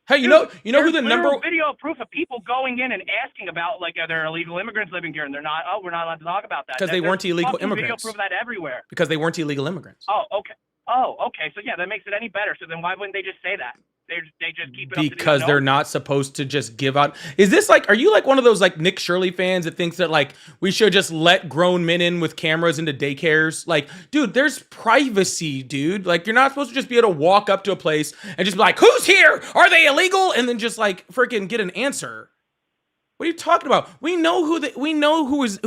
Hey, you know who the number video proof of people going in and asking about like are there illegal immigrants living here and they're not. Oh, we're not allowed to talk about that because they weren't illegal immigrants. Video proof of that everywhere because they weren't illegal immigrants. Oh, okay. So yeah, that makes it any better. So then why wouldn't they just say that? They just keep it because they're not supposed to just give out. Is this like? Are you like one of those like Nick Shirley fans that thinks that like we should just let grown men in with cameras into daycares? Like, dude, there's privacy, dude. Like, you're not supposed to just be able to walk up to a place and just be like, "Who's here? Are they illegal?" And then just like freaking get an answer. What are you talking about? We know who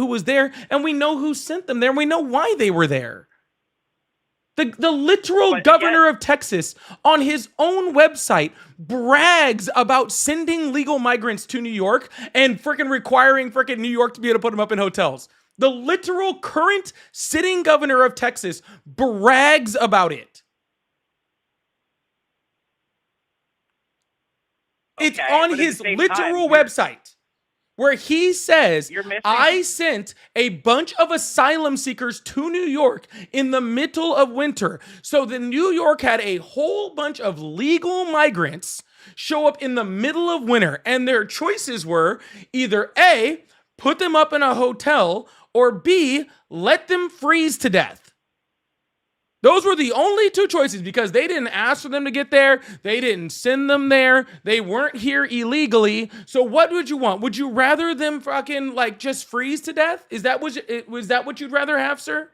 was there, and we know who sent them there, and we know why they were there. The literal governor of Texas on his own website brags about sending legal migrants to New York and freaking requiring freaking New York to be able to put them up in hotels. The literal current sitting governor of Texas brags about it. It's on his literal website. Where he says, I sent a bunch of asylum seekers to New York in the middle of winter. So the New York had a whole bunch of legal migrants show up in the middle of winter. And their choices were either A, put them up in a hotel, or B, let them freeze to death. Those were the only two choices because they didn't ask for them to get there. They didn't send them there. They weren't here illegally. So what would you want? Would you rather them fucking like just freeze to death? Was that what you'd rather have, sir?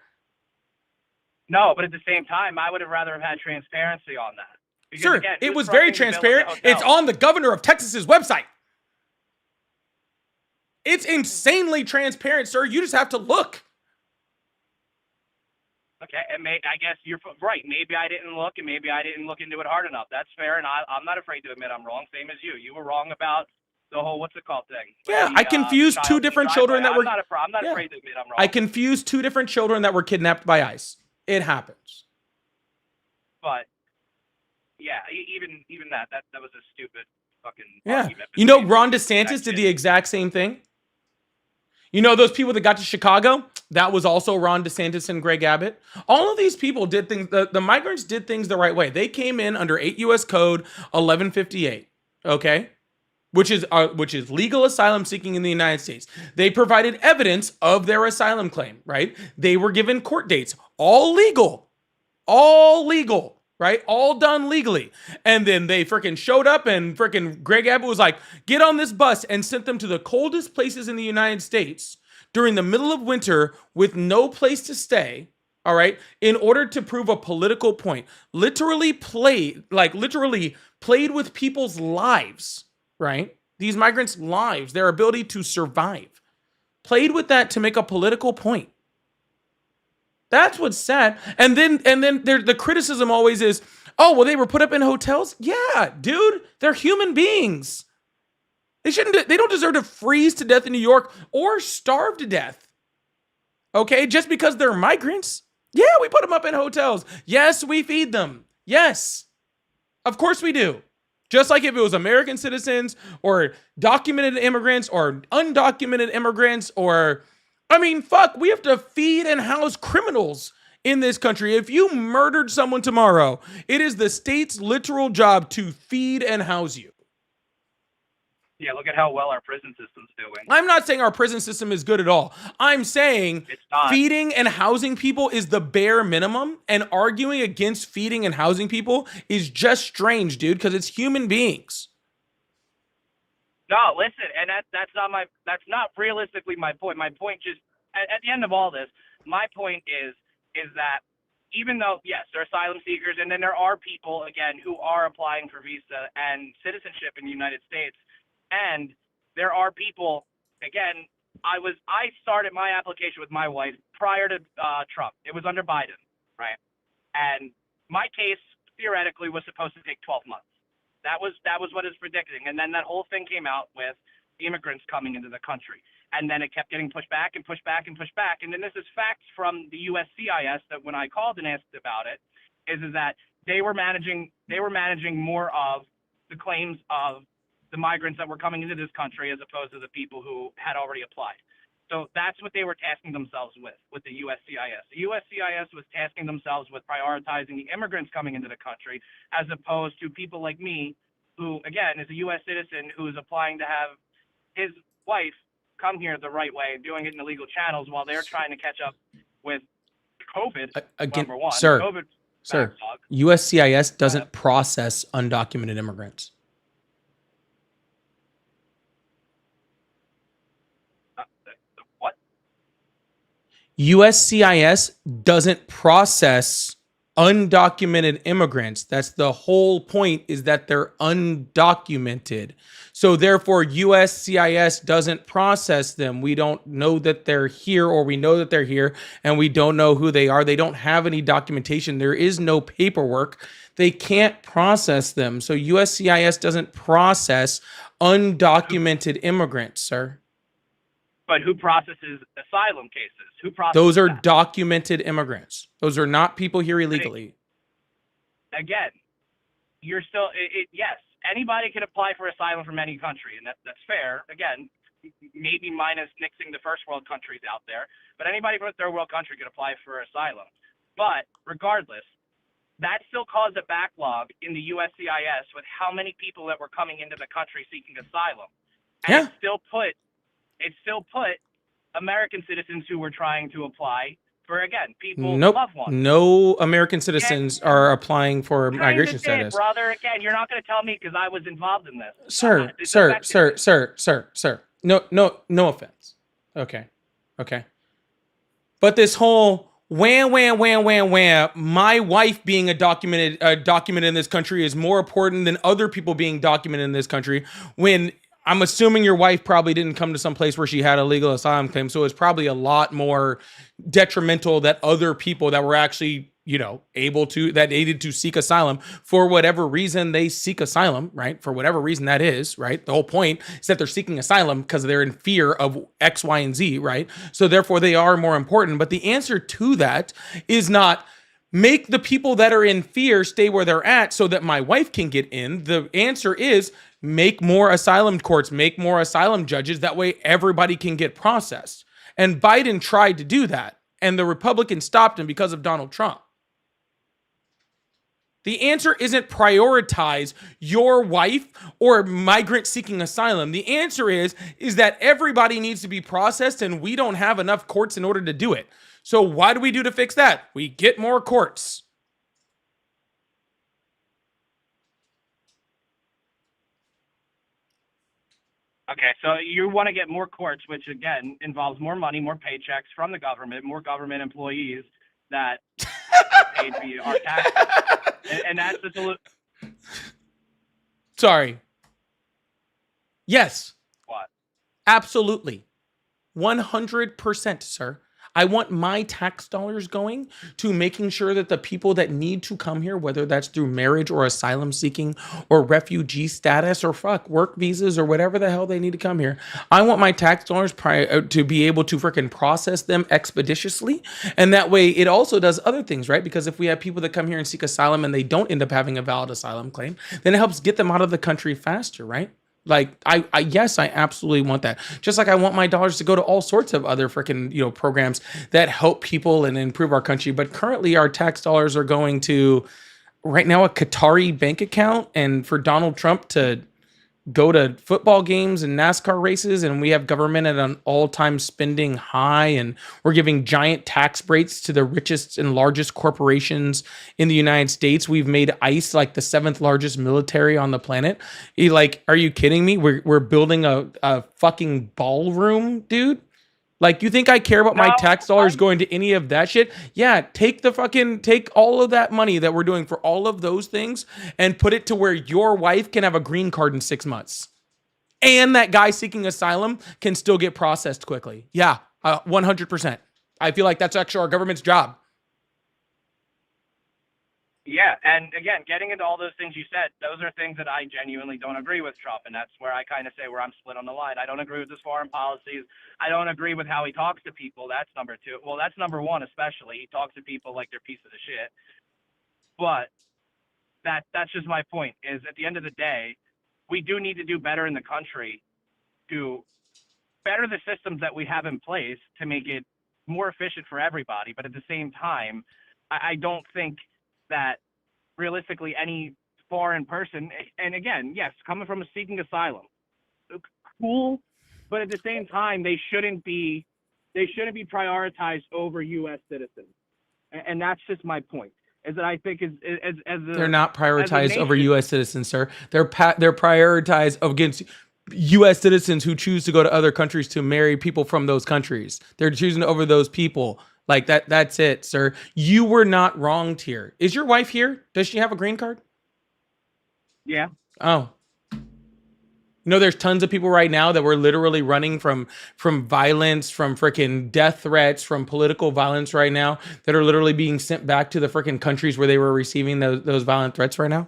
No, but at the same time, I would have rather have had transparency on that. Because, sir, again, it was very transparent. It's on the governor of Texas's website. It's insanely transparent, sir. You just have to look. Okay, and I guess you're right. Maybe I didn't look, and maybe I didn't look into it hard enough. That's fair, and I'm not afraid to admit I'm wrong. Same as you. You were wrong about the whole what's it called thing. Yeah, I confused two different children that were. I'm not afraid to admit I'm wrong. I confused two different children that were kidnapped by ICE. It happens. But yeah, even that was a stupid fucking. Yeah, you know, Ron DeSantis did the exact same thing. You know those people that got to Chicago? That was also Ron DeSantis and Greg Abbott. All of these people did things, the migrants did things the right way. They came in under 8 U.S. Code 1158, okay? Which is legal asylum seeking in the United States. They provided evidence of their asylum claim, right? They were given court dates, all legal, right? All done legally. And then they freaking showed up and freaking Greg Abbott was like, get on this bus and sent them to the coldest places in the United States during the middle of winter with no place to stay, all right, in order to prove a political point. Literally played with people's lives, right? These migrants' lives, their ability to survive. Played with that to make a political point. That's what's sad. And then the criticism always is, oh, well, they were put up in hotels. Yeah, dude, they're human beings. They don't deserve to freeze to death in New York or starve to death. Okay, just because they're migrants. Yeah, we put them up in hotels. Yes, we feed them. Yes, of course we do. Just like if it was American citizens or documented immigrants or undocumented immigrants or, I mean, fuck, we have to feed and house criminals in this country. If you murdered someone tomorrow, it is the state's literal job to feed and house you. Yeah, look at how well our prison system's doing. I'm not saying our prison system is good at all. I'm saying feeding and housing people is the bare minimum, and arguing against feeding and housing people is just strange, dude, because it's human beings. No, listen, and that's not realistically my point. My point just at the end of all this, my point is that even though, yes, they're asylum seekers, and then there are people, again, who are applying for visa and citizenship in the United States. And there are people, again, I started my application with my wife prior to Trump. It was under Biden, right? And my case theoretically was supposed to take 12 months. That was what it's predicting. And then that whole thing came out with immigrants coming into the country. And then it kept getting pushed back and pushed back and pushed back. And then this is facts from the USCIS that when I called and asked about it, is that they were managing more of the claims of the migrants that were coming into this country as opposed to the people who had already applied. So that's what they were tasking themselves with the USCIS. The USCIS was tasking themselves with prioritizing the immigrants coming into the country as opposed to people like me, who, again, is a U.S. citizen who is applying to have his wife come here the right way, doing it in illegal channels while they're trying to catch up with COVID, Again, number one. sir, COVID sir, backlog. USCIS doesn't process undocumented immigrants. What? USCIS doesn't process undocumented immigrants. That's the whole point, is that they're undocumented. So therefore, USCIS doesn't process them. We don't know that they're here, or we know that they're here and we don't know who they are. They don't have any documentation. There is no paperwork. They can't process them. So USCIS doesn't process undocumented immigrants, sir. But who processes asylum cases? Who processes Those are that? documented immigrants. Those are not people here illegally. Again, you're still, yes, anybody can apply for asylum from any country, and that's fair. Again, maybe minus mixing the first world countries out there, but anybody from a third world country could apply for asylum. But regardless, that still caused a backlog in the USCIS with how many people that were coming into the country seeking asylum. And it still put American citizens who were trying to apply for, again, people, Nope. loved ones. No American citizens are applying for migration Kinda did, status. brother. Again, you're not going to tell me because I was involved in this. Sir, It's sir, affected. sir. No offense. Okay. But this whole wham, my wife being documented in this country is more important than other people being documented in this country, when I'm assuming your wife probably didn't come to some place where she had a legal asylum claim. So it's probably a lot more detrimental that other people that were actually, that needed to seek asylum for whatever reason they seek asylum, right? For whatever reason that is, right? The whole point is that they're seeking asylum because they're in fear of X, Y, and Z, right? So therefore they are more important. But the answer to that is not make the people that are in fear stay where they're at so that my wife can get in. The answer is make more asylum courts, make more asylum judges. That way everybody can get processed. And Biden tried to do that, and the Republicans stopped him because of Donald Trump. The answer isn't prioritize your wife or migrant seeking asylum. The answer is that everybody needs to be processed, and we don't have enough courts in order to do it. So what do we do to fix that? We get more courts. Okay, so you want to get more courts, which again involves more money, more paychecks from the government, more government employees that are paid via our taxes, and that's the solution. Sorry. Yes. What? Absolutely. 100%, sir. I want my tax dollars going to making sure that the people that need to come here, whether that's through marriage or asylum seeking or refugee status or work visas or whatever the hell they need to come here, I want my tax dollars to be able to freaking process them expeditiously. And that way it also does other things, right? Because if we have people that come here and seek asylum and they don't end up having a valid asylum claim, then it helps get them out of the country faster, right? Like, yes, I absolutely want that. Just like I want my dollars to go to all sorts of other freaking, programs that help people and improve our country. But currently our tax dollars are going to, right now, a Qatari bank account, and for Donald Trump to go to football games and NASCAR races, and we have government at an all-time spending high, and we're giving giant tax breaks to the richest and largest corporations in the United States. We've made ICE like the 7th largest military on the planet. Are you kidding me? We're building a fucking ballroom, dude. Like, you think I care about my tax dollars going to any of that shit? Yeah, take all of that money that we're doing for all of those things and put it to where your wife can have a green card in 6 months. And that guy seeking asylum can still get processed quickly. Yeah, 100%. I feel like that's actually our government's job. Yeah, and again, getting into all those things you said, those are things that I genuinely don't agree with Trump, and that's where I kind of say where I'm split on the line. I don't agree with his foreign policies. I don't agree with how he talks to people. That's number two. Well, that's number one especially. He talks to people like they're pieces of shit. But that's just my point, is at the end of the day, we do need to do better in the country to better the systems that we have in place to make it more efficient for everybody. But at the same time, I don't think that realistically any foreign person, and again, yes, coming from seeking asylum, cool, but at the same time, they shouldn't be prioritized over U.S. citizens, and that's just my point. Is that I think they're not prioritized over U.S. citizens, sir. They're prioritized against U.S. citizens who choose to go to other countries to marry people from those countries. They're choosing over those people. Like that. That's it, sir. You were not wronged here. Is your wife here? Does she have a green card? Yeah. Oh. You know, there's tons of people right now that were literally running from violence, from freaking death threats, from political violence right now that are literally being sent back to the freaking countries where they were receiving those violent threats right now.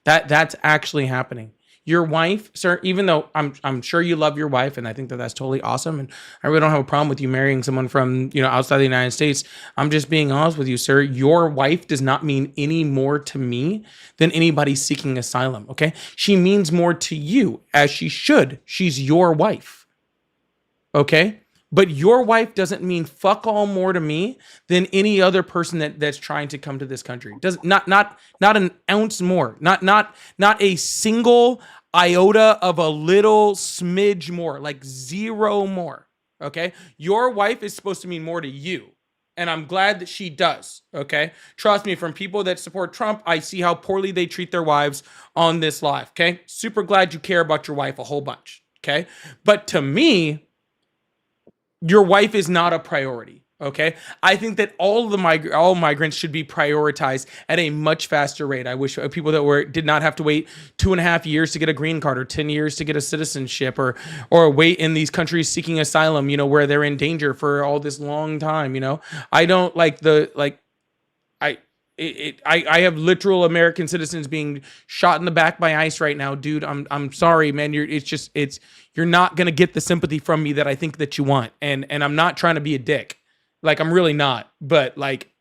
That's actually happening. Your wife, sir, even though I'm sure you love your wife, and I think that's totally awesome, and I really don't have a problem with you marrying someone from, outside the United States. I'm just being honest with you, sir. Your wife does not mean any more to me than anybody seeking asylum, okay? She means more to you, as she should. She's your wife, okay? But your wife doesn't mean fuck all more to me than any other person that's trying to come to this country. Does not an ounce more. Not a single iota of a little smidge more. Like zero more. Okay? Your wife is supposed to mean more to you. And I'm glad that she does. Okay? Trust me, from people that support Trump, I see how poorly they treat their wives on this live. Okay? Super glad you care about your wife a whole bunch. Okay? But to me, your wife is not a priority, okay? I think that all migrants should be prioritized at a much faster rate. I wish people that did not have to wait 2.5 years to get a green card or 10 years to get a citizenship or wait in these countries seeking asylum, where they're in danger for all this long time, I don't like I have literal American citizens being shot in the back by ICE right now, dude. I'm sorry, man. You're not gonna get the sympathy from me that I think that you want, and I'm not trying to be a dick, like I'm really not. But like,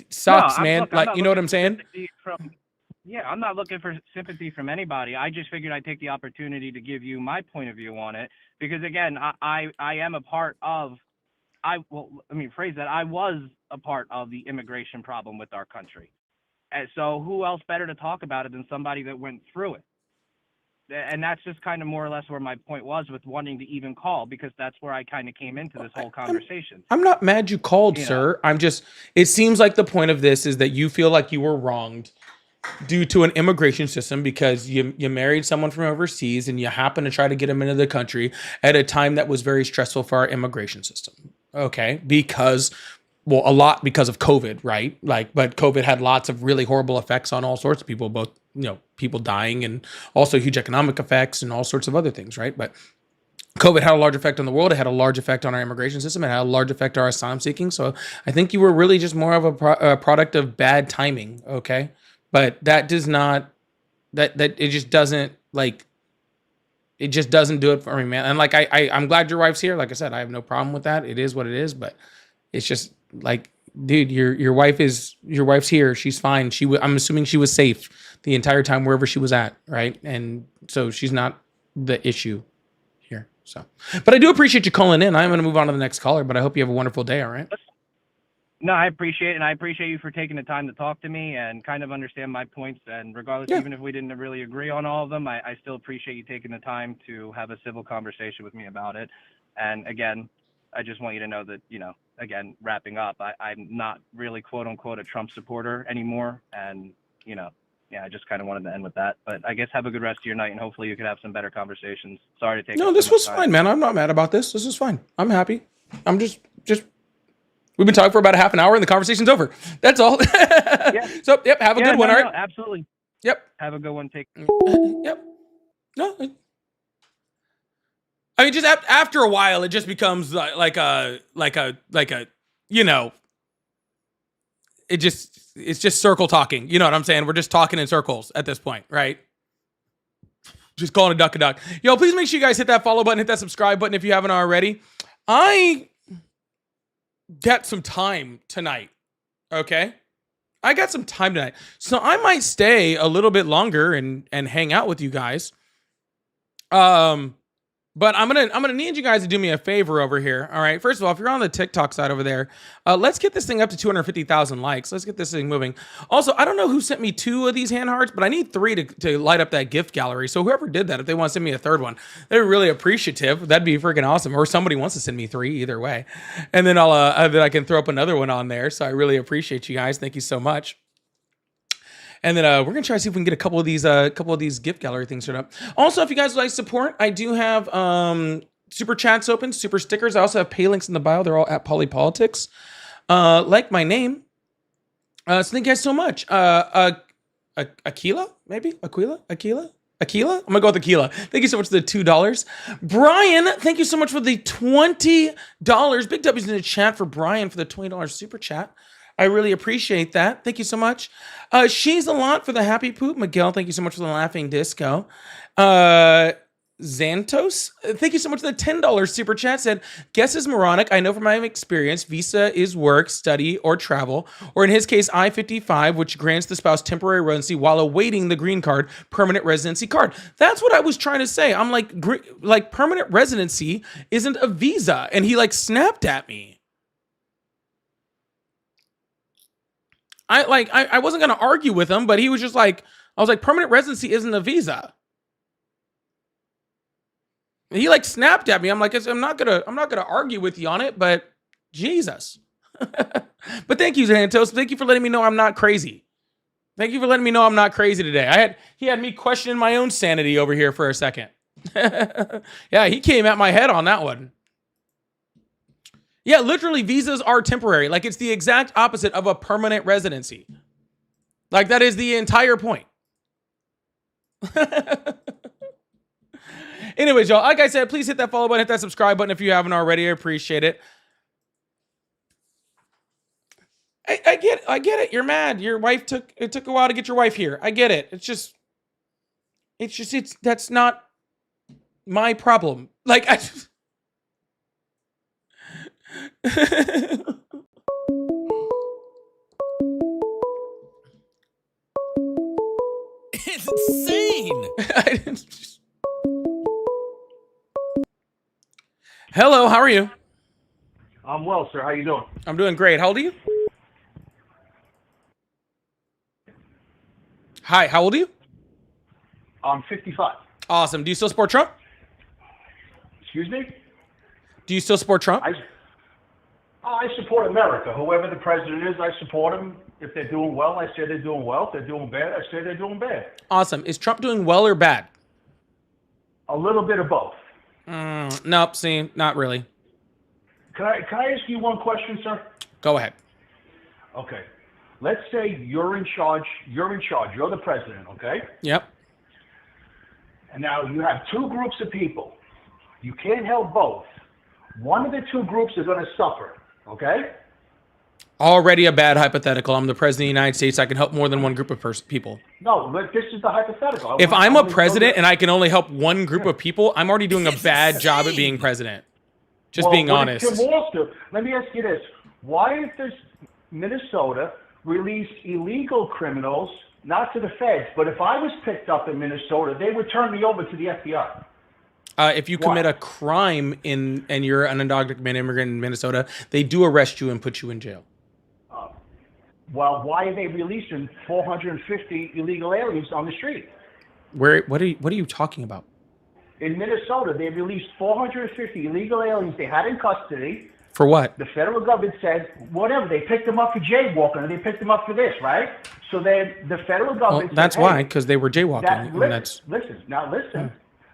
sucks, man. Like, you know what I'm saying? I'm not looking for sympathy from anybody. I just figured I'd take the opportunity to give you my point of view on it, because again, I am a part of. Let me phrase that. I was a part of the immigration problem with our country. And so who else better to talk about it than somebody that went through it? And that's just kind of more or less where my point was with wanting to even call, because that's where I kind of came into this whole conversation. I'm not mad you called, sir. It seems like the point of this is that you feel like you were wronged due to an immigration system because you married someone from overseas and you happen to try to get them into the country at a time that was very stressful for our immigration system. Okay, a lot because of COVID, right? But COVID had lots of really horrible effects on all sorts of people, both, people dying and also huge economic effects and all sorts of other things, right? But COVID had a large effect on the world. It had a large effect on our immigration system. It had a large effect on our asylum seeking. So I think you were really just more of a product of bad timing, okay? But that does not, that it just doesn't, it just doesn't do it for me, man. And I'm glad your wife's here. Like I said, I have no problem with that. It is what it is, but it's just like, dude, your wife's here. She's fine. I'm assuming she was safe the entire time wherever she was at, right? And so she's not the issue here. So, but I do appreciate you calling in. I'm going to move on to the next caller, but I hope you have a wonderful day. All right. No, I appreciate it, and I appreciate you for taking the time to talk to me and kind of understand my points. And regardless, even if we didn't really agree on all of them, I still appreciate you taking the time to have a civil conversation with me about it. And again, I just want you to know that, again, wrapping up, I'm not really quote unquote a Trump supporter anymore. And, yeah, I just kind of wanted to end with that. But I guess have a good rest of your night, and hopefully you could have some better conversations. Sorry to take. No, up this so much was time. fine, man. I'm not mad about this. This is fine. I'm happy. I'm just we've been talking for about a half an hour and the conversation's over. That's all. So, yep, have a good one, all right? Absolutely. Yep. Have a good one. Take. Yep. No. I mean, just after a while, it just becomes like a, you know, it's just circle talking. You know what I'm saying? We're just talking in circles at this point, right? Just calling a duck a duck. Yo, please make sure you guys hit that follow button, hit that subscribe button if you haven't already. I got some time tonight, okay? I got some time tonight. So I might stay a little bit longer and hang out with you guys. But I'm gonna need you guys to do me a favor over here. All right. First of all, if you're on the TikTok side over there, let's get this thing up to 250,000 likes. Let's get this thing moving. Also, I don't know who sent me 2 of these hand hearts, but I need 3 to light up that gift gallery. So whoever did that, if they want to send me a 3rd one, they're really appreciative. That'd be freaking awesome. Or somebody wants to send me 3, either way, and then then I can throw up another one on there. So I really appreciate you guys. Thank you so much. And then we're gonna try to see if we can get a couple of these gift gallery things set up. Also, if you guys would like support, I do have super chats open, super stickers. I also have pay links in the bio. They're all at Polypolitics. Like my name. So thank you guys so much. Aquila, maybe Aquila. I'm gonna go with Aquila. Thank you so much for the $2. Brian, thank you so much for the $20. Big W's in the chat for Brian for the $20 super chat. I really appreciate that. Thank you so much. She's a lot for the happy poop. Miguel, thank you so much for the laughing disco. Xantos, thank you so much for the $10 super chat. Said, guess is moronic. I know from my experience, visa is work, study, or travel, or in his case, I-55, which grants the spouse temporary residency while awaiting the green card, permanent residency card. That's what I was trying to say. I'm like permanent residency isn't a visa. And he snapped at me. I wasn't going to argue with him, but he was just I was like, permanent residency isn't a visa. And he snapped at me. I'm like, I'm not gonna argue with you on it, but Jesus. But thank you, Xantos. Thank you for letting me know I'm not crazy. Thank you for letting me know I'm not crazy today. He had me questioning my own sanity over here for a second. Yeah, he came at my head on that one. Yeah, literally, visas are temporary. It's the exact opposite of a permanent residency. That is the entire point. Anyways, y'all, like I said, please hit that follow button, hit that subscribe button if you haven't already. I appreciate it. I get it. You're mad. Your wife it took a while to get your wife here. I get it. That's not my problem. It's insane. Hello, how are you? I'm well, sir. How you doing? I'm doing great. How old are you? Hi, how old are you? I'm 55. Awesome. Do you still support Trump? Excuse me? Do you still support Trump? I support America. Whoever the president is, I support him. If they're doing well, I say they're doing well. If they're doing bad, I say they're doing bad. Awesome. Is Trump doing well or bad? A little bit of both. Nope. See, not really. Can I ask you one question, sir? Go ahead. Okay. Let's say you're in charge. You're the president, okay? Yep. And now you have 2 groups of people. You can't help both. One of the 2 groups is going to suffer, okay? Already a bad hypothetical. I'm the president of the United States. I can help more than one group of people. No, but this is the hypothetical. If I'm a president and I can only help one group of people, I'm already doing a bad job at being president. Just being honest. Let me ask you this. Why does Minnesota release illegal criminals, not to the feds, but if I was picked up in Minnesota, they would turn me over to the FBI? If you commit a crime and you're an undocumented immigrant in Minnesota, they do arrest you and put you in jail. Well, why are they releasing 450 illegal aliens on the street? What are you talking about? In Minnesota, they released 450 illegal aliens they had in custody. For what? The federal government said, whatever, they picked them up for jaywalking, or they picked them up for this, right? So then the federal government said, that's hey, why, because they were jaywalking. and that's listen.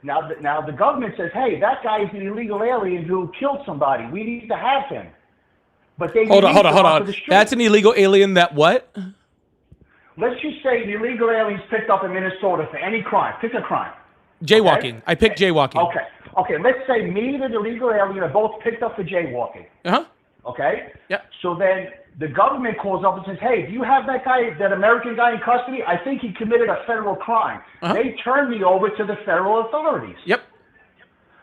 Now the government says, hey, that guy is an illegal alien who killed somebody. We need to have him. But they hold released him on. onto the street. That's an illegal alien that what? Let's just say the illegal aliens picked up in Minnesota for any crime. Pick a crime. Jaywalking. Okay? I picked jaywalking. Okay. Let's say me and the illegal alien are both picked up for jaywalking. Uh-huh. Okay? Yeah. So then the government calls up and says, hey, do you have that guy, that American guy in custody? I think he committed a federal crime. Uh-huh. They turn me over to the federal authorities. Yep.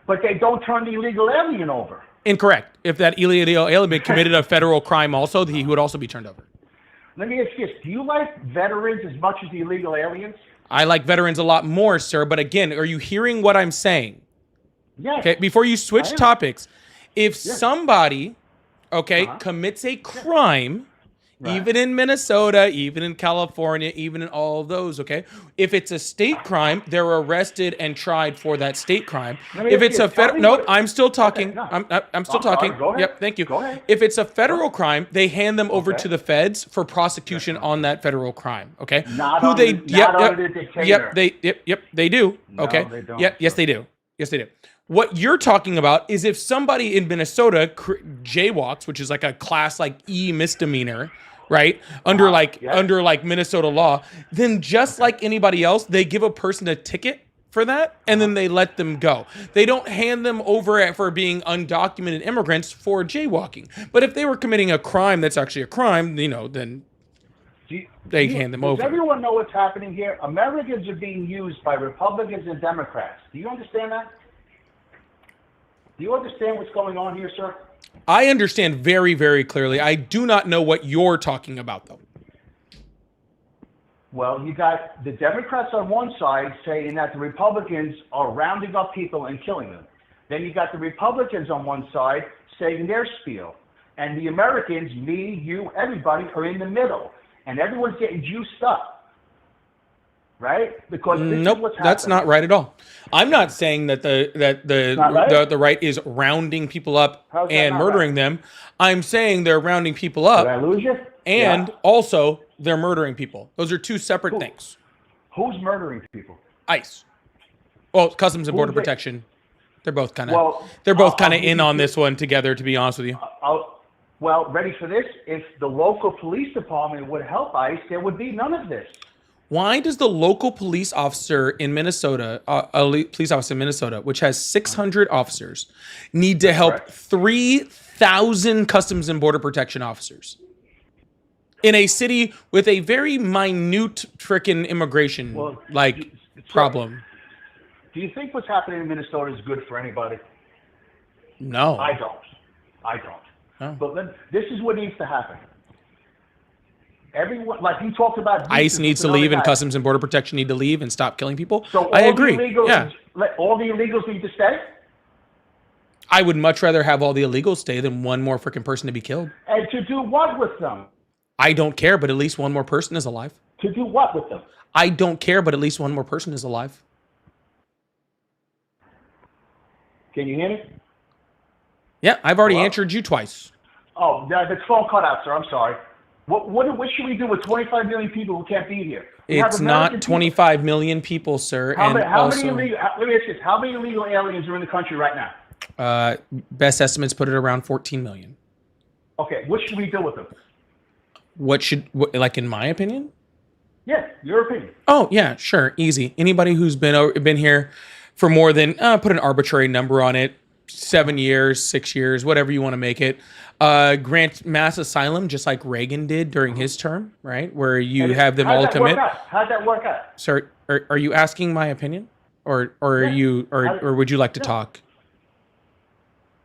But they don't turn the illegal alien over. Incorrect. If that illegal alien committed a federal crime also, he would also be turned over. Let me ask you this. Do you like veterans as much as the illegal aliens? I like veterans a lot more, sir. But again, are you hearing what I'm saying? Yes. Okay, before you switch topics, if somebody, Uh-huh. commits a crime, even in Minnesota, even in California, even in all of those, okay? If it's a state crime, they're arrested and tried for that state crime. Let me If ask it's you, a tell federal, me nope, what- I'm still talking. Okay, no. I'm still I'm sorry, talking. go ahead. Yep, thank you. Go ahead. If it's a federal crime, they hand them over Okay. to the feds for prosecution on that federal crime, okay? Not Who under- they not under the dictator. Yep, they do. No, Okay. they don't, Yes, they do. Yes, they do. What you're talking about is if somebody in Minnesota jaywalks, which is like a class like E misdemeanor, right? Under like Minnesota law, then just like anybody else, they give a person a ticket for that and then they let them go. They don't hand them over for being undocumented immigrants for jaywalking. But if they were committing a crime that's actually a crime, then they hand them over. Does everyone know what's happening here? Americans are being used by Republicans and Democrats. Do you understand that? Do you understand what's going on here, sir? I understand very, very clearly. I do not know what you're talking about, though. Well, you got the Democrats on one side saying that the Republicans are rounding up people and killing them. Then you got the Republicans on one side saying their spiel. And the Americans, me, you, everybody, are in the middle. And everyone's getting juiced up. Right? Because this is what's That's happening. not right at all. I'm not saying that the right is rounding people up How's that and not murdering them. I'm saying they're rounding people up Did I lose you? and Yeah. also they're murdering people. Those are two separate things. Who's murdering people? ICE. Well, Customs and Who's Border they? Protection. They're both kind of Well, they're both I'll kind of give in you- on this one together, to be honest with you. Well, ready for this? If the local police department would help ICE, there would be none of this. Why does the local police officer in Minnesota, police officer in Minnesota, which has 600 officers, need to help 3,000 Customs and Border Protection officers in a city with a very minute frickin' immigration problem? Do you think what's happening in Minnesota is good for anybody? No. I don't. Oh. But then, this is what needs to happen. Everyone, like you talked about. ICE needs to leave and customs. Customs and Border Protection need to leave and stop killing people. So I all agree. The illegals, Yeah. all the illegals need to stay. I would much rather have all the illegals stay than one more freaking person to be killed. And to do what with them? I don't care, but at least one more person is alive. To do what with them? I don't care, but at least one more person is alive. Can you hear me? Yeah, I've already answered you twice. Oh, the phone cut out, sir. I'm sorry. What should we do with 25 million people who can't be here? We have It's American not people. 25 million people, sir. How And many also, let me ask you this. How many illegal aliens are in the country right now? best estimates put it around 14 million. Okay, what should we do with them? Like in my opinion? Yeah, your opinion. Oh, yeah, sure. Easy. Anybody who's been here for more than, put an arbitrary number on it, 7 years, 6 years, whatever you want to make it. Grant mass asylum, just like Reagan did during his term, right? Where you have them all commit. How'd that work out? Sir, are you asking my opinion? Or would you like to talk?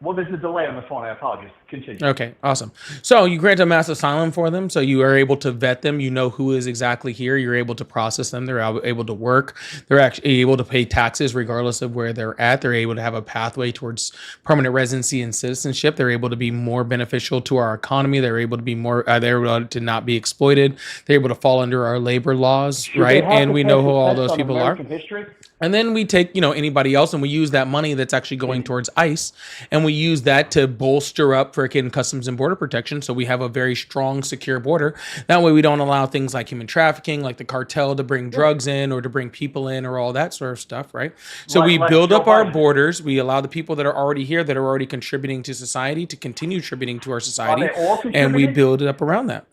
Well, there's a delay on the phone. I apologize. Continue. Okay, awesome. So you grant a mass asylum for them, so you are able to vet them. You know who is exactly here. You're able to process them. They're able to work. They're actually able to pay taxes regardless of where they're at. They're able to have a pathway towards permanent residency and citizenship. They're able to be more beneficial to our economy. They're able to be more. They're able to not be exploited. They're able to fall under our labor laws, Should right? they have And to we pass know who a all test those on people American are. history? And then we take, anybody else and we use that money that's actually going towards ICE and we use that to bolster up freaking Customs and Border Protection. So we have a very strong, secure border. That way we don't allow things like human trafficking, like the cartel to bring drugs in or to bring people in or all that sort of stuff, right? So we build up our borders. We allow the people that are already here, that are already contributing to society, to continue contributing to our society. And we build it up around that.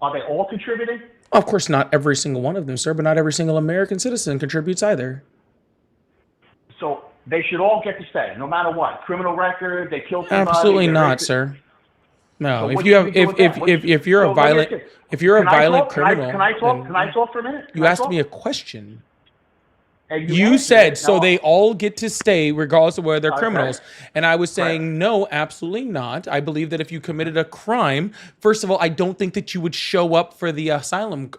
Are they all contributing? Of course, not every single one of them, sir, but not every single American citizen contributes either. So they should all get to stay, no matter what. Criminal record, they killed somebody. Absolutely not, sir. No, if you have, if you're a violent, criminal, can I talk for a minute? You asked me a question. You said, so they all get to stay regardless of whether they're criminals. And I was saying, no, absolutely not. I believe that if you committed a crime, first of all, I don't think that you would show up for the asylum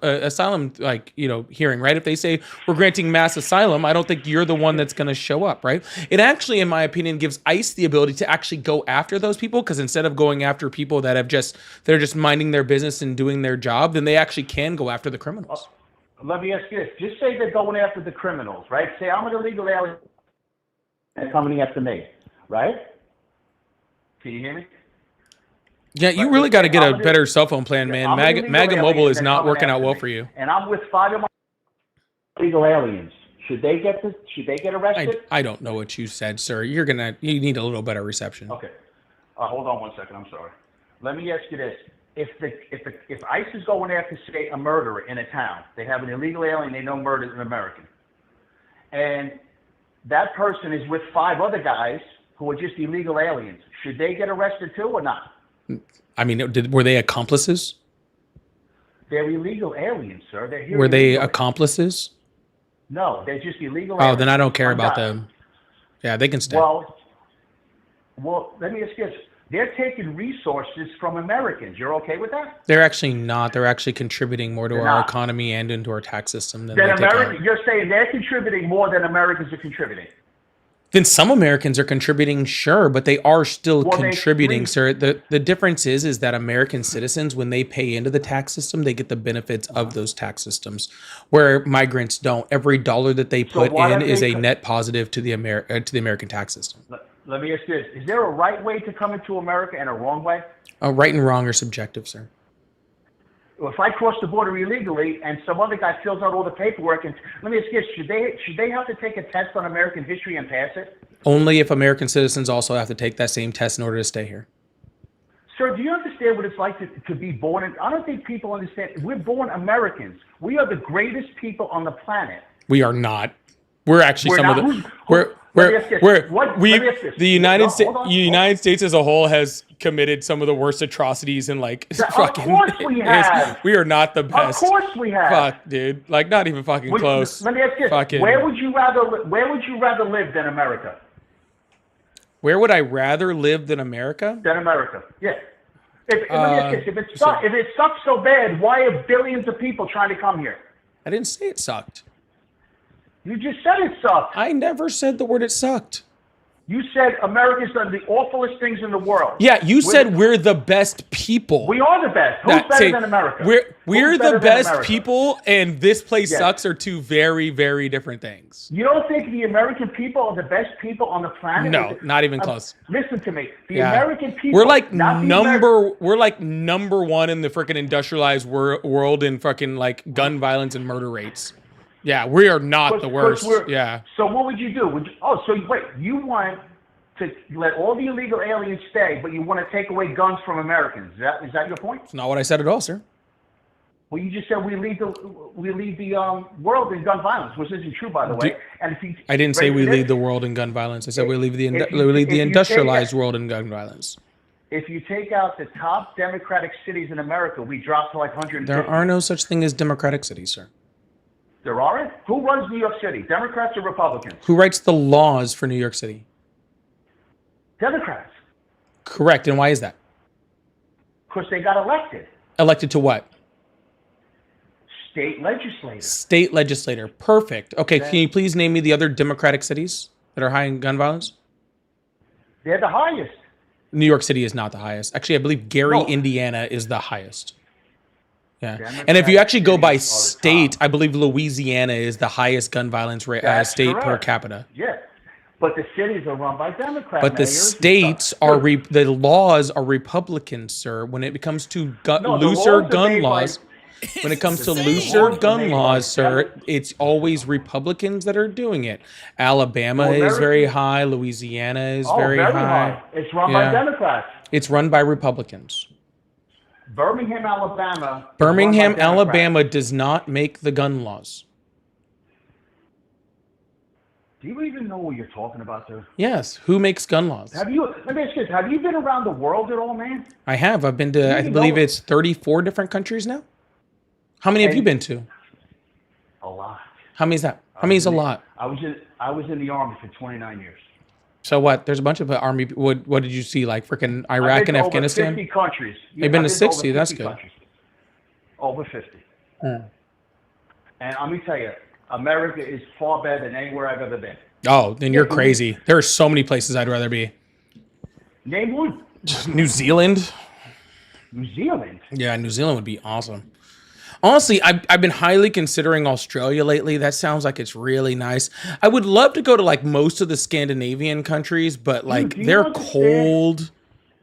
hearing, right? If they say we're granting mass asylum, I don't think you're the one that's going to show up, right? It actually, in my opinion, gives ICE the ability to actually go after those people, because instead of going after people that are just minding their business and doing their job, then they actually can go after the criminals. Let me ask you this. Just say they're going after the criminals, right? Say I'm an illegal alien and coming after me, right? Can you hear me? Yeah, you really got to get a better cell phone plan, man. MAGA Mobile is not working out well for you. And I'm with 5 of my illegal aliens. Should they get arrested? I don't know what you said, sir. You need a little better reception. Okay. Hold on one second. I'm sorry. Let me ask you this. If ICE is going after, say, a murderer in a town, they have an illegal alien, they know murder is an American, and that person is with 5 other guys who are just illegal aliens, should they get arrested too or not? I mean, were they accomplices? They're illegal aliens, sir. They're here. Were they accomplices? No, they're just illegal aliens. Oh, then I don't care about them. Yeah, they can stay. Well, let me ask you this. They're taking resources from Americans. You're okay with that? They're actually not. They're actually contributing more to our economy and into our tax system than You're saying they're contributing more than Americans are contributing. Then some Americans are contributing, sure, but they are still contributing, sir. The difference is that American citizens, when they pay into the tax system, they get the benefits of those tax systems, where migrants don't. Every dollar that they put in is a net positive to the American tax system. Let me ask you this. Is there a right way to come into America and a wrong way? Right and wrong are subjective, sir. Well, if I cross the border illegally and some other guy fills out all the paperwork, and let me ask you this, should they have to take a test on American history and pass it? Only if American citizens also have to take that same test in order to stay here. Sir, do you understand what it's like to be born in? I don't think people understand. We're born Americans. We are the greatest people on the planet. We are not. We're actually the United States as a whole has committed some of the worst atrocities in fucking. Of course we have. We are not the best. Of course we have. Fuck, dude. Like, not even fucking close. Let me ask you this. Where would you rather live than America? Where would I rather live than America? Than America. Yeah. Let me ask you this. If it sucks so bad, why are billions of people trying to come here? I didn't say it sucked. You just said it sucked. I never said the word it sucked. You said America's done the awfulest things in the world. Yeah, you said we're the best people. We are the best. Who's better than America? We're the best people, and this place sucks are two very, very different things. You don't think the American people are the best people on the planet? No, not even close. Listen to me. The American people. We're like number one in the freaking industrialized world in fucking gun violence and murder rates. Yeah, we are not the worst. Yeah. So what would you do? You want to let all the illegal aliens stay, but you want to take away guns from Americans. Is that your point? It's not what I said at all, sir. Well, you just said we lead the world in gun violence, which isn't true, by the way. I didn't say we lead the world in gun violence. I said we lead the industrialized world in gun violence. If you take out the top Democratic cities in America, we drop to 150. There are no such thing as democratic cities, sir. There aren't? Who runs New York City? Democrats or Republicans? Who writes the laws for New York City? Democrats. Correct. And why is that? Because they got elected. Elected to what? State legislator. State legislator. Perfect. Okay, can you please name me the other Democratic cities that are high in gun violence? They're the highest. New York City is not the highest. Actually, I believe Gary, Indiana is the highest. Yeah. And if you actually go by cities are the state, top. I believe Louisiana is the highest gun violence That's state per correct. capita. Yeah. But the cities are run by Democrat But the mayors and states stuff. are the laws are Republican, sir. When it comes to No, the looser laws are gun made by- laws, when it comes to The looser laws are gun made by laws, sir, it's always Republicans that are doing it. Alabama Well, is very American- high. Louisiana is Oh, very high. It's run by Yeah. Democrats. It's run by Republicans. Birmingham, Alabama. is Birmingham, run by Democrats. Alabama does not make the gun laws. Do you even know what you're talking about, there? Yes. Who makes gun laws? Let me ask you this. Have you been around the world at all, man? I have. I've been to, I You believe know- it's 34 different countries now. How many have you And- been to? A lot. How many is that? How many is a lot? I was in the army for 29 years. So what? There's a bunch of army. What did you see? Like freaking I've Iraq been and to Afghanistan? Over 50 countries. You've been to I've 60. over That's 50 good. countries. Over 50. Hmm. And let me tell you, America is far better than anywhere I've ever been. Oh, then you're Yeah, but- crazy. There are so many places I'd rather be. Name one. New Zealand. New Zealand. Yeah, New Zealand would be awesome. Honestly, I've been highly considering Australia lately. That sounds like it's really nice. I would love to go to like most of the Scandinavian countries, but like do you they're understand- cold.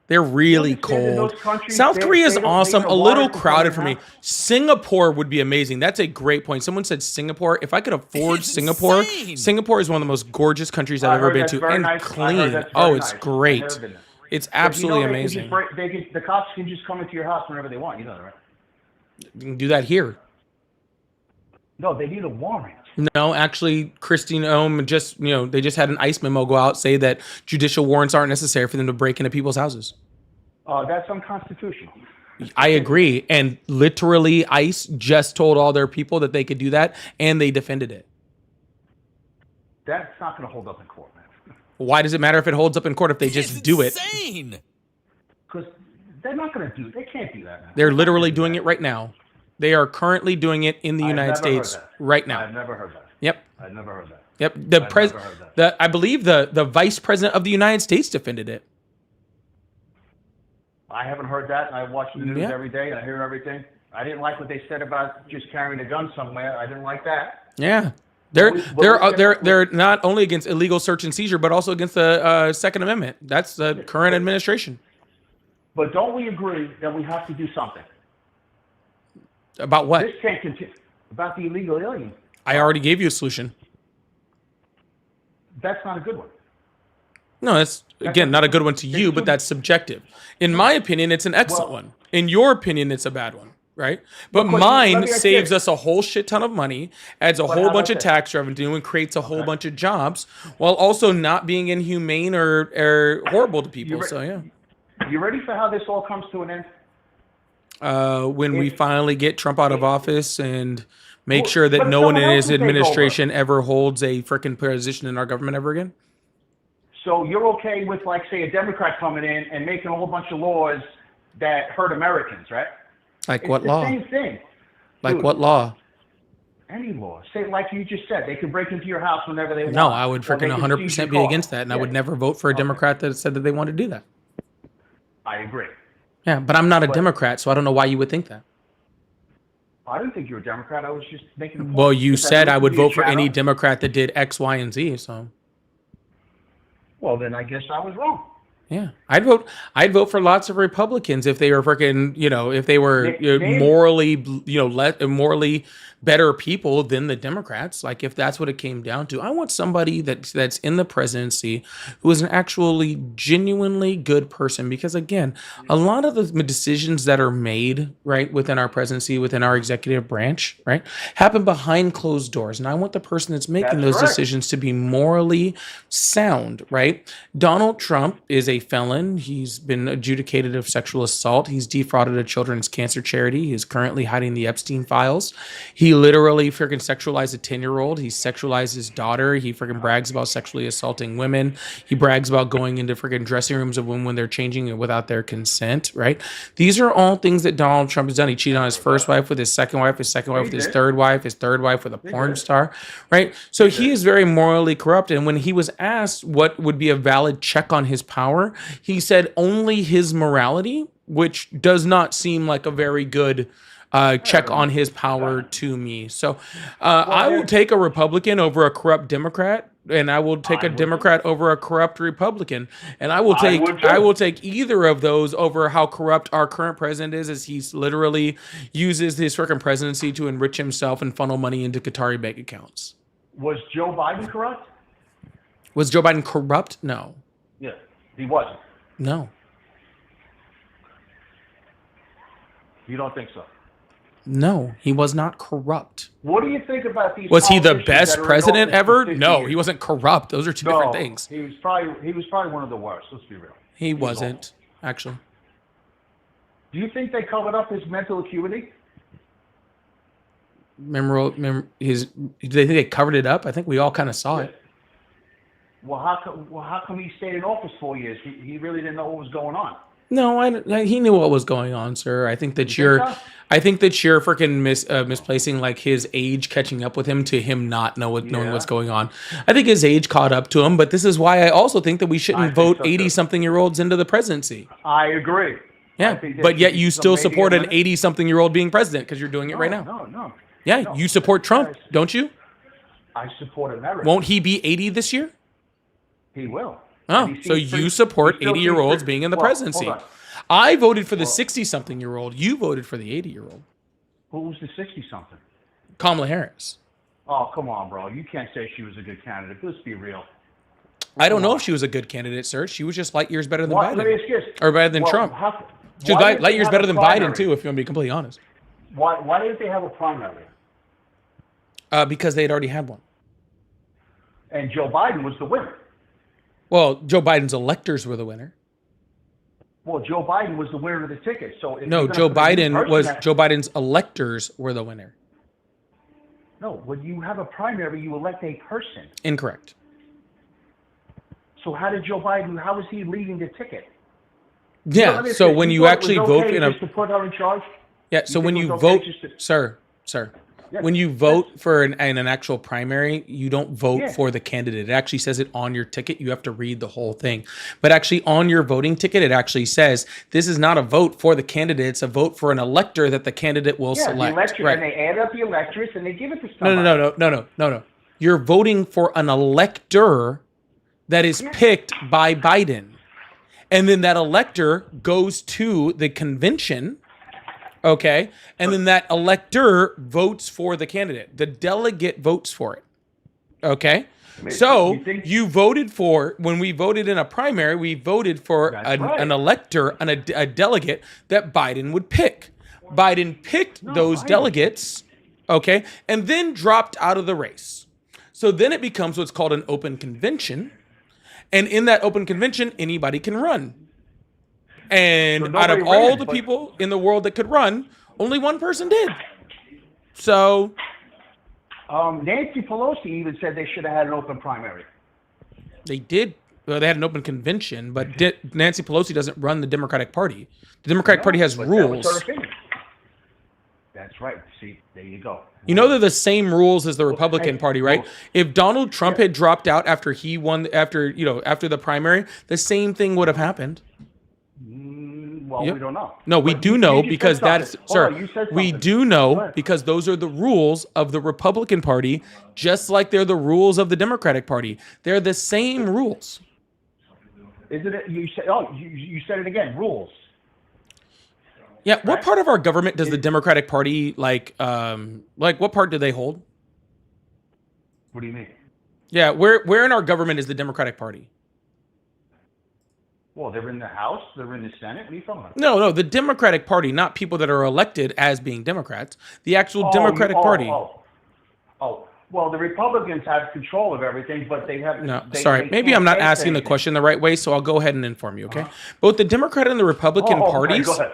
They're really understand in cold. those countries, South they- Korea is they don't awesome. need A the little water to crowded clean for me. it Singapore would be amazing. That's a great point. Someone said Singapore. If I could afford Singapore, Singapore is one of the most gorgeous countries I've I ever heard been that's to, very and nice. I heard clean. that's Oh, very it's nice. great. I've never been there. It's But you know absolutely they can amazing. just the cops can just come into your house whenever they want. You know that, right? You can do that here. No, they need a warrant. No, actually, Christine Ohm just, they just had an ICE memo go out say that judicial warrants aren't necessary for them to break into people's houses. That's unconstitutional. I agree. And literally, ICE just told all their people that they could do that, and they defended it. That's not going to hold up in court, man. Why does it matter if it holds up in court if they just do it? Because they're not going to do. They can't do that, man. They're literally doing it right now. They are currently doing it in the I've United never heard States that. right now. I've never heard that. Yep. I've never heard that. Yep. I've never heard that. I believe the vice president of the United States defended it. I haven't heard that, and I watch the news Yeah. every day, and I hear everything. I didn't like what they said about just carrying a gun somewhere. I didn't like that. Yeah. They're But we- they're not only against illegal search and seizure, but also against the Second Amendment. That's the current administration. But don't we agree that we have to do something? About what? This can't continue. About the illegal alien. I already gave you a solution. That's not a good one. No, that's again not a good one to you, but that's subjective. In my opinion, it's an excellent one. In your opinion, it's a bad one, right? But Because let mine me ask saves you- us a whole shit ton of money, adds a But whole how bunch about of this? tax revenue, and creates a whole bunch of jobs, while also not being inhumane or horrible to people. re- So yeah. You ready for how this all comes to an end? When we finally get Trump out of office and make Well, sure that but no one in someone his else will take over. administration ever holds a freaking position in our government ever again. So you're okay with, like, say, a Democrat coming in and making a whole bunch of laws that hurt Americans, right? Like It's what the law? Same thing. Like Dude, what law? Any law. Say, like you just said, they can break into your house whenever they want. No, I would or they freaking can 100% seize be your car. against that, and I would Yeah, never vote for a Democrat that said that they want to do that. I agree. Yeah, but I'm not a But- Democrat, so I don't know why you would think that. I didn't think you were a Democrat. I was just making a point. Well, you Because said I listened would to your vote for any channel. Democrat that did X, Y, and Z. So Well, then I guess I was wrong. yeah, I'd vote for lots of Republicans if they were freaking, if they were They- morally, morally better people than the Democrats. Like if that's what it came down to, I want somebody that's in the presidency who is an actually genuinely good person. Because again, a lot of the decisions that are made right within our presidency, within our executive branch, right, happen behind closed doors. And I want the person that's making That's those correct. decisions to be morally sound, right? Donald Trump is a felon. He's been adjudicated of sexual assault. He's defrauded a children's cancer charity. He is currently hiding the Epstein files. He literally freaking sexualized a 10-year-old. He sexualized his daughter. He freaking brags about sexually assaulting women. He brags about going into freaking dressing rooms of women when they're changing without their consent, right? These are all things that Donald Trump has done. He cheated on his first wife with his second wife with his third wife with a porn star, right? So he is very morally corrupt. And when he was asked what would be a valid check on his power, he said only his morality, which does not seem like a very good check on his power to me. So I will take a Republican over a corrupt Democrat, and I will take a Democrat over a corrupt Republican, and I will take either of those over how corrupt our current president is, as he's literally uses his freaking presidency to enrich himself and funnel money into Qatari bank accounts. Was Joe Biden corrupt? Was Joe Biden corrupt? No. Yeah, he wasn't. No. You don't think so? No, he was not corrupt. What do you think about these? Was he the politicians best that are in president office for ever? 50 No, years? he wasn't corrupt. Those are two different things. He was probably one of the worst. Let's be real. He was wasn't, actually. Do you think they covered up his mental acuity? Do they think they covered it up? I think we all kind of saw it. Well, how come he stayed in office 4 years? He really didn't know what was going on. No, he knew what was going on, sir. I think that you're freaking misplacing like his age catching up with him to him not knowing what's going on. I think his age caught up to him, but this is why I also think that we shouldn't vote 80-something-year-olds into the presidency. I agree. Yeah, but yet you still support an 80-something-year-old being president because you're doing it right now. No. Yeah, you support Trump, don't you? I support America. Won't he be 80 this year? He will. Oh, so you support 80-year-olds being in the presidency. Hold on. I voted for the 60-something-year-old. You voted for the 80-year-old. Who was the 60-something? Kamala Harris. Oh, come on, bro. You can't say she was a good candidate. Let's be real. I don't know if she was a good candidate, sir. She was just light years better than Let me Biden. ask you this. Or better than Well, Trump. She was why did light they years have better a than primary? Biden, too, if you want to be completely honest. Why didn't they have a primary? Because they had already had one. And Joe Biden was the winner. Well, Joe Biden's electors were the winner. Well, Joe Biden was the winner of the ticket. So if No, you're gonna Joe put a new Biden person was that- Joe Biden's electors were the winner. No, when you have a primary, you elect a person. Incorrect. So how did Joe Biden? How was he leading the ticket? Yeah. let me So ask when you you thought it actually was vote okay in a just to put her in charge. Yeah, so You when think you it was okay vote, just to- sir, Yes. when you vote for an actual primary, you don't vote Yeah. for the candidate. It actually says it on your ticket. You have to read the whole thing. But actually on your voting ticket, it actually says this is not a vote for the candidate. It's a vote for an elector that the candidate will Yeah, select. the electorate, Right. and they add up the electorates and they give it to somebody. No. You're voting for an elector that is picked by Biden. And then that elector goes to the convention. Okay. And then that elector votes for the candidate. The delegate votes for it. Okay. So you voted for, when we voted in a primary, we voted for an elector, a delegate that Biden would pick. Biden picked those delegates. Okay. And then dropped out of the race. So then it becomes what's called an open convention. And in that open convention, anybody can run. And So out of nobody all ran, the but- people in the world that could run, only one person did. So Nancy Pelosi even said they should have had an open primary. they did. Well, they had an open convention, but Nancy Pelosi doesn't run the Democratic Party. The Democratic Party has But that was rules. her opinion. That's right. See, there you go. You know they're the same rules as the Republican Party, right? If Donald Trump had dropped out after he won, after the primary, the same thing would have happened. Well, Yep. we don't know. No, we But do you know just because said that's, something. Hold sir, on, you said we something. do Go know ahead. because those are the rules of the Republican Party, just like they're the rules of the Democratic Party. They're the same rules. Isn't it? You said. Oh, you said it again. Rules. Yeah, what part of our government does the Democratic Party like what part do they hold? What do you mean? Yeah, where in our government is the Democratic Party? Well, they're in the House. They're in the Senate. What are you talking about? No, the Democratic Party, not people that are elected as being Democrats. The actual Democratic Party. Well, the Republicans have control of everything, but they have. No, they sorry. Maybe can't I'm not say asking the anything. question the right way, so I'll go ahead and inform you, okay? Both the Democrat and the Republican Okay, parties. go ahead.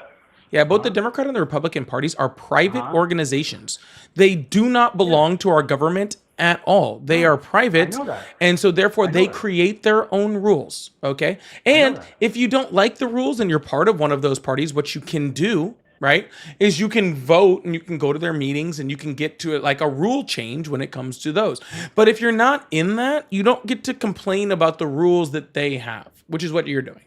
Yeah, both the Democrat and the Republican parties are private organizations. They do not belong to our government at all. They are private. know that. And so therefore they create their own rules, okay? And if you don't like the rules and you're part of one of those parties, what you can do, right, is you can vote and you can go to their meetings and you can get to it like a rule change when it comes to those. But if you're not in that, you don't get to complain about the rules that they have, which is what you're doing.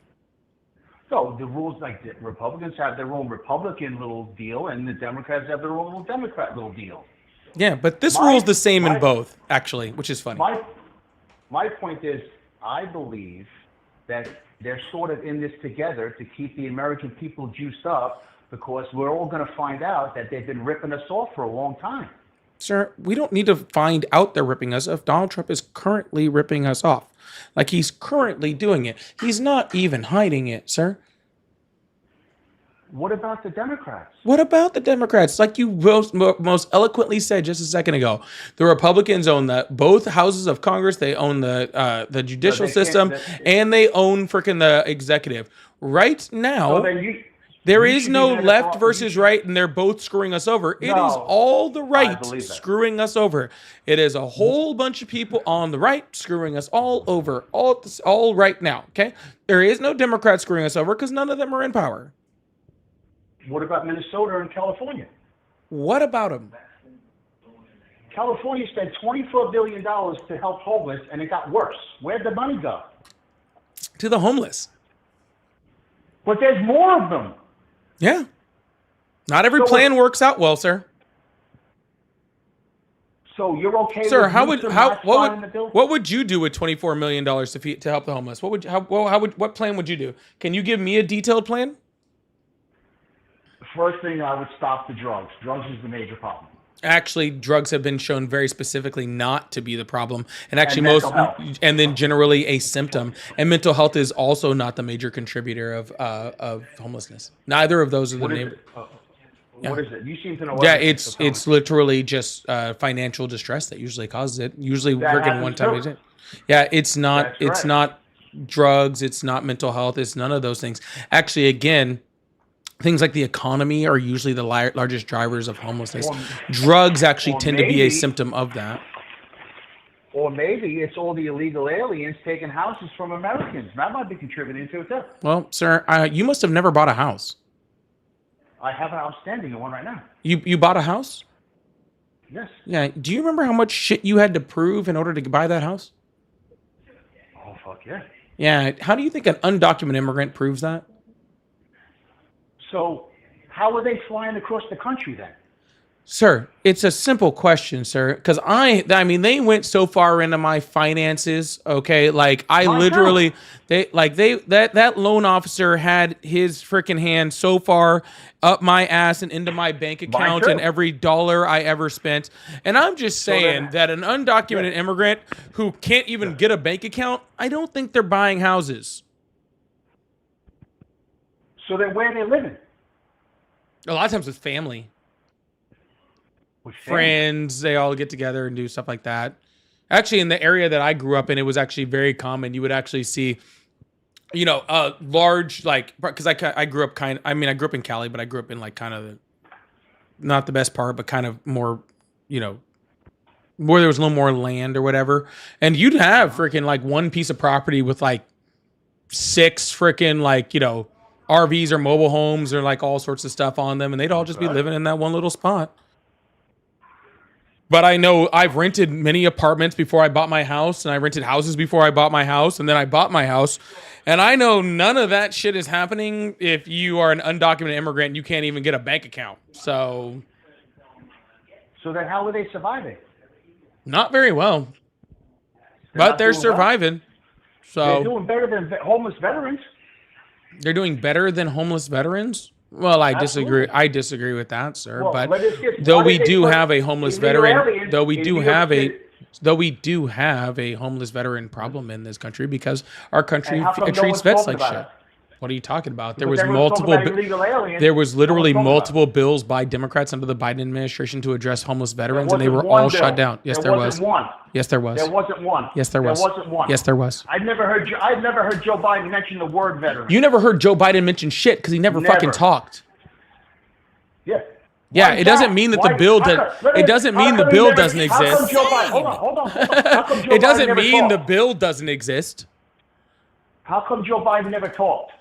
No, the rules like the Republicans have their own Republican little deal, and the Democrats have their own little Democrat little deal. Yeah, but this rule's the same in both, actually, which is funny. My point is, I believe that they're sort of in this together to keep the American people juiced up, because we're all going to find out that they've been ripping us off for a long time. Sir, we don't need to find out they're ripping us off. Donald Trump is currently ripping us off. Like, he's currently doing it. He's not even hiding it, sir. What about the Democrats? What about the Democrats? Like you most eloquently said just a second ago, the Republicans own both houses of Congress. They own the judicial system, and they own freaking the executive. Right now, there is no left versus right, and they're both screwing us over. It is all the right screwing us over. It is a whole bunch of people on the right screwing us all over, all right now. Okay, there is no Democrats screwing us over because none of them are in power. What about Minnesota and California? What about them? California spent $24 billion to help homeless, and it got worse. Where'd the money go? To the homeless. But there's more of them. Yeah. Not every plan works out well, sir. So you're okay, sir? With What would you do with $24 million to help the homeless? What plan would you do? Can you give me a detailed plan? First thing, I would stop the drugs. Drugs is the major problem. Actually, drugs have been shown very specifically not to be the problem, and actually and then generally a symptom. And mental health is also not the major contributor of homelessness. Neither of those are the main. What is it? You seem to know. Yeah, it's literally just financial distress that usually causes it. Usually, working one time a day. Yeah, it's not. It's not drugs. It's not mental health. It's none of those things. Actually, again. Things like the economy are usually the largest drivers of homelessness. Drugs actually tend to be a symptom of that. Or maybe it's all the illegal aliens taking houses from Americans. That might be contributing to it too. Well, sir, you must have never bought a house. I have an outstanding one right now. You bought a house? Yes. Yeah. Do you remember how much shit you had to prove in order to buy that house? Oh, fuck yeah. Yeah. How do you think an undocumented immigrant proves that? So how are they flying across the country then? Sir, it's a simple question, sir. Because I mean, they went so far into my finances. Okay, like I literally, that loan officer had his freaking hand so far up my ass and into my bank account and every dollar I ever spent. And I'm just saying that an undocumented immigrant who can't even get a bank account, I don't think they're buying houses. So then where are they living? A lot of times with family. Friends, they all get together and do stuff like that. Actually, in the area that I grew up in, it was actually very common. You would actually see, large, because I grew up I grew up in Cali, but I grew up in kind of not the best part, but kind of more, where there was a little more land or whatever. And you'd have freaking one piece of property with 6 freaking RVs or mobile homes or all sorts of stuff on them, and they'd all just be living in that one little spot. But I know I've rented many apartments before I bought my house, and I rented houses before I bought my house, and then I bought my house. And I know none of that shit is happening if you are an undocumented immigrant and you can't even get a bank account. So then how are they surviving? Not very well. But they're surviving. So they're doing better than homeless veterans. They're doing better than homeless veterans? Well, I disagree. I disagree with that, sir. Well, but though we do have a homeless veteran, though we do have a homeless veteran problem in this country because our country treats vets like shit. What are you talking about? There was literally multiple bills by Democrats under the Biden administration to address homeless veterans, and they were all shut down. Yes, there was. Yes, there was. There wasn't one. Yes, there was. There wasn't one. Yes, there was. I've never heard Joe Biden mention the word veteran. You never heard Joe Biden mention shit because he never fucking talked. Yeah. Yeah, it doesn't mean that the bill it doesn't mean the bill doesn't exist. Hold on. It doesn't mean the bill doesn't exist. How come Joe Biden never talked?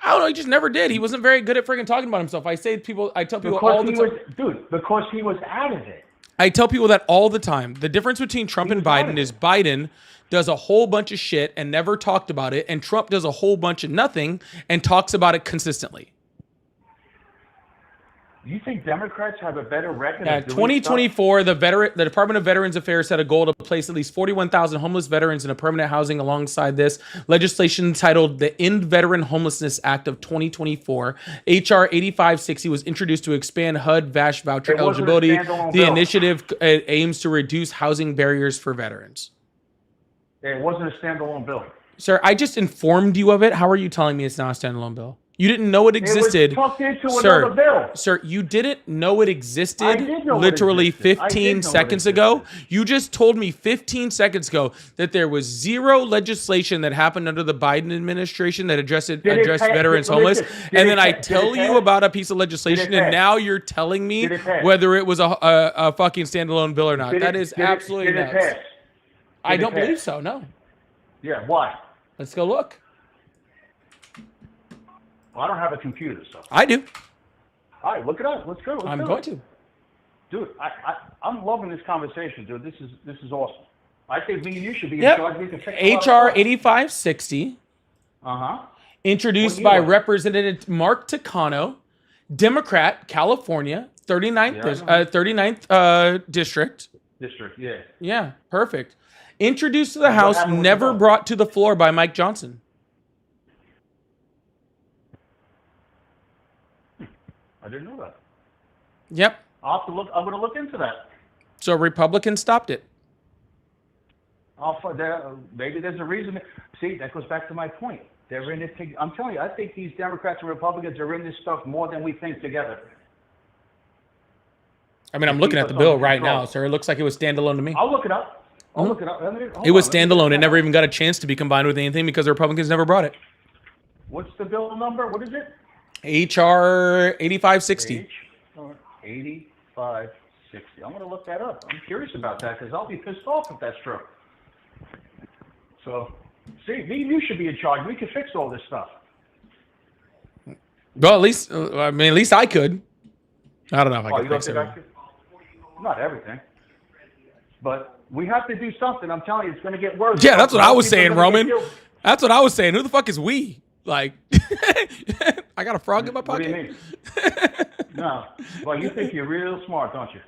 I don't know. He just never did. He wasn't very good at freaking talking about himself. I tell people all the time. Because he was out of it. I tell people that all the time. The difference between Trump and Biden is Biden does a whole bunch of shit and never talked about it, and Trump does a whole bunch of nothing and talks about it consistently. You think Democrats have a better record? Yeah, of doing 2024, the Department of Veterans Affairs set a goal to place at least 41,000 homeless veterans in a permanent housing. Alongside this, legislation titled the End Veteran Homelessness Act of 2024, HR 8560 was introduced to expand HUD-VASH voucher It wasn't a eligibility. standalone The bill. initiative aims to reduce housing barriers for veterans. It wasn't a standalone bill. Sir, I just informed you of it. How are you telling me it's not a standalone bill? You didn't know it existed. It was tucked into Sir, another bill. Sir, you didn't know it existed I did know it literally existed. I did 15 know it seconds ago. You just told me 15 seconds ago that there was zero legislation that happened under the Biden administration that addressed Did it veterans pass? homeless. Did And it then I pass? tell Did it you pass? about a piece of legislation, Did it and pass? now you're telling me Did it pass? whether it was a fucking standalone bill or not. That is absolutely did it nuts. pass? I Did it don't believe pass? so, no. Yeah, why? Let's go look. Well, I don't have a computer, so. I do. All right, look it up. Let's go. Let's I'm do going it. to. Dude, I'm loving this conversation, dude. This is awesome. I think me and you should be in charge. We can fix a lot of HR stuff. 8560. Uh-huh. Introduced What by year? Representative Mark Takano, Democrat, California, 39th district. District, yeah. Yeah, perfect. Introduced to the What House, happened with never the vote? brought to the floor by Mike Johnson. I didn't know that. Yep. I'll have to look. I'm going to look into that. So Republicans stopped it. Maybe there's a reason. See, that goes back to my point. They're in it. I'm telling you, I think these Democrats and Republicans are in this stuff more than we think together. I mean, I'm looking at the bill right now, sir. It looks like it was standalone to me. I'll look it up. I'll look it up. Hold It was on, let me- standalone. It never even got a chance to be combined with anything because the Republicans never brought it. What's the bill number? What is it? HR 8560. 8560. I'm going to look that up. I'm curious about that because I'll be pissed off if that's true. So, see, me and you should be in charge. We can fix all this stuff. Well, at least I could. I don't know if I Oh, could you don't fix think it. I could? Not everything. But we have to do something. I'm telling you, it's going to get worse. Yeah, that's what I was People are saying, gonna get Roman. killed. That's what I was saying. Who the fuck is we? Like, I got a frog in my What do pocket. you mean? No. Well, you think you're real smart, don't you?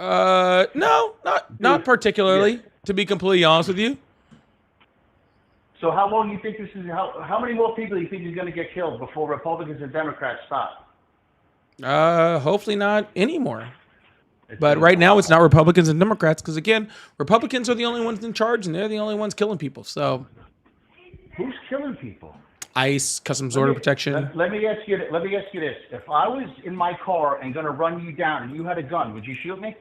No, not particularly. To be completely honest with you. So how long do you think this is? How many more people do you think is going to get killed before Republicans and Democrats stop? Hopefully not anymore. But right now it's not Republicans and Democrats because again, Republicans are the only ones in charge and they're the only ones killing people. So Who's killing people? ICE, Customs Border Protection. Let me ask you. Let me ask you this: if I was in my car and going to run you down, and you had a gun, would you shoot me?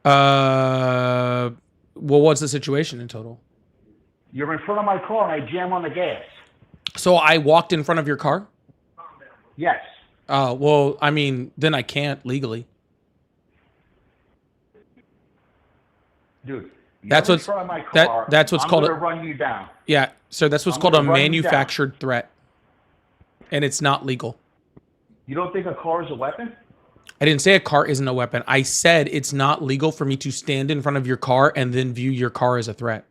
Well, what's the situation in total? You're in front of my car and I jam on the gas. So I walked in front of your car? Yes. Well, I mean, then I can't legally. Dude, That's you're in what's front of my car, that's what's I'm called gonna run you down. Yeah, so that's what's I'm called a gonna run you down. manufactured threat. And it's not legal. You don't think a car is a weapon? I didn't say a car isn't a weapon. I said it's not legal for me to stand in front of your car and then view your car as a threat.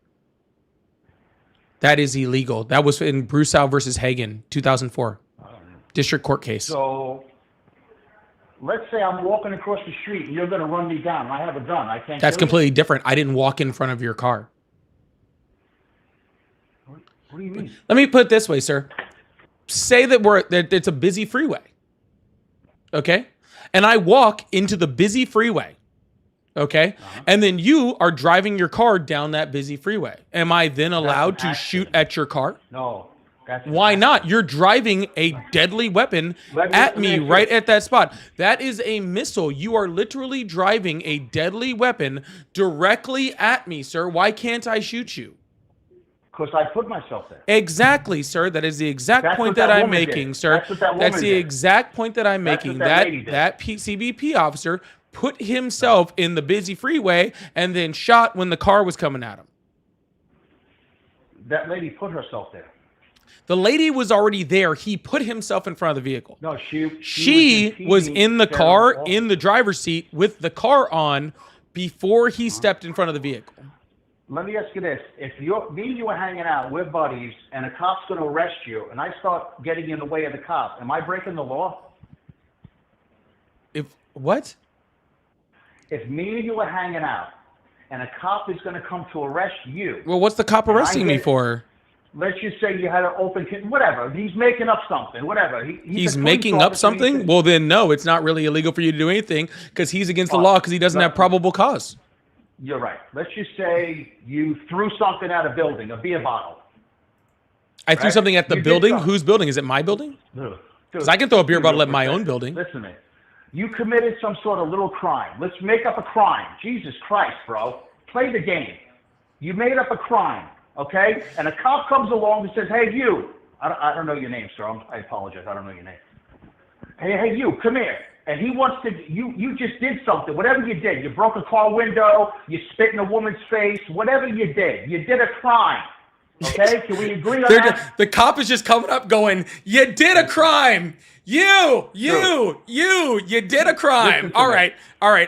That is illegal. That was in Brusow versus Hagen, 2004. District court case. So, let's say I'm walking across the street and you're going to run me down. I have a gun. I can't. That's kill you? completely different. I didn't walk in front of your car. What do you mean? Let me put it this way, sir. Say that it's a busy freeway. Okay? And I walk into the busy freeway. Okay? And then you are driving your car down that busy freeway. Am I then allowed to shoot at your car? No. Why not? You're driving a deadly weapon at me right at that spot. That is a missile. You are literally driving a deadly weapon directly at me, sir. Why can't I shoot you? Because I put myself there. Exactly, sir. That is the exact That's point what that that I'm woman making, did. sir. That's what that That's woman the did. exact point that I'm That's making. what that That lady did. that CBP officer put himself in the busy freeway and then shot when the car was coming at him. That lady put herself there. The lady was already there. He put himself in front of the vehicle. No, She was in the Sarah car, Paul. in the driver's seat with the car on before he stepped in front of the vehicle. Let me ask you this: if me and you are hanging out, we're buddies, and a cop's going to arrest you, and I start getting in the way of the cop, am I breaking the law? What? If me and you are hanging out, and a cop is going to come to arrest you. Well, what's the cop and I arresting me get- for? Let's just say you had an open, whatever. He's making up something, whatever. He's a police making up officer, he something? said- Well, then no, it's not really illegal for you to do anything because he's against the law because he doesn't have probable cause. You're right. Let's just say you threw something at a building, a beer bottle. I threw Right? something at the You did building. something. Whose building? Is it my building? Dude, Because I can throw a beer dude, bottle at listen, my own building. Listen to me. You committed some sort of little crime. Let's make up a crime. Jesus Christ, bro. Play the game. You made up a crime, okay? And a cop comes along and says, hey, you. I don't know your name, sir. I apologize. I don't know your name. Hey, you, come here. And he wants to, you just did something. Whatever you did. You broke a car window. You spit in a woman's face. Whatever you did a crime. Okay? Can we agree on that? The cop is just coming up going, you did a crime. You did a crime. All right.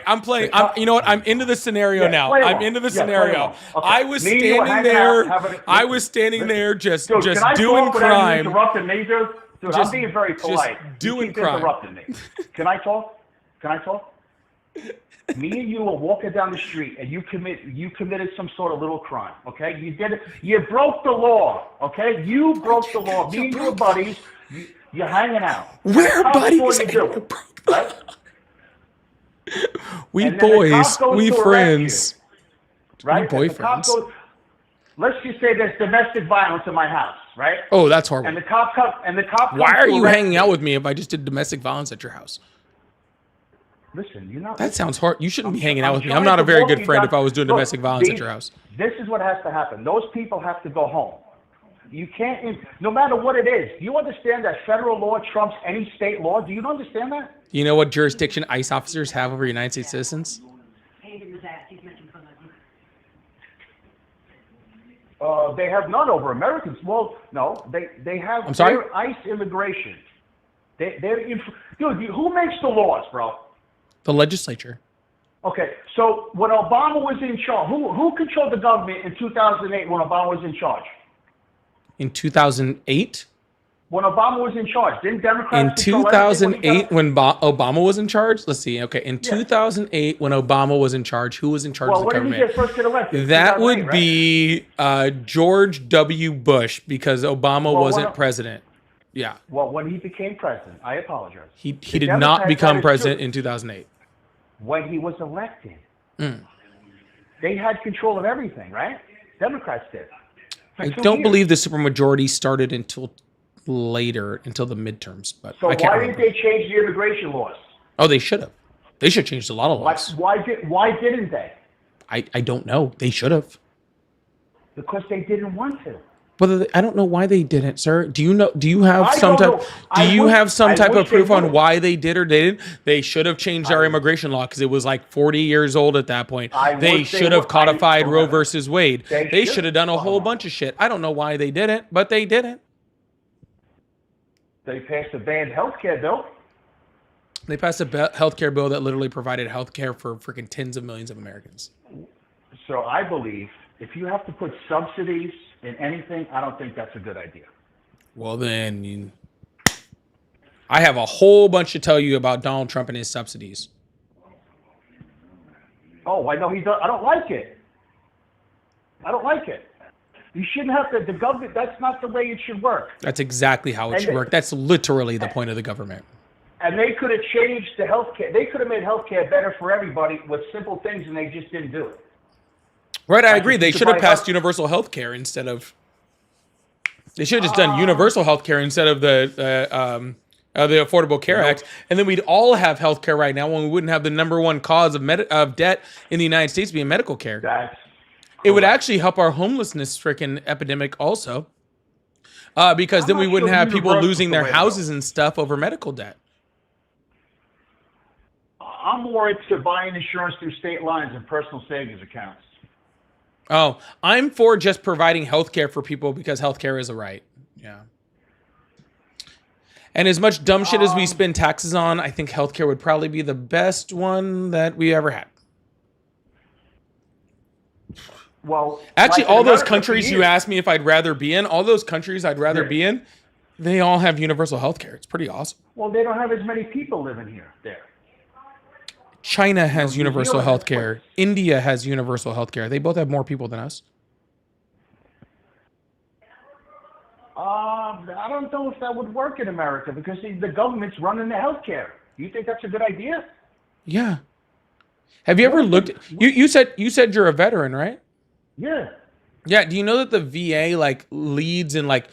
I'm playing. You know what? I'm into the scenario now. I'm into the scenario. I was standing there. I was standing there just Dude, can I doing talk without you crime. interrupting me, dude? Dude, Just- I'm being very just polite. doing you keep crime. interrupting me. Can I talk? Me and you were walking down the street, and you committed some sort of little crime. Okay, you did it. You broke the law. Okay, you broke the law. Me and you were buddies. You're hanging out. We're How buddies. before you do it, right? We And then the boys. cop goes We to arrest friends. Right? We And the cop boyfriends. goes, let's just say there's domestic violence in my house, right? Oh, that's horrible. And the cop comes. Why comes are to you arrest hanging me. out with me if I just did domestic violence at your house? Listen, you're not. That sounds hard. You shouldn't be hanging out with me. trying I'm not to a very walk good you friend down- if I was doing Look, domestic violence at these- your house. This is what has to happen. Those people have to go home. You can't, no matter what it is. Do you understand that federal law trumps any state law? Do you understand that? You know what jurisdiction ICE officers have over United States citizens? They have none over Americans. Well, no, they have. I'm sorry? They're ICE immigration. Dude, who makes the laws, bro? The legislature. Okay, so when Obama was in charge, who controlled the government in 2008 when Obama was in charge? In 2008? When Obama was in charge, didn't Democrats In control everything when he 2008, when Obama was in charge? Let's see. Okay. In 2008, when Obama was in charge, who was in charge Well, of the when did he government? get first get elected? That would 2008, right? be George W. Bush because Obama Well, wasn't what- president. Yeah. Well, when he became president, I apologize. He The did not Democrats become had it president too. in 2008. When he was elected, Mm. they had control of everything, right? Democrats did. For I 2 don't years. believe the supermajority started until later, until the midterms, but So I can't why remember. didn't they change the immigration laws? Oh, they should have. They should have changed a lot of laws. Why didn't they? I don't know. They should have. Because they didn't want to. But I don't know why they didn't, sir. Do you know? Do you have I some don't type? know. Do I you wish- have some I type of wish they proof on would. why they did or didn't? They should have changed our immigration law because it was like 40 years old at that point. I They wish they should have would. codified Roe versus Wade. They They should. should have done a whole bunch of shit. I don't know why they didn't, but they didn't. They passed a banned healthcare bill. They passed a healthcare bill that literally provided healthcare for freaking tens of millions of Americans. So I believe if you have to put subsidies in anything, I don't think that's a good idea. Well, then I have a whole bunch to tell you about Donald Trump and his subsidies. Oh, I know he does. I don't like it. I don't like it. You shouldn't have to. The government. That's not the way it should work. That's exactly how it And should it- work. That's literally the point of the government. And they could have changed the healthcare. They could have made healthcare better for everybody with simple things, and they just didn't do it. Right, I Like, agree. if They you should have provide passed universal health care instead of. They should have just done universal health care instead of the Affordable Care Act, and then we'd all have health care right now, when we wouldn't have the number one cause of debt in the United States being medical care. It would actually help our homelessness freaking epidemic also, because then I'm we not wouldn't sure have people universal's losing the their way to go. houses and stuff over medical debt. I'm more into buying insurance through state lines and personal savings accounts. Oh, I'm for just providing health care for people because health care is a right. Yeah. And as much dumb shit as we spend taxes on, I think healthcare would probably be the best one that we ever had. Well, Actually, like in all those America, countries for you years- asked me if I'd rather be in, all those countries I'd rather Yeah. be in, they all have universal healthcare. It's pretty awesome. Well, they don't have as many people living here. There. China has New universal Zealand has healthcare. India has universal healthcare. They both have more people than us. I don't know if that would work in America because the government's running the healthcare. You think that's a good idea? Yeah. Have you ever looked? You said you're a veteran, right? Yeah. Yeah. Do you know that the VA like leads in like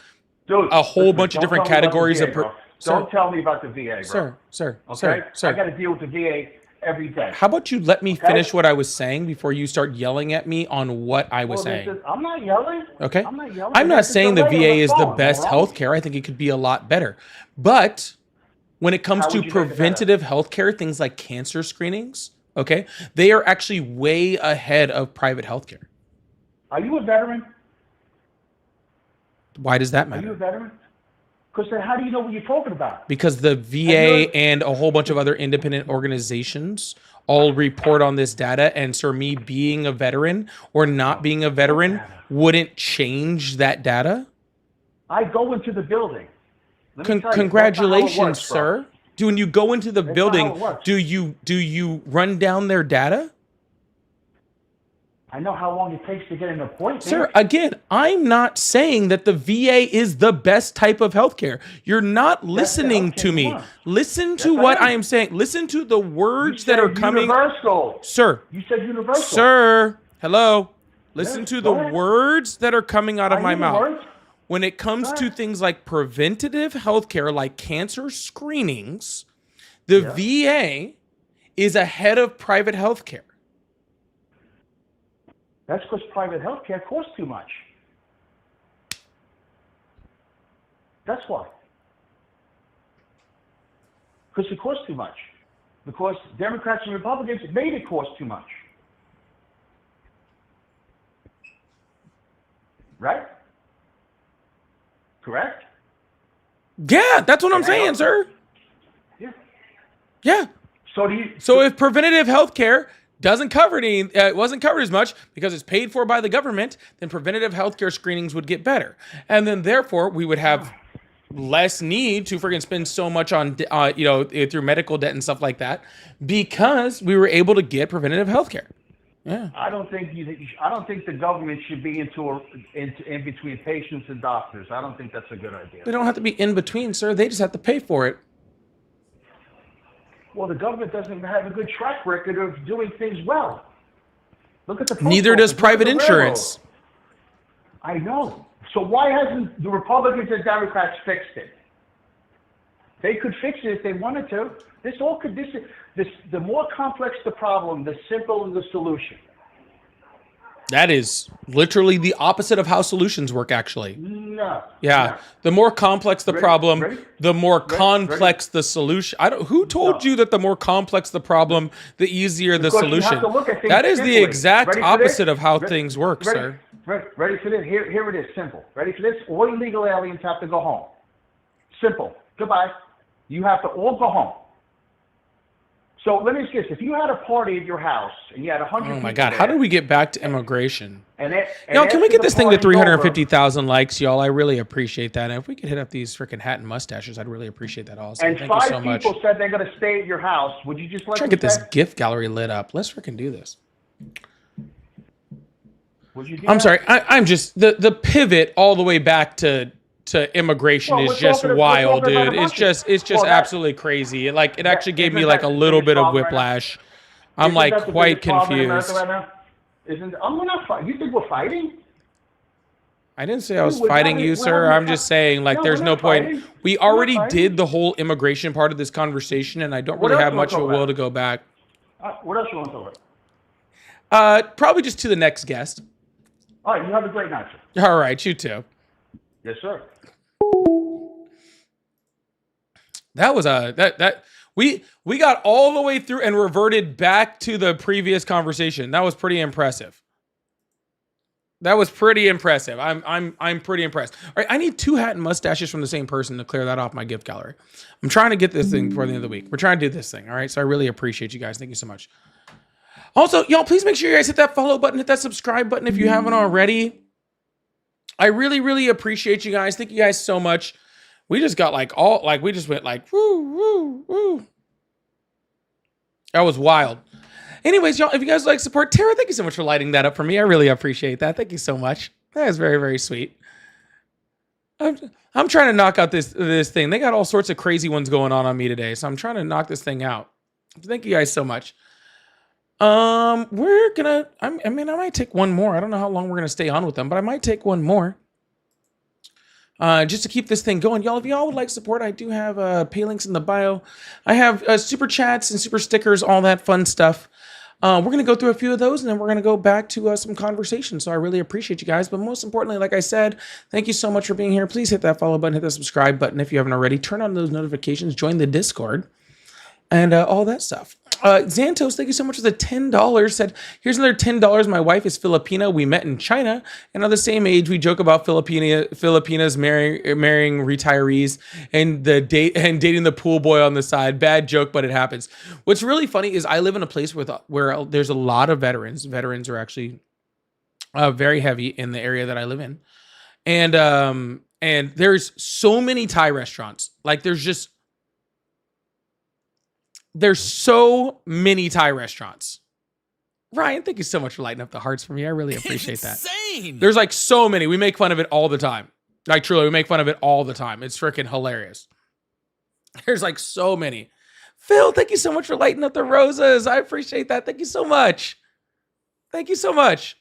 Dude, a whole listen, bunch of don't different tell me about the categories VA, of? bro. Don't tell me about the VA, bro. Sir. Okay? Sir. I got to deal with the VA every day. How about you let me Okay? finish what I was saying before you start yelling at me on what I was saying? I'm not yelling. Okay. I'm not yelling. I'm not There's a saying the delay on VA is the phone, best moron. healthcare. I think it could be a lot better. But when it comes How to would you make it better? preventative healthcare, things like cancer screenings, okay, they are actually way ahead of private healthcare. Are you a veteran? Why does that Are you a matter? veteran? Because then how do you know what you're talking about? Because the VA and a whole bunch of other independent organizations all report on this data. And so me being a veteran or not being a veteran wouldn't change that data. I go into the building. Let me tell you, that's not how it Congratulations, works, bro. sir. When you go into the That's not building, how it works. do you run down their data? I know how long it takes to get an appointment. Sir, again, I'm not saying that the VA is the best type of healthcare. You're not listening to me. Listen to what I am saying. Listen to the words that are coming. Universal. Sir. You said universal. Sir, hello. Listen Yes, to the go ahead. words that are coming out of I my hear the mouth. words. When it comes to things like preventative healthcare, like cancer screenings, the VA is ahead of private healthcare. That's because private healthcare costs too much. That's why. Because it costs too much. Because Democrats and Republicans made it cost too much. Right? Correct? Yeah, that's what I'm saying, sir. Yeah. Yeah. So if preventative healthcare doesn't cover wasn't covered as much because it's paid for by the government, then preventative healthcare screenings would get better, and then therefore we would have less need to freaking spend so much on through medical debt and stuff like that because we were able to get preventative healthcare. Yeah. I don't think the government should be in between patients and doctors. I don't think that's a good idea. They don't have to be in between, sir. They just have to pay for it. Well, the government doesn't have a good track record of doing things well. Look at the post Neither does office, look at private the insurance. railroad. I know. So why hasn't the Republicans and Democrats fixed it? They could fix it if they wanted to. The more complex the problem, the simpler the solution. That is literally the opposite of how solutions work, actually. No. Yeah. The more complex the Ready? problem, Ready? the more Ready? complex the solution. Who told you that the more complex the problem, the easier the Because you have solution? to look at things That is the simply. exact Ready for this? opposite of how Ready- things work, ready- sir. Ready for this? Here it is. Simple. Ready for this? All illegal aliens have to go home. Simple. Goodbye. You have to all go home. So let me ask you this: if you had a party at your house and you had 100 Oh my people God. How there, did we get back to immigration? and it, and Y'all, can we after get the this thing to party's over- 350,000 likes, y'all? I really appreciate that. And if we could hit up these freaking hat and mustaches, I'd really appreciate that also. and Thank you five so much. people said they're going to stay at your house, would you just let Try them to get this stay? gift gallery lit up. Let's freaking do this. Would you do I'm that? sorry. I'm just the pivot all the way back to immigration Well, is we're just talking- we're wild, talking about dude. a It's bunch just of- well, that- absolutely crazy. It actually gave me isn't like that a the little biggest bit of problem right now? whiplash. I'm Isn't like that the quite biggest problem in America confused. right now? We're not fighting. You think we're fighting? I didn't say I was We're fighting having- you, we're sir. having I'm a just fight. saying, like, No, there's we're no not point. fighting. We We're not already fighting. did the whole immigration part of this conversation, and I don't What really else have you wanna much of a talk will about? to go back. What else you want to talk about? Probably just to the next guest. All right, you have a great night, sir. All right, you too. Yes, sir. That was we got all the way through and reverted back to the previous conversation. That was pretty impressive. That was pretty impressive. I'm pretty impressed. All right, I need 2 hat and mustaches from the same person to clear that off my gift gallery. I'm trying to get this thing before the end of the week. We're trying to do this thing. All right, so I really appreciate you guys. Thank you so much. Also, y'all, please make sure you guys hit that follow button, hit that subscribe button if you haven't already. I really, really appreciate you guys. Thank you guys so much. We just got we just went like, woo, woo, woo. That was wild. Anyways, y'all, if you guys like support, Tara, thank you so much for lighting that up for me. I really appreciate that. Thank you so much. That is very, very sweet. I'm trying to knock out this thing. They got all sorts of crazy ones going on me today, so I'm trying to knock this thing out. Thank you guys so much. We're gonna. I might take one more. I don't know how long we're gonna stay on with them, but I might take one more. Just to keep this thing going. Y'all, if y'all would like support, I do have pay links in the bio. I have super chats and super stickers, all that fun stuff. We're going to go through a few of those, and then we're going to go back to some conversation. So I really appreciate you guys. But most importantly, like I said, thank you so much for being here. Please hit that follow button, hit the subscribe button if you haven't already. Turn on those notifications, join the Discord, and all that stuff. Xantos, thank you so much for the $10. Said, here's another $10. My wife is Filipina. We met in China and are the same age. We joke about Filipinas marrying retirees and dating the pool boy on the side. Bad joke, but it happens. What's really funny is I live in a place where there's a lot of veterans. Veterans are actually very heavy in the area that I live in, and there's so many Thai restaurants. Like there's so many Thai restaurants. Ryan, thank you so much for lighting up the hearts for me. I really appreciate that. There's like so many. We make fun of it all the time. Like truly, we make fun of it all the time. It's freaking hilarious. There's like so many. Phil, thank you so much for lighting up the roses. I appreciate that. Thank you so much. Thank you so much.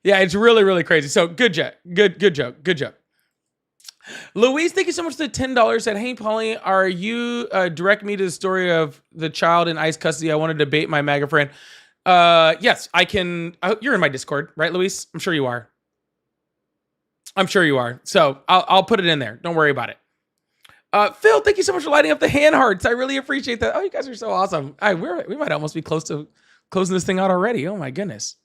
Yeah, it's really, really crazy. So good joke. Good joke. Good joke. Louise, thank you so much for the $10. Said, hey, Polly, are you direct me to the story of the child in ICE custody? I want to debate my MAGA friend. Yes, I can. You're in my Discord, right, Louise? I'm sure you are. I'm sure you are. So I'll put it in there. Don't worry about it. Phil, thank you so much for lighting up the hand hearts. I really appreciate that. Oh, you guys are so awesome. We might almost be close to closing this thing out already. Oh, my goodness.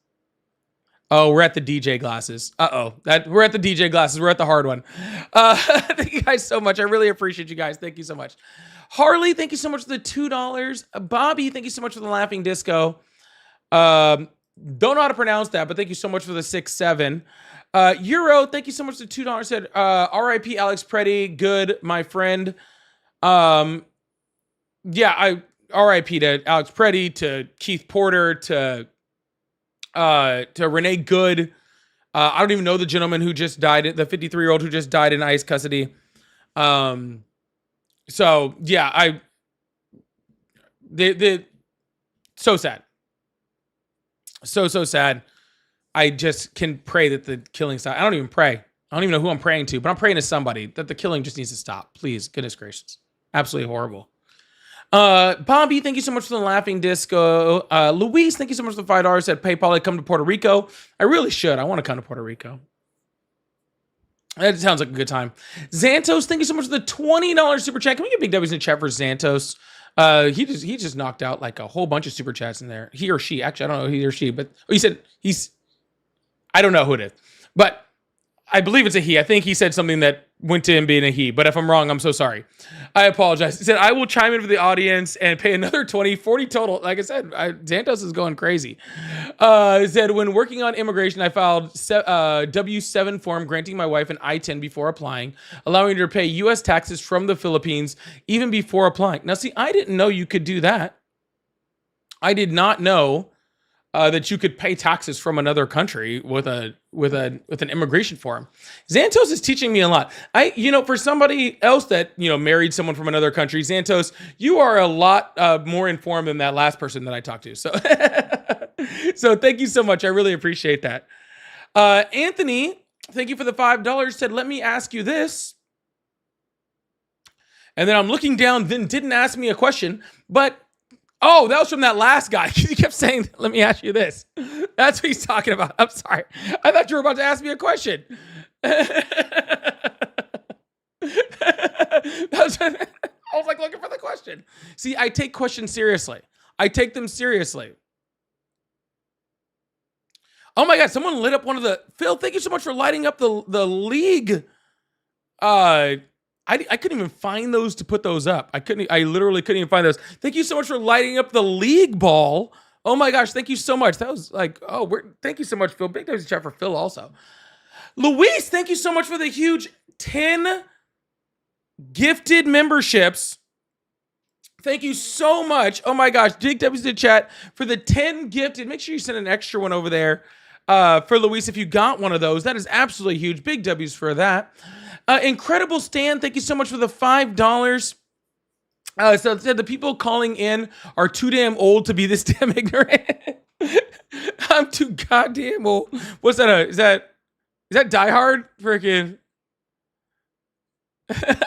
Oh, we're at the DJ glasses. We're at the DJ glasses. We're at the hard one. Thank you guys so much. I really appreciate you guys. Thank you so much. Harley, thank you so much for the $2. Bobby, thank you so much for the laughing disco. Don't know how to pronounce that, but thank you so much for the 6-7. Euro, thank you so much for the $2. Said, R.I.P. Alex Preddy. Good, my friend. R.I.P. to Alex Preddy, to Keith Porter, to Renee Good. I don't even know the gentleman who just died, the 53-year-old who just died in ICE custody. So yeah, so sad. So sad. I just can pray that the killing stop. I don't even pray. I don't even know who I'm praying to, but I'm praying to somebody that the killing just needs to stop. Please, goodness gracious. Absolutely horrible. Bobby, thank you so much for the laughing disco. Luis, thank you so much for the $5. Said, PayPal, I come to Puerto Rico. I really should. I want to come to Puerto Rico. That sounds like a good time. Xantos, thank you so much for the $20 super chat. Can we get big W's in the chat for Xantos? He just knocked out like a whole bunch of super chats in there. He or she, actually, I don't know he or she, but he said I don't know who it is, but I believe it's a he. I think he said something that went to him being a he, but if I'm wrong, I'm so sorry. I apologize. He said, I will chime in for the audience and pay another 40 total. Like I said, Xantos is going crazy. He said, when working on immigration, I filed W-7 form granting my wife an I-10 before applying, allowing her to pay U.S. taxes from the Philippines even before applying. Now, see, I didn't know you could do that. I did not know that you could pay taxes from another country with an immigration form. Xantos is teaching me a lot. For somebody else that, married someone from another country, Xantos, you are a lot more informed than that last person that I talked to. So, so thank you so much. I really appreciate that. Anthony, thank you for the $5. Said, let me ask you this. And then I'm looking down, then didn't ask me a question, but oh, that was from that last guy. He kept saying, let me ask you this. That's what he's talking about. I'm sorry. I thought you were about to ask me a question. I was like looking for the question. See, I take questions seriously. I take them seriously. Oh my God, someone lit up one of the Phil. Thank you so much for lighting up the league. I couldn't even find those to put those up. I literally couldn't even find those. Thank you so much for lighting up the league ball. Oh my gosh, thank you so much. That was like, thank you so much, Phil. Big thanks to chat for Phil also. Luis, thank you so much for the huge 10 gifted memberships. Thank you so much. Oh my gosh, big W's to chat for the 10 gifted. Make sure you send an extra one over there for Luis if you got one of those. That is absolutely huge. Big W's for that. Incredible Stan, thank you so much for the $5. So it said the people calling in are too damn old to be this damn ignorant. I'm too goddamn old. What's that? Is that Die Hard? Freaking.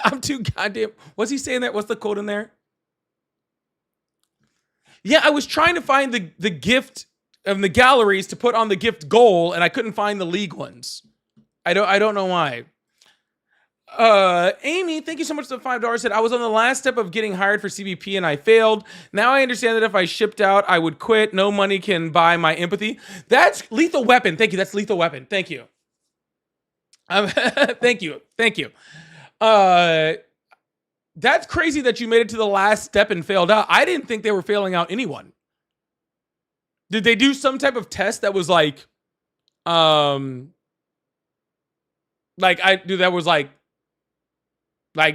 I'm too goddamn. What's he saying that? What's the quote in there? Yeah, I was trying to find the gift of the galleries to put on the gift goal, and I couldn't find the league ones. I don't know why. Amy, thank you so much for the $5. Said I was on the last step of getting hired for CBP and I failed. Now I understand that if I shipped out, I would quit. No money can buy my empathy. That's Lethal Weapon. Thank you. That's Lethal Weapon. Thank you. Thank you. Thank you. That's crazy that you made it to the last step and failed out. I didn't think they were failing out anyone. Did they do some type of test that was like,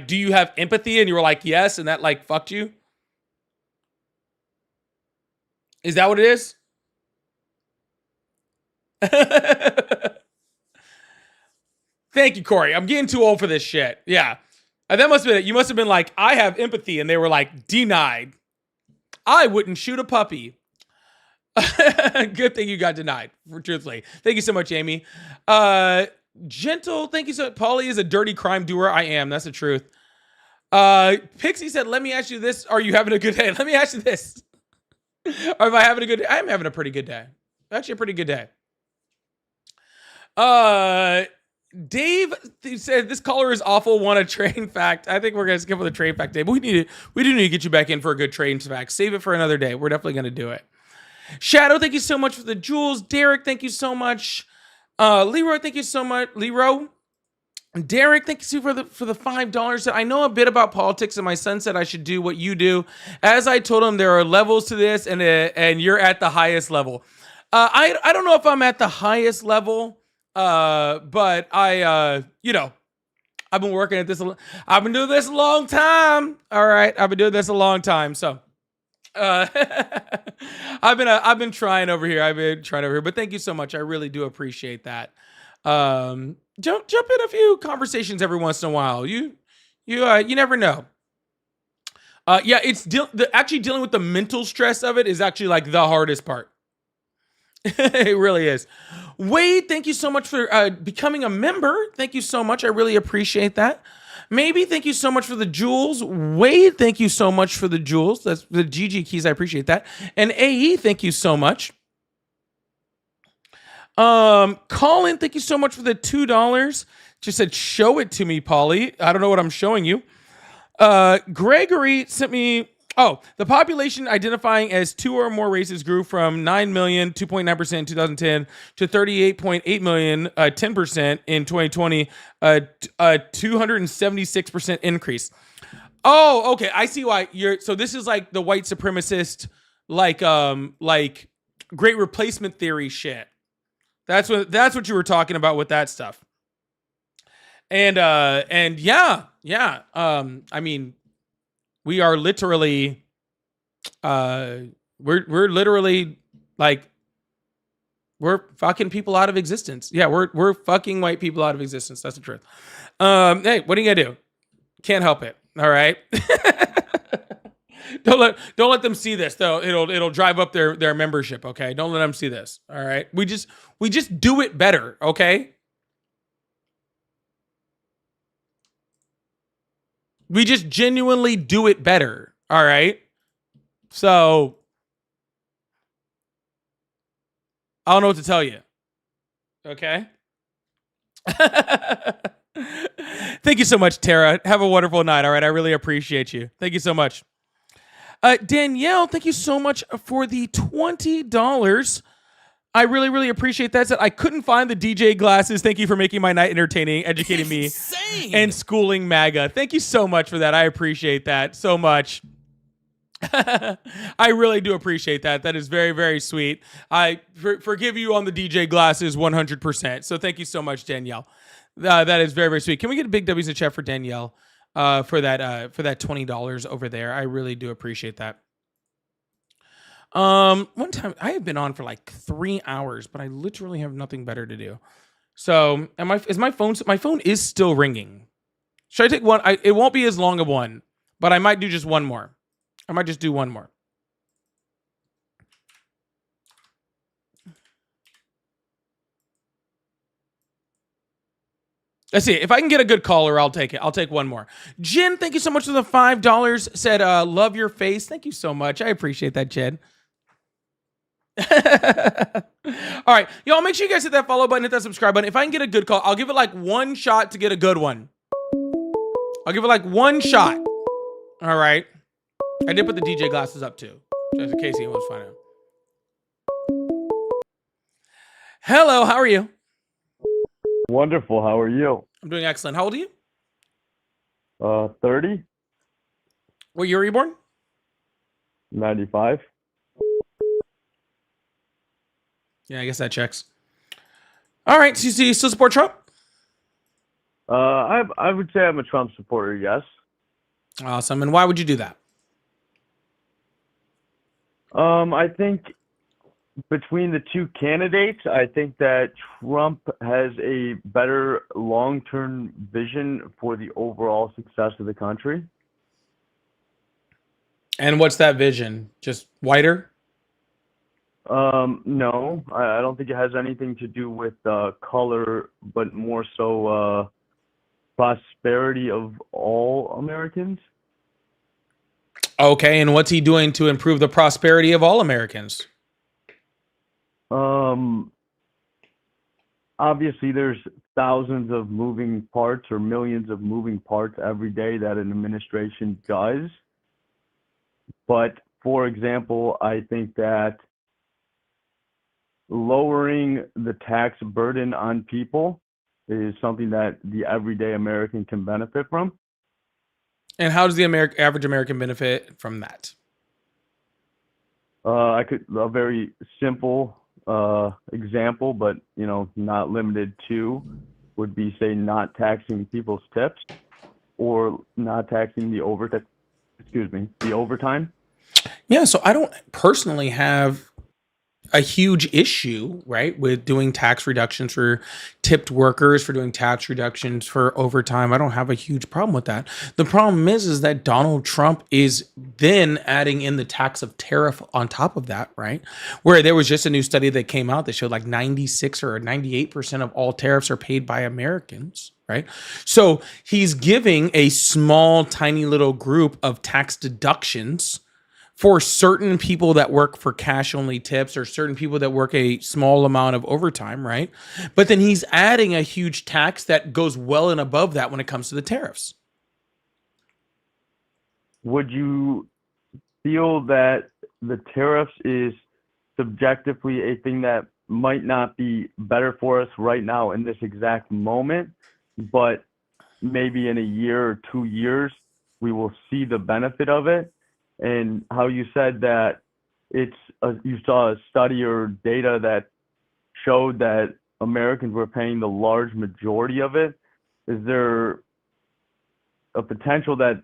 do you have empathy? And you were like, yes, and that like fucked you? Is that what it is? Thank you, Corey. I'm getting too old for this shit. Yeah. That must have been it. You must have been like, I have empathy. And they were like, denied. I wouldn't shoot a puppy. Good thing you got denied, truthfully. Thank you so much, Amy. Gentle, thank you so much. Paulie is a dirty crime doer. I am. That's the truth. Pixie said, let me ask you this. Are you having a good day? Let me ask you this. Am I having a good day? I'm having a pretty good day. Actually, a pretty good day. Dave said, this caller is awful. Want a train fact? I think we're going to skip with a train fact, Dave. But we do need to get you back in for a good train fact. Save it for another day. We're definitely going to do it. Shadow, thank you so much for the jewels. Derek, thank you so much. Leroy, thank you so much. Leroy. Derek, thank you for the $5. I know a bit about politics, and my son said I should do what you do. As I told him, there are levels to this, and you're at the highest level. I don't know if I'm at the highest level, but I've been working at this. I've been doing this a long time. All right, I've been doing this a long time. So, I've been trying over here. But thank you so much. I really do appreciate that. Jump in a few conversations every once in a while. You never know. It's actually dealing with the mental stress of it is actually like the hardest part. It really is. Wade, thank you so much for becoming a member. Thank you so much. I really appreciate that. Maybe, thank you so much for the jewels. Wade, thank you so much for the jewels. That's the GG keys. I appreciate that. And AE, thank you so much. Colin, thank you so much for the $2. Just said, show it to me, Polly. I don't know what I'm showing you. Gregory sent me, the population identifying as two or more races grew from 9 million, 2.9% in 2010 to 38.8 million, 10% in 2020, a 276% increase. Oh, okay. I see why so this is like the white supremacist, like great replacement theory shit. That's what you were talking about with that stuff. And yeah. I mean, we are literally, we're literally like, we're fucking people out of existence. Yeah, we're fucking white people out of existence. That's the truth. Hey, what are you gonna do? Can't help it. All right. Don't let them see this though. It'll drive up their membership. Okay. Don't let them see this. All right. We just do it better. Okay. We just genuinely do it better. All right. So I don't know what to tell you. Okay. Thank you so much, Tara. Have a wonderful night. All right. I really appreciate you. Thank you so much. Danielle, thank you so much for the $20. I really, really appreciate that. Said I couldn't find the DJ glasses. Thank you for making my night entertaining, educating me, and schooling MAGA. Thank you so much for that. I appreciate that so much. I really do appreciate that. That is very, very sweet. I forgive you on the DJ glasses 100%. So thank you so much, Danielle. That is very, very sweet. Can we get a big W's in chat for Danielle for that $20 over there? I really do appreciate that. One time I have been on for like 3 hours, but I literally have nothing better to do. So my phone is still ringing. Should I take one? It won't be as long of one, but I might do just one more. I might just do one more. Let's see. If I can get a good caller, I'll take it. I'll take one more. Jen, thank you so much for the $5. Said, love your face. Thank you so much. I appreciate that, Jen. All right. Y'all, make sure you guys hit that follow button, hit that subscribe button. If I can get a good call, I'll give it like one shot to get a good one. I'll give it like one shot. All right. I did put the DJ glasses up too, just in case anyone wants to find out. Hello, how are you? Wonderful. How are you? I'm doing excellent. How old are you? 30. What year were you born? 95. Yeah, I guess that checks. All right, so you still support Trump? I would say I'm a Trump supporter, yes. Awesome. And why would you do that? I think between the two candidates, I think that Trump has a better long-term vision for the overall success of the country. And what's that vision? Just whiter? No, I don't think it has anything to do with color, but more so prosperity of all Americans. Okay, and what's he doing to improve the prosperity of all Americans? Obviously, there's thousands of moving parts or millions of moving parts every day that an administration does. But, for example, I think that lowering the tax burden on people is something that the everyday American can benefit from. And how does the average American benefit from that? A very simple example, but not limited to, would be, say, not taxing people's tips or not taxing the overtime. Yeah, so I don't personally have a huge issue, right, with doing tax reductions for tipped workers, for doing tax reductions for overtime. I don't have a huge problem with that. The problem is that Donald Trump is then adding in the tax of tariff on top of that, right? Where there was just a new study that came out that showed like 96 or 98% of all tariffs are paid by Americans, right? So he's giving a small, tiny little group of tax deductions for certain people that work for cash only tips or certain people that work a small amount of overtime, right? But then he's adding a huge tax that goes well and above that when it comes to the tariffs. Would you feel that the tariffs is subjectively a thing that might not be better for us right now in this exact moment, but maybe in a year or 2 years, we will see the benefit of it? And how you said that you saw a study or data that showed that Americans were paying the large majority of it. Is there a potential that,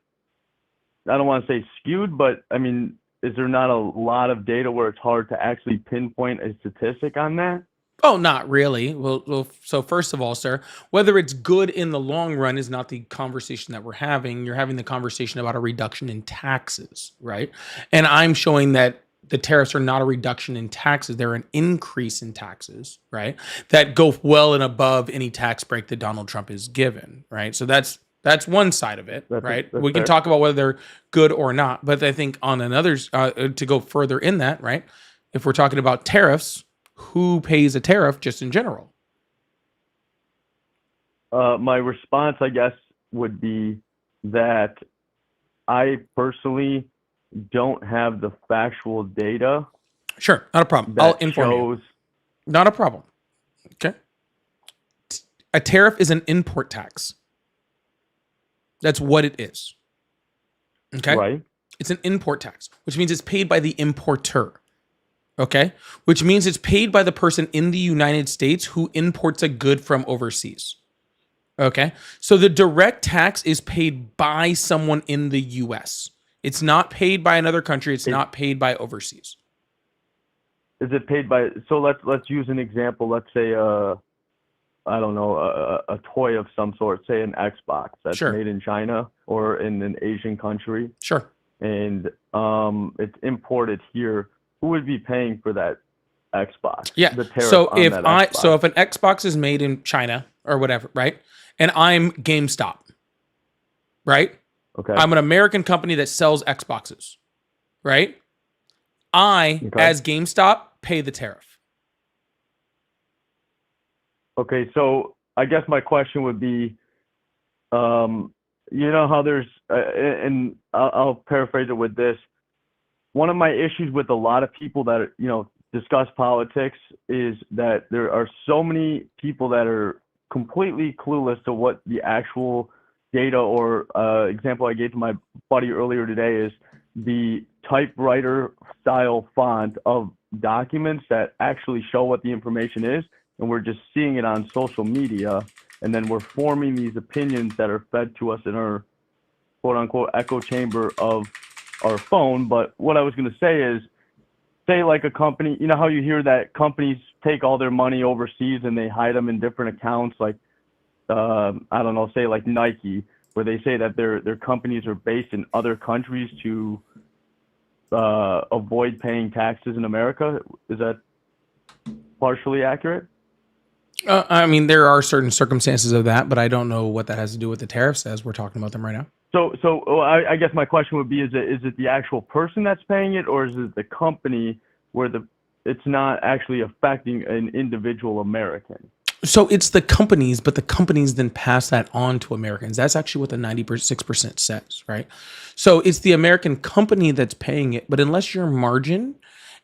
I don't want to say skewed, but I mean, is there not a lot of data where it's hard to actually pinpoint a statistic on that? Oh, not really. Well, so first of all, sir, whether it's good in the long run is not the conversation that we're having. You're having the conversation about a reduction in taxes, right? And I'm showing that the tariffs are not a reduction in taxes. They're an increase in taxes, right? That go well and above any tax break that Donald Trump is given, right? So that's one side of it, right? We can talk about whether they're good or not. But I think on another, to go further in that, right? If we're talking about tariffs, who pays a tariff just in general? My response, I guess, would be that I personally don't have the factual data. Sure, not a problem. I'll inform you. Not a problem. Okay. A tariff is an import tax. That's what it is. Okay. Right. It's an import tax, which means it's paid by the importer. Okay. Which means it's paid by the person in the United States who imports a good from overseas. Okay. So the direct tax is paid by someone in the US. It's not paid by another country. It's not paid by overseas. Is it paid by? So let's use an example. Let's say I don't know, a toy of some sort, say an Xbox that's Sure. made in China or in an Asian country, Sure. and it's imported here. Who would be paying for that Xbox? Yeah. The tariff So on if that I Xbox. so if an Xbox is made in China or whatever, right? And I'm GameStop, right? Okay. I'm an American company that sells Xboxes, right? I, Okay. as GameStop, pay the tariff. Okay, so I guess my question would be, you know how there's, and I'll paraphrase it with this. One of my issues with a lot of people that, you know, discuss politics is that there are so many people that are completely clueless to what the actual data or example I gave to my buddy earlier today is the typewriter style font of documents that actually show what the information is. And we're just seeing it on social media, and then we're forming these opinions that are fed to us in our quote unquote echo chamber of our phone. But what I was going to say is, say like a company, you know how you hear that companies take all their money overseas and they hide them in different accounts, like I don't know, say like Nike, where they say that their companies are based in other countries to avoid paying taxes in America. Is that partially accurate? I mean, there are certain circumstances of that, but I don't know what that has to do with the tariffs as we're talking about them right now. So I guess my question would be: is it the actual person that's paying it, or is it the company where it's not actually affecting an individual American? So it's the companies, but the companies then pass that on to Americans. That's actually what the 96% says, right? So it's the American company that's paying it, but unless your margin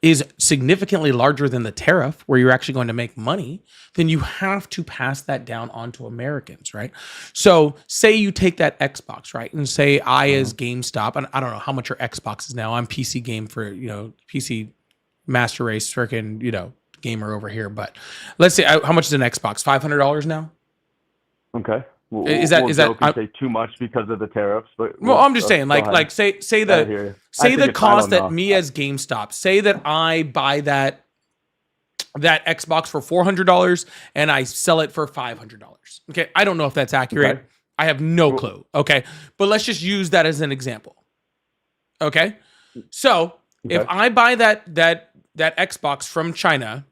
is significantly larger than the tariff where you're actually going to make money, then you have to pass that down onto Americans, right? So say you take that Xbox, right? And say I as GameStop, and I don't know how much your Xbox is now. I'm PC game for, PC Master Race freaking, gamer over here. But let's say, how much is an Xbox? $500 now? Okay. Is that say too much because of the tariffs? But well, I'm just saying, like say I hear you. the cost that me as GameStop, say that I buy that Xbox for $400 and I sell it for $500. Okay, I don't know if that's accurate. Okay. I have no clue. Okay, but let's just use that as an example. Okay, so if I buy that Xbox from China,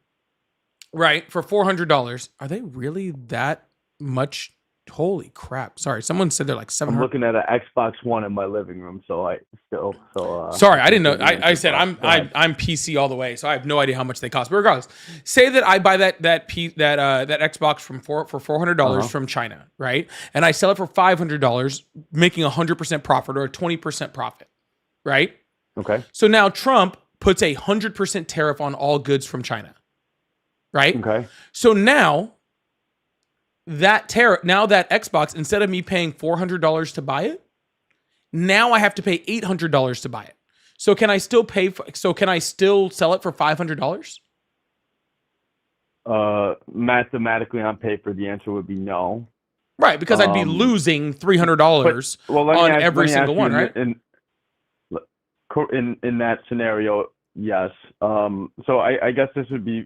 right, for $400, are they really that much? Holy crap! Sorry, someone said they're like 700. I'm looking at an Xbox One in my living room, so Sorry, I didn't know. I said I'm PC all the way, so I have no idea how much they cost. But regardless, say that I buy that Xbox for $400 from China, right? And I sell it for $500, making 100% profit or a 20% profit, right? Okay. So now Trump puts 100% tariff on all goods from China, right? Okay. So now that Xbox, instead of me paying $400 to buy it, now I have to pay $800 to buy it. So can I still can I still sell it for $500? Mathematically on paper, the answer would be no. Right, because I'd be losing $300 on every single one, right? In that scenario, yes. So I guess this would be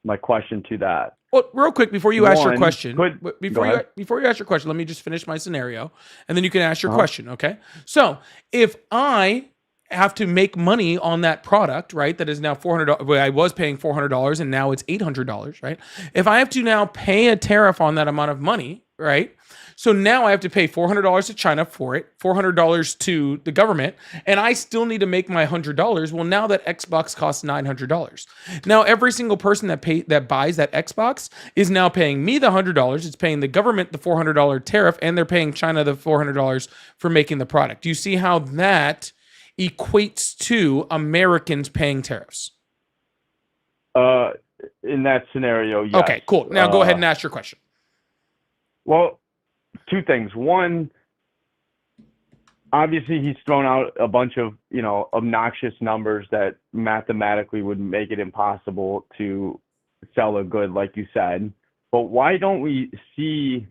my question to that. Well, real quick before you ask your question, before ahead. you ask your question, let me just finish my scenario, and then you can ask your question. Okay. So if I have to make money on that product, right, that is now $400. I was paying $400, and now it's $800, right? If I have to now pay a tariff on that amount of money, right? So now I have to pay $400 to China for it, $400 to the government, and I still need to make my $100. Well, now that Xbox costs $900. Now every single person that buys that Xbox is now paying me the $100. It's paying the government the $400 tariff, and they're paying China the $400 for making the product. Do you see how that equates to Americans paying tariffs? In that scenario, yes. Okay, cool. Now go ahead and ask your question. Well, two things. One, obviously he's thrown out a bunch of, obnoxious numbers that mathematically would make it impossible to sell a good, like you said. But why don't we see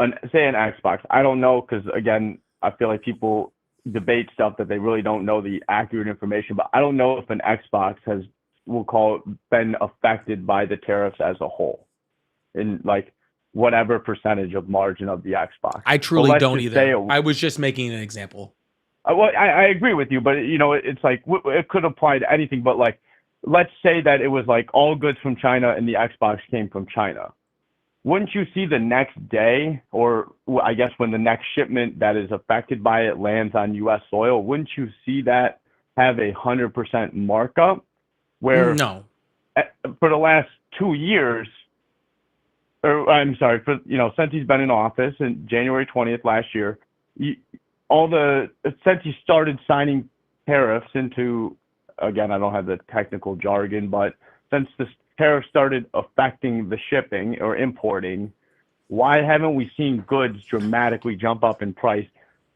say an Xbox? I don't know, because again, I feel like people debate stuff that they really don't know the accurate information, but I don't know if an Xbox has, been affected by the tariffs as a whole, in like whatever percentage of margin of the Xbox. I truly don't either. I was just making an example. Well, I agree with you, but it's like it could apply to anything. But like, let's say that it was like all goods from China and the Xbox came from China. Wouldn't you see the next day, or I guess when the next shipment that is affected by it lands on U.S. soil, wouldn't you see that have 100% markup? Where no, for the last 2 years, or I'm sorry, since he's been in office in January 20th last year, since he started signing tariffs into, again, I don't have the technical jargon, but since the tariffs started affecting the shipping or importing, why haven't we seen goods dramatically jump up in price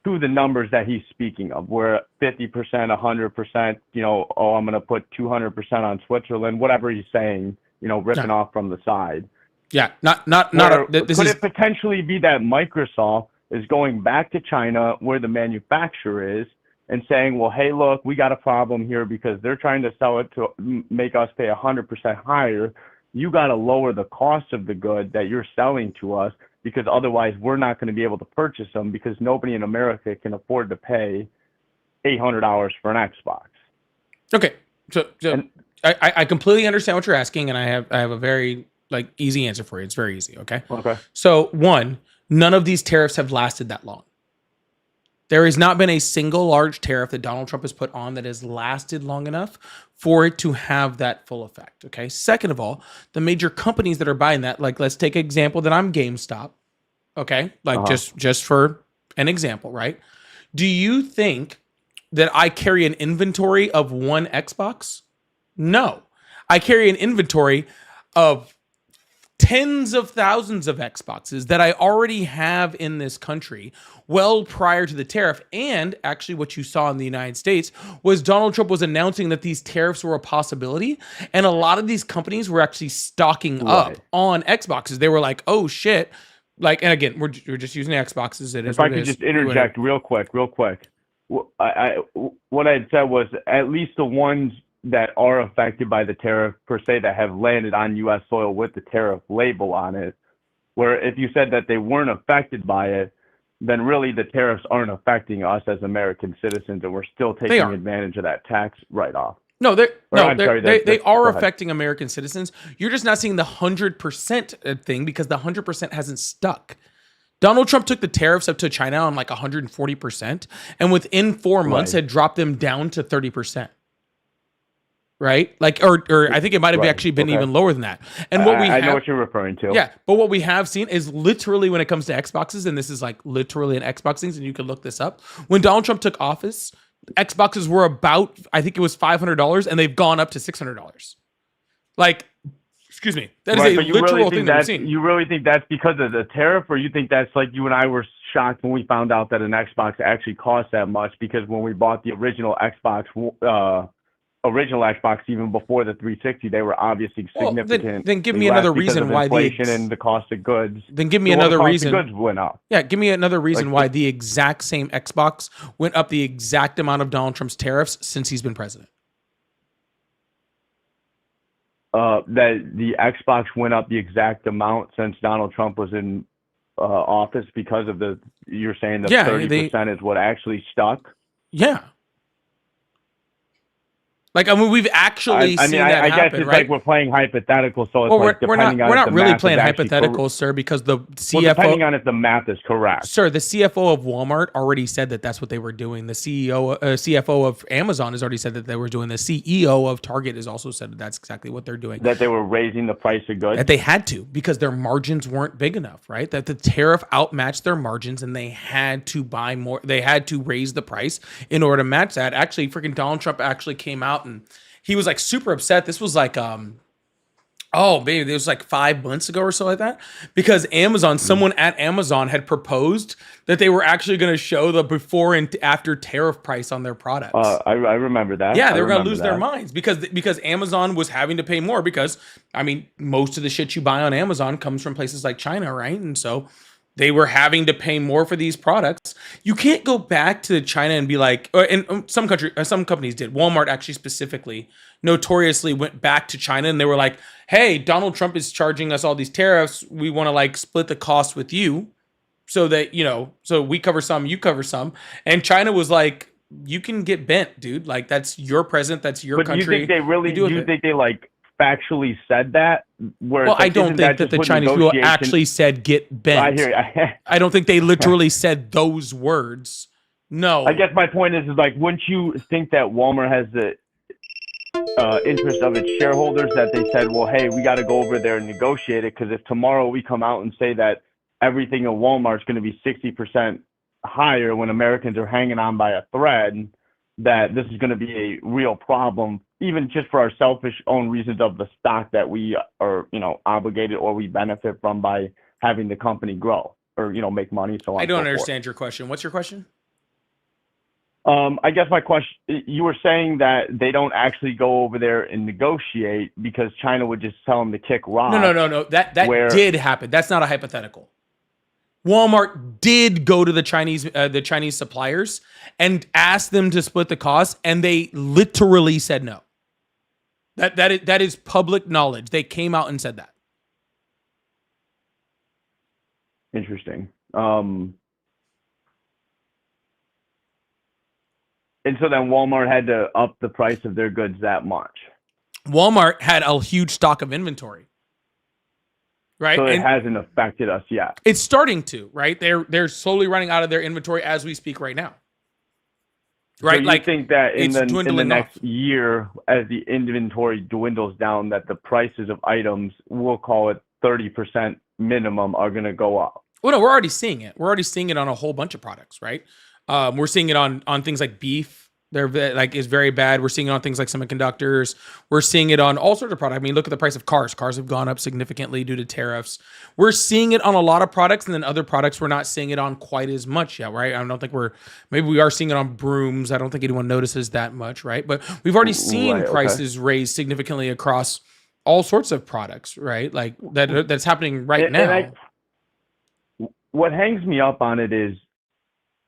to the numbers that he's speaking of, where 50%, 100%, I'm going to put 200% on Switzerland, whatever he's saying, ripping off from the side. Yeah, could it potentially be that Microsoft is going back to China where the manufacturer is and saying, well, hey, look, we got a problem here because they're trying to sell it to make us pay 100% higher. You got to lower the cost of the good that you're selling to us, because otherwise we're not going to be able to purchase them, because nobody in America can afford to pay $800 for an Xbox. Okay, so I completely understand what you're asking, and I have a very easy answer for you. It's very easy. Okay. So one, none of these tariffs have lasted that long. There has not been a single large tariff that Donald Trump has put on that has lasted long enough for it to have that full effect. Okay. Second of all, the major companies that are buying that, let's take an example that I'm GameStop. Okay. Just for an example, right? Do you think that I carry an inventory of one Xbox? No. I carry an inventory of tens of thousands of Xboxes that I already have in this country well prior to the tariff. And actually what you saw in the United States was Donald Trump was announcing that these tariffs were a possibility. And a lot of these companies were actually stocking up on Xboxes. They were like, oh shit. And again, we're just using Xboxes. It is if I could just interject real quick. What I had said was at least the ones that are affected by the tariff per se that have landed on U.S. soil with the tariff label on it, where if you said that they weren't affected by it, then really the tariffs aren't affecting us as American citizens, and we're still taking advantage of that tax write-off. No, they are affecting American citizens. You're just not seeing the 100% thing because the 100% hasn't stuck. Donald Trump took the tariffs up to China on 140%, and within 4 months had dropped them down to 30%. Right? Or I think it might have actually been even lower than that. And what I know what you're referring to. Yeah. But what we have seen is literally when it comes to Xboxes, and this is literally an Xbox thing, and you can look this up. When Donald Trump took office, Xboxes were about, I think it was $500, and they've gone up to $600. Excuse me. That is a literal thing that we've seen. You really think that's because of the tariff, or you think that's you and I were shocked when we found out that an Xbox actually cost that much? Because when we bought the original Xbox, even before the 360, they were obviously significant. Then give me another reason why inflation and the cost of goods. Then give me another reason. Goods went up. Yeah, give me another reason why the exact same Xbox went up the exact amount of Donald Trump's tariffs since he's been president. That the Xbox went up the exact amount since Donald Trump was in office because of you're saying the 30% is what actually stuck? Yeah. We've actually seen that happen, I guess it's right? we're playing hypothetical, so it's we're not really playing hypothetical, sir, because the CFO... depending on if the math is correct. Sir, the CFO of Walmart already said that that's what they were doing. The CFO of Amazon has already said that they were doing. The CEO of Target has also said that that's exactly what they're doing. That they were raising the price of goods? That they had to, because their margins weren't big enough, right? That the tariff outmatched their margins, and they had to buy more. They had to raise the price in order to match that. Actually, freaking Donald Trump actually came out and he was like super upset. This was like oh, baby, it was like 5 months ago or so like that. Because someone at Amazon had proposed that they were actually going to show the before and after tariff price on their products. I remember that. Yeah, they were going to lose their minds because Amazon was having to pay more because, I mean, most of the shit you buy on Amazon comes from places like China, right? And so they were having to pay more for these products. You can't go back to China and be like, and some companies did. Walmart actually specifically notoriously went back to China and they were like, hey, Donald Trump is charging us all these tariffs. We want to like split the cost with you so that, so we cover some, you cover some. And China was like, you can get bent, dude. Like that's your president. That's your country. But you think they really, you think they like factually said that? Well, I don't think that the Chinese people actually said get bent. I hear you. I don't think they literally said those words. No. I guess my point is like, wouldn't you think that Walmart has the interest of its shareholders that they said, well, hey, we got to go over there and negotiate it, because if tomorrow we come out and say that everything in Walmart is going to be 60% higher when Americans are hanging on by a thread, that this is going to be a real problem, even just for our selfish own reasons of the stock that we are, obligated or we benefit from by having the company grow or, make money. So on. I don't understand your question. What's your question? I guess my question, you were saying that they don't actually go over there and negotiate because China would just tell them to kick rocks. No. That did happen. That's not a hypothetical. Walmart did go to the Chinese suppliers and ask them to split the cost, and they literally said no. That is public knowledge. They came out and said that. Interesting. And so then Walmart had to up the price of their goods that much. Walmart had a huge stock of inventory. Right? So it hasn't affected us yet. It's starting to, right? They're slowly running out of their inventory as we speak right now. Right? So you think that in the next off. year, as the inventory dwindles down, that the prices of items, we'll call it 30% minimum, are going to go up? Well, no, we're already seeing it. We're already seeing it on a whole bunch of products, right? We're seeing it on things like beef. They're like is very bad. We're seeing it on things like semiconductors. We're seeing it on all sorts of products. I mean, look at the price of cars. Cars have gone up significantly due to tariffs. We're seeing it on a lot of products, and then other products we're not seeing it on quite as much yet, right? I don't think maybe we are seeing it on brooms. I don't think anyone notices that much, right? But we've already seen prices raised significantly across all sorts of products, right? Like that's happening right now. What hangs me up on it is,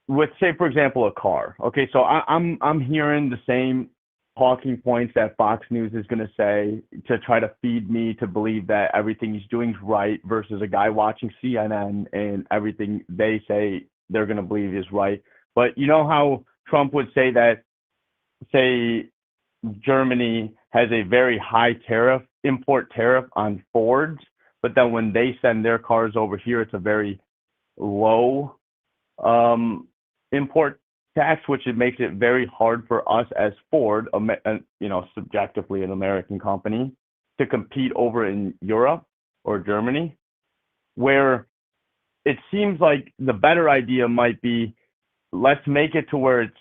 with, say, for example, a car. Okay, so I'm hearing the same talking points that Fox News is going to say to try to feed me to believe that everything he's doing is right, versus a guy watching CNN and everything they say they're going to believe is right. But you know how Trump would say that, say, Germany has a very high import tariff on Fords, but then when they send their cars over here, it's a very low import tax, which it makes it very hard for us as Ford, subjectively an American company, to compete over in Europe or Germany, where it seems like the better idea might be, let's make it to where it's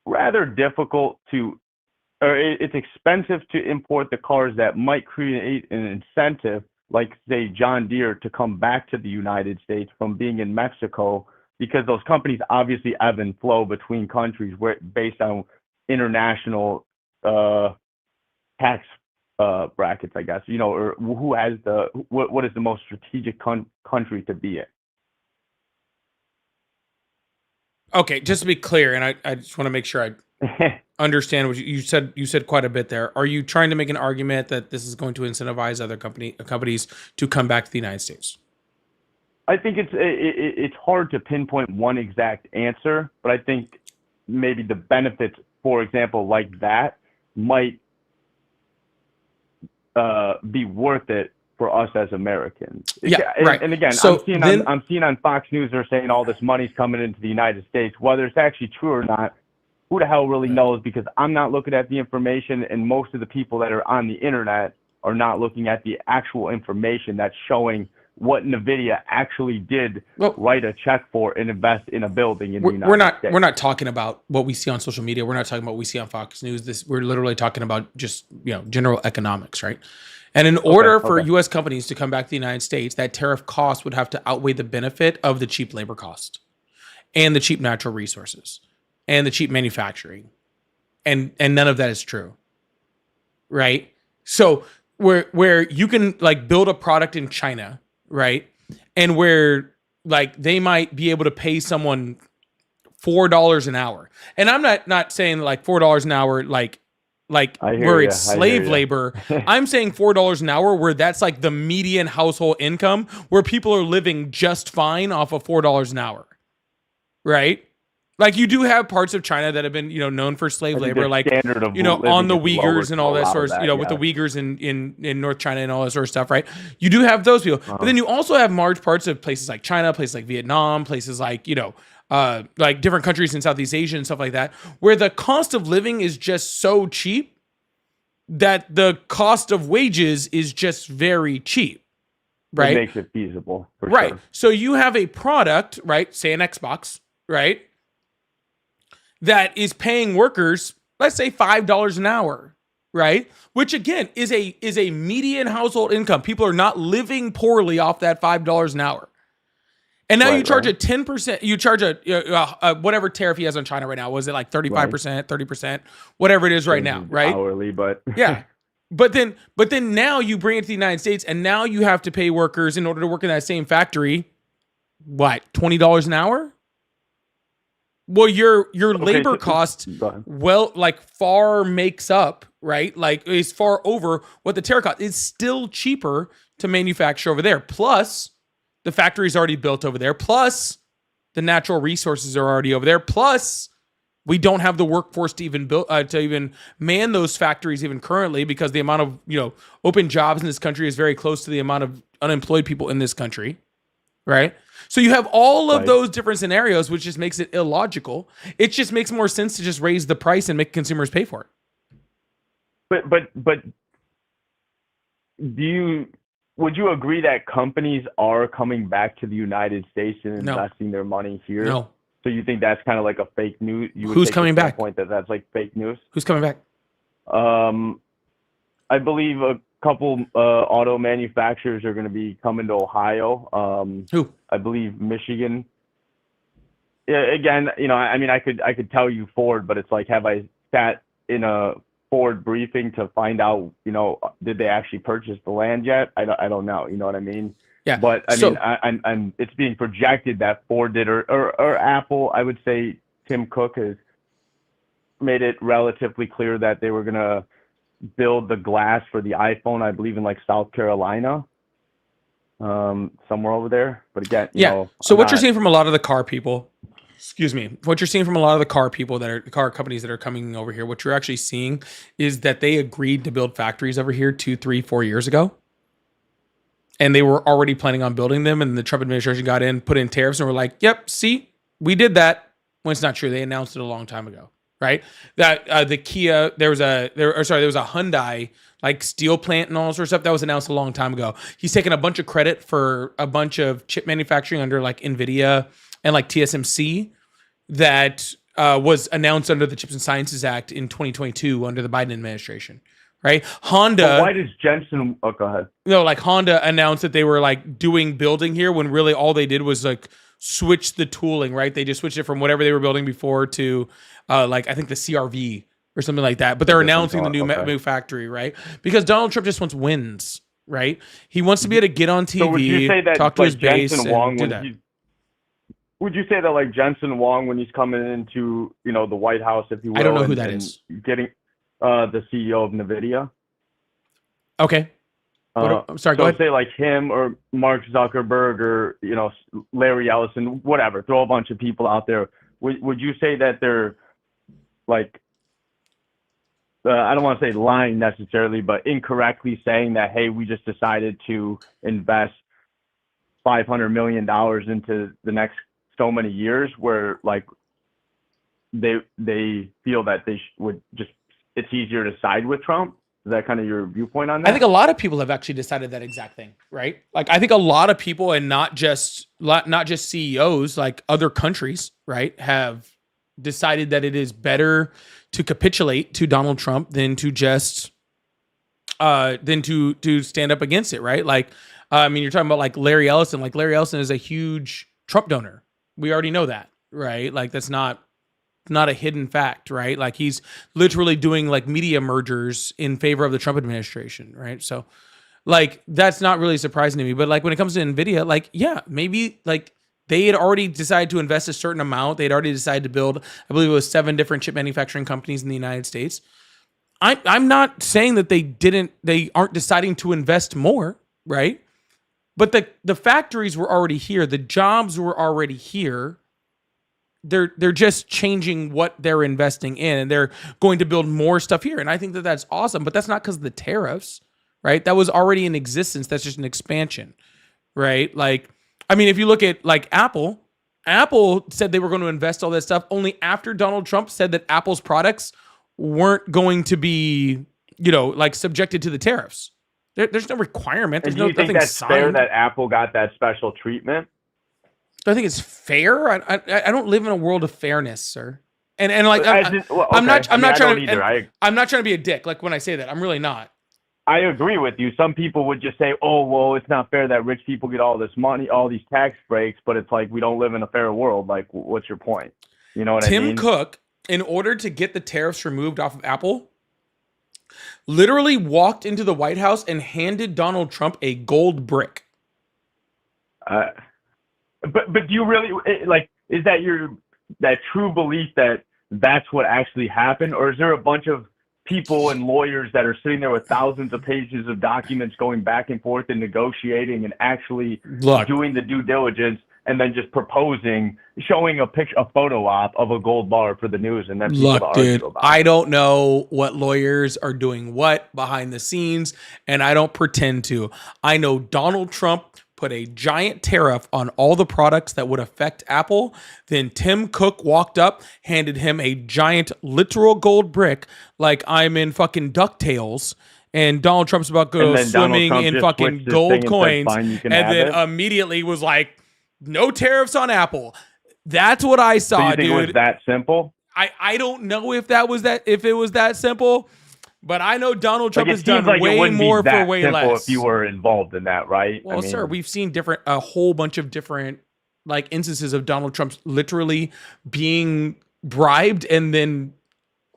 rather difficult it's expensive to import the cars that might create an incentive, like, say, John Deere, to come back to the United States from being in Mexico, because those companies obviously ebb and flow between countries based on international tax brackets, I guess, or who has what is the most strategic country to be in. Okay, just to be clear, and I just want to make sure I understand what you said. You said quite a bit there. Are you trying to make an argument that this is going to incentivize other companies to come back to the United States? I think it's hard to pinpoint one exact answer, but I think maybe the benefits, for example, like that, might be worth it for us as Americans. Yeah, right. And again, so I'm seeing on Fox News they're saying all this money's coming into the United States. Whether it's actually true or not, who the hell really knows? Because I'm not looking at the information, and most of the people that are on the internet are not looking at the actual information that's showing what NVIDIA actually did write a check for and invest in a building in the United States. We're not talking about what we see on social media. We're not talking about what we see on Fox News. We're literally talking about just, general economics, right? And in order for U.S. companies to come back to the United States, that tariff cost would have to outweigh the benefit of the cheap labor cost and the cheap natural resources and the cheap manufacturing. And none of that is true, right? So where you can like build a product in China, right? And where like they might be able to pay someone $4 an hour. And I'm not saying like $4 an hour like where it's slave labor. I'm saying $4 an hour where that's like the median household income, where people are living just fine off of $4 an hour. Right? Like you do have parts of China that have been, known for slave labor, like, on the Uyghurs and all that sort of, with the Uyghurs in North China and all that sort of stuff, right? You do have those people. But then you also have large parts of places like China, places like Vietnam, places like, like different countries in Southeast Asia and stuff like that, where the cost of living is just so cheap that the cost of wages is just very cheap, right? It makes it feasible. Right. Sure. So you have a product, right? Say an Xbox, right? That is paying workers, let's say $5 an hour, right? Which again is a median household income. People are not living poorly off that $5 an hour. And now you charge a 10%, you charge a whatever tariff he has on China right now. Was it like 35%, 30%, whatever it is right now, right? Hourly, but yeah. But then now you bring it to the United States and now you have to pay workers in order to work in that same factory, what, $20 an hour? Well, your labor cost, far makes up, right? Like is far over what the tariff cost. It's still cheaper to manufacture over there. Plus, the factory's already built over there. Plus, the natural resources are already over there. Plus, we don't have the workforce to even build to even man those factories even currently, because the amount of open jobs in this country is very close to the amount of unemployed people in this country, right? So you have all of those different scenarios, which just makes it illogical. It just makes more sense to just raise the price and make consumers pay for it. But would you agree that companies are coming back to the United States and investing their money here? No. So you think that's kind of like a fake news? Who's coming back? Point that's like fake news. Who's coming back? I believe a couple auto manufacturers are going to be coming to Ohio. Who? I believe Michigan. Yeah, again, I could tell you Ford, but it's like, have I sat in a Ford briefing to find out, did they actually purchase the land yet? I don't know. You know what I mean? Yeah. But I'm it's being projected that Ford did, or Apple. I would say Tim Cook has made it relatively clear that they were going to build the glass for the iPhone, I believe in like South Carolina, somewhere over there. But again, so what you're seeing from a lot of the car people, what you're seeing from a lot of the car people that are the car companies that are coming over here, what you're actually seeing is that they agreed to build factories over here 2, 3, 4 years ago. And they were already planning on building them. And the Trump administration got in, put in tariffs, and were like, yep, see, we did that. When it's not true. They announced it a long time ago. Right, that the Kia, there was a Hyundai like steel plant and all sorts of stuff that was announced a long time ago. He's taken a bunch of credit for a bunch of chip manufacturing under like NVIDIA and like TSMC that was announced under the Chips and Sciences Act in 2022 under the Biden administration. Right, Honda. But why does Jensen? Oh, go ahead. Like Honda announced that they were like doing building here when really all they did was like switch the tooling. Right, they just switched it from whatever they were building before to like I think the CRV or something like that. But they're announcing the new factory, right? Because Donald Trump just wants wins, right? He wants to be able to get on TV, so would you say that, talk to his base, Wong, and do that. Would you say that like Jensen Huang, when he's coming into the White House, if you will, I don't know who that is. Getting the CEO of NVIDIA. Okay. I'm sorry. Go ahead. Say like him or Mark Zuckerberg or Larry Ellison, whatever. Throw a bunch of people out there. Would you say that they're like, I don't want to say lying necessarily, but incorrectly saying that, hey, we just decided to invest $500 million into the next so many years, where like they feel that they would just, it's easier to side with Trump? Is that kind of your viewpoint on that? I think a lot of people have actually decided that exact thing, right? Like I think a lot of people, and not just CEOs, like other countries, right, have decided that it is better to capitulate to Donald Trump than to just to stand up against it, right? Like, I mean, you're talking about like Larry Ellison. Like Larry Ellison is a huge Trump donor. We already know that, right? Like that's not a hidden fact, right? Like he's literally doing like media mergers in favor of the Trump administration, right? So like that's not really surprising to me. But like when it comes to NVIDIA, like, yeah, maybe like they had already decided to invest a certain amount. They'd already decided to build, I believe it was 7 different chip manufacturing companies in the United States. I'm not saying that they aren't deciding to invest more, right? But the factories were already here. The jobs were already here. They're just changing what they're investing in, and they're going to build more stuff here. And I think that that's awesome, but that's not because of the tariffs, right? That was already in existence. That's just an expansion, right? Like, I mean, if you look at like Apple said they were going to invest all that stuff only after Donald Trump said that Apple's products weren't going to be, like subjected to the tariffs. There's no requirement. There's do you think nothing that's signed. fair that Apple got that special treatment? I think it's fair. I don't live in a world of fairness, sir. And like I'm not trying to be a dick. Like when I say that, I'm really not. I agree with you. Some people would just say, "Oh, well, it's not fair that rich people get all this money, all these tax breaks," but it's like we don't live in a fair world. Like, what's your point? You know what I mean? Tim Cook, in order to get the tariffs removed off of Apple, literally walked into the White House and handed Donald Trump a gold brick. But do you really like? Is that that true belief that that's what actually happened, or is there a bunch of people and lawyers that are sitting there with thousands of pages of documents going back and forth and negotiating and actually doing the due diligence and then just proposing, showing a photo op of a gold bar for the news and then people to argue about it? I don't know what lawyers are doing what behind the scenes, and I don't pretend to. I know Donald Trump put a giant tariff on all the products that would affect Apple. Then Tim Cook walked up, handed him a giant literal gold brick like I'm in fucking DuckTales. And Donald Trump's about to go swimming in fucking gold coins. And then immediately was like, no tariffs on Apple. That's what I saw, so you think dude. It was that simple? I don't know if it was that simple. But I know Donald Trump has done way more for way less. If you were involved in that, right? Well, sir, we've seen a whole bunch of different like instances of Donald Trump literally being bribed and then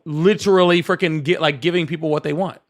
literally freaking giving people what they want.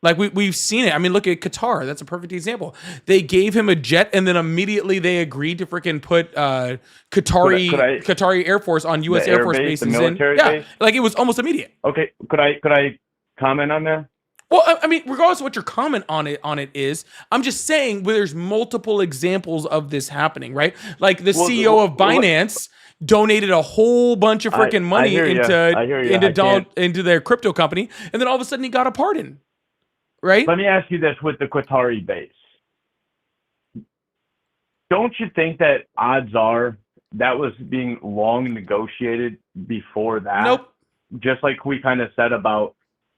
Like we've seen it. I mean, look at Qatar. That's a perfect example. They gave him a jet and then immediately they agreed to freaking put Qatari Air Force on U.S. Air Force bases. The military base? Like it was almost immediate. Okay, could I comment on that? Well, I mean, regardless of what your comment on it is, I'm just saying there's multiple examples of this happening, right? Like the CEO of Binance donated a whole bunch of freaking money into their crypto company, and then all of a sudden he got a pardon, right? Let me ask you this with the Qatari base. Don't you think that odds are that was being long negotiated before that? Nope. Just like we kind of said about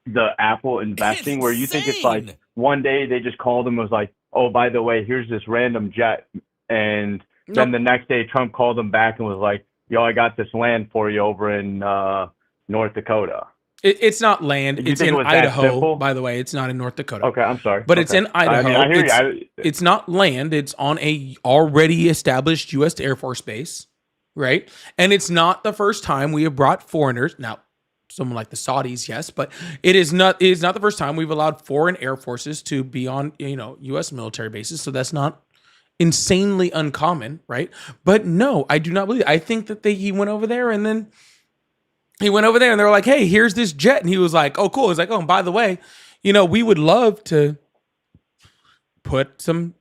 the Apple investing, where you think it's like one day they just called him and was like, oh, by the way, here's this random jet. And then the next day Trump called him back and was like, yo, I got this land for you over in North Dakota. It's not land. It's in Idaho, by the way. It's not in North Dakota. Okay, I'm sorry. But it's in Idaho. I hear you. It's not land. It's on a already established U.S. Air Force base, right? And it's not the first time we have brought foreigners. Now, someone like the Saudis, yes, but it is not the first time we've allowed foreign air forces to be on, U.S. military bases. So that's not insanely uncommon, right? But no, I do not believe it. I think that he went over there and then he went over there and they were like, hey, here's this jet. And he was like, oh, cool. He's like, oh, and by the way, we would love to put some,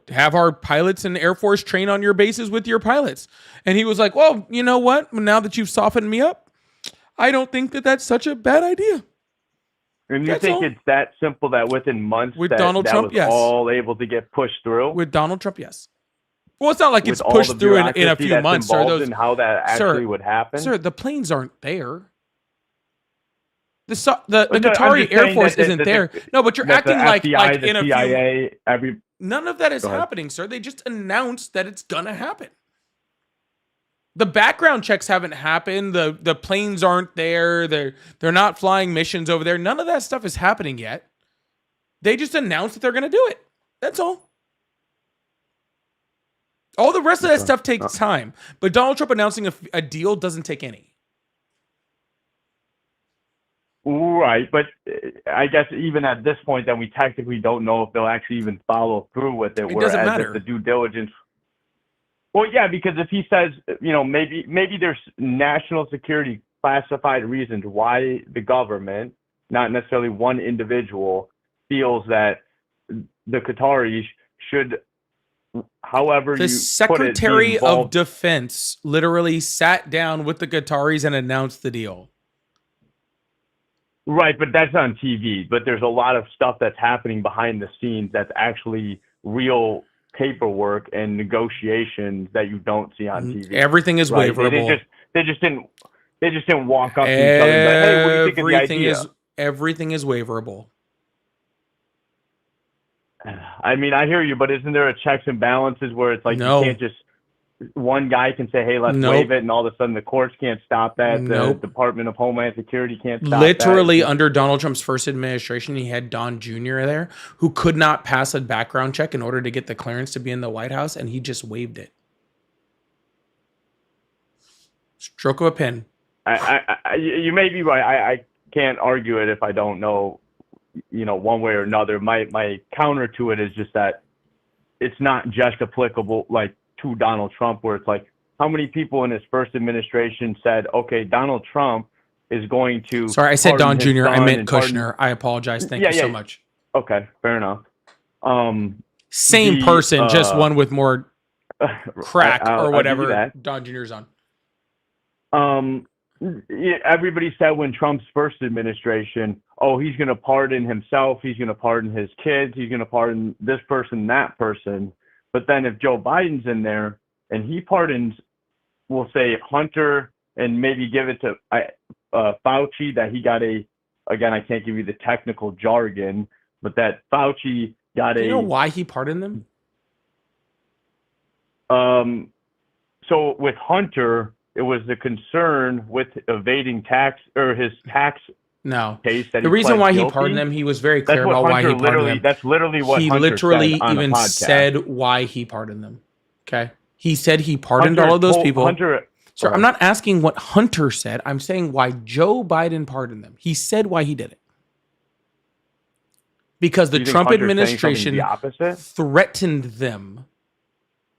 have our pilots and Air Force train on your bases with your pilots. And he was like, well, you know what? Now that you've softened me up, I don't think that that's such a bad idea. And you think it's that simple that within months with Donald Trump, was all able to get pushed through? With Donald Trump, yes. Well, it's not like it's pushed through in a few months. Sir, and how that actually would happen? Sir, the planes aren't there. The Qatari Air Force isn't there. No, but you're acting like FBI, in a CIA, few. None of that is Go ahead. happening, sir. They just announced that it's gonna happen. The background checks haven't happened. The planes aren't there. They're not flying missions over there. None of that stuff is happening yet. They just announced that they're gonna do it. That's all. All the rest of that stuff takes time. But Donald Trump announcing a deal doesn't take any. Right, but I guess even at this point, then we technically don't know if they'll actually even follow through with it. It doesn't whereas matter. if the due diligence. Well, yeah, because if he says, maybe there's national security classified reasons why the government, not necessarily one individual, feels that the Qataris should, however The you Secretary put it, be of involved. Defense literally sat down with the Qataris and announced the deal. Right, but that's on TV. But there's a lot of stuff that's happening behind the scenes that's actually real paperwork and negotiations that you don't see on TV. Everything is Right, waiverable. They just didn't walk up to each other and be like, hey, what do you think of the idea? Everything is waiverable. I mean, I hear you, but isn't there a checks and balances where it's like No. you can't just one guy can say, hey, let's Nope. waive it, and all of a sudden the courts can't stop that. Nope. The Department of Homeland Security can't stop Literally that. under Donald Trump's first administration, he had Don Jr. there who could not pass a background check in order to get the clearance to be in the White House, and he just waived it. Stroke of a pen. You may be right. I can't argue it if I don't know, one way or another. My counter to it is just that it's not just applicable like to Donald Trump, where it's like how many people in his first administration said, okay, Donald Trump is going to. Sorry, I said Don pardon his Jr. I son meant and pardon- Kushner. I apologize. Thank you so much. Okay, fair enough. Same the, person, just one with more crack I'll or give whatever you that. Don Jr.'s on. Yeah, everybody said when Trump's first administration, oh, he's going to pardon himself, he's going to pardon his kids, he's going to pardon this person, that person. But then if Joe Biden's in there and he pardons, we'll say Hunter, and maybe give it to Fauci, that he got again, I can't give you the technical jargon, but that Fauci got Do you know why he pardoned them? So with Hunter, it was the concern with evading tax or his tax No. case that The he reason pled why he guilty. pardoned them, he was very That's clear what about why he Hunter pardoned literally- them. That's literally what he Hunter literally said on a even podcast. said why he pardoned them. Okay. He said he pardoned Hunter all of those told- people. Hunter- So I'm not asking what Hunter said. I'm saying why Joe Biden pardoned them. He said why he did it. Because the You think Trump Hunter's saying something administration the opposite? threatened them.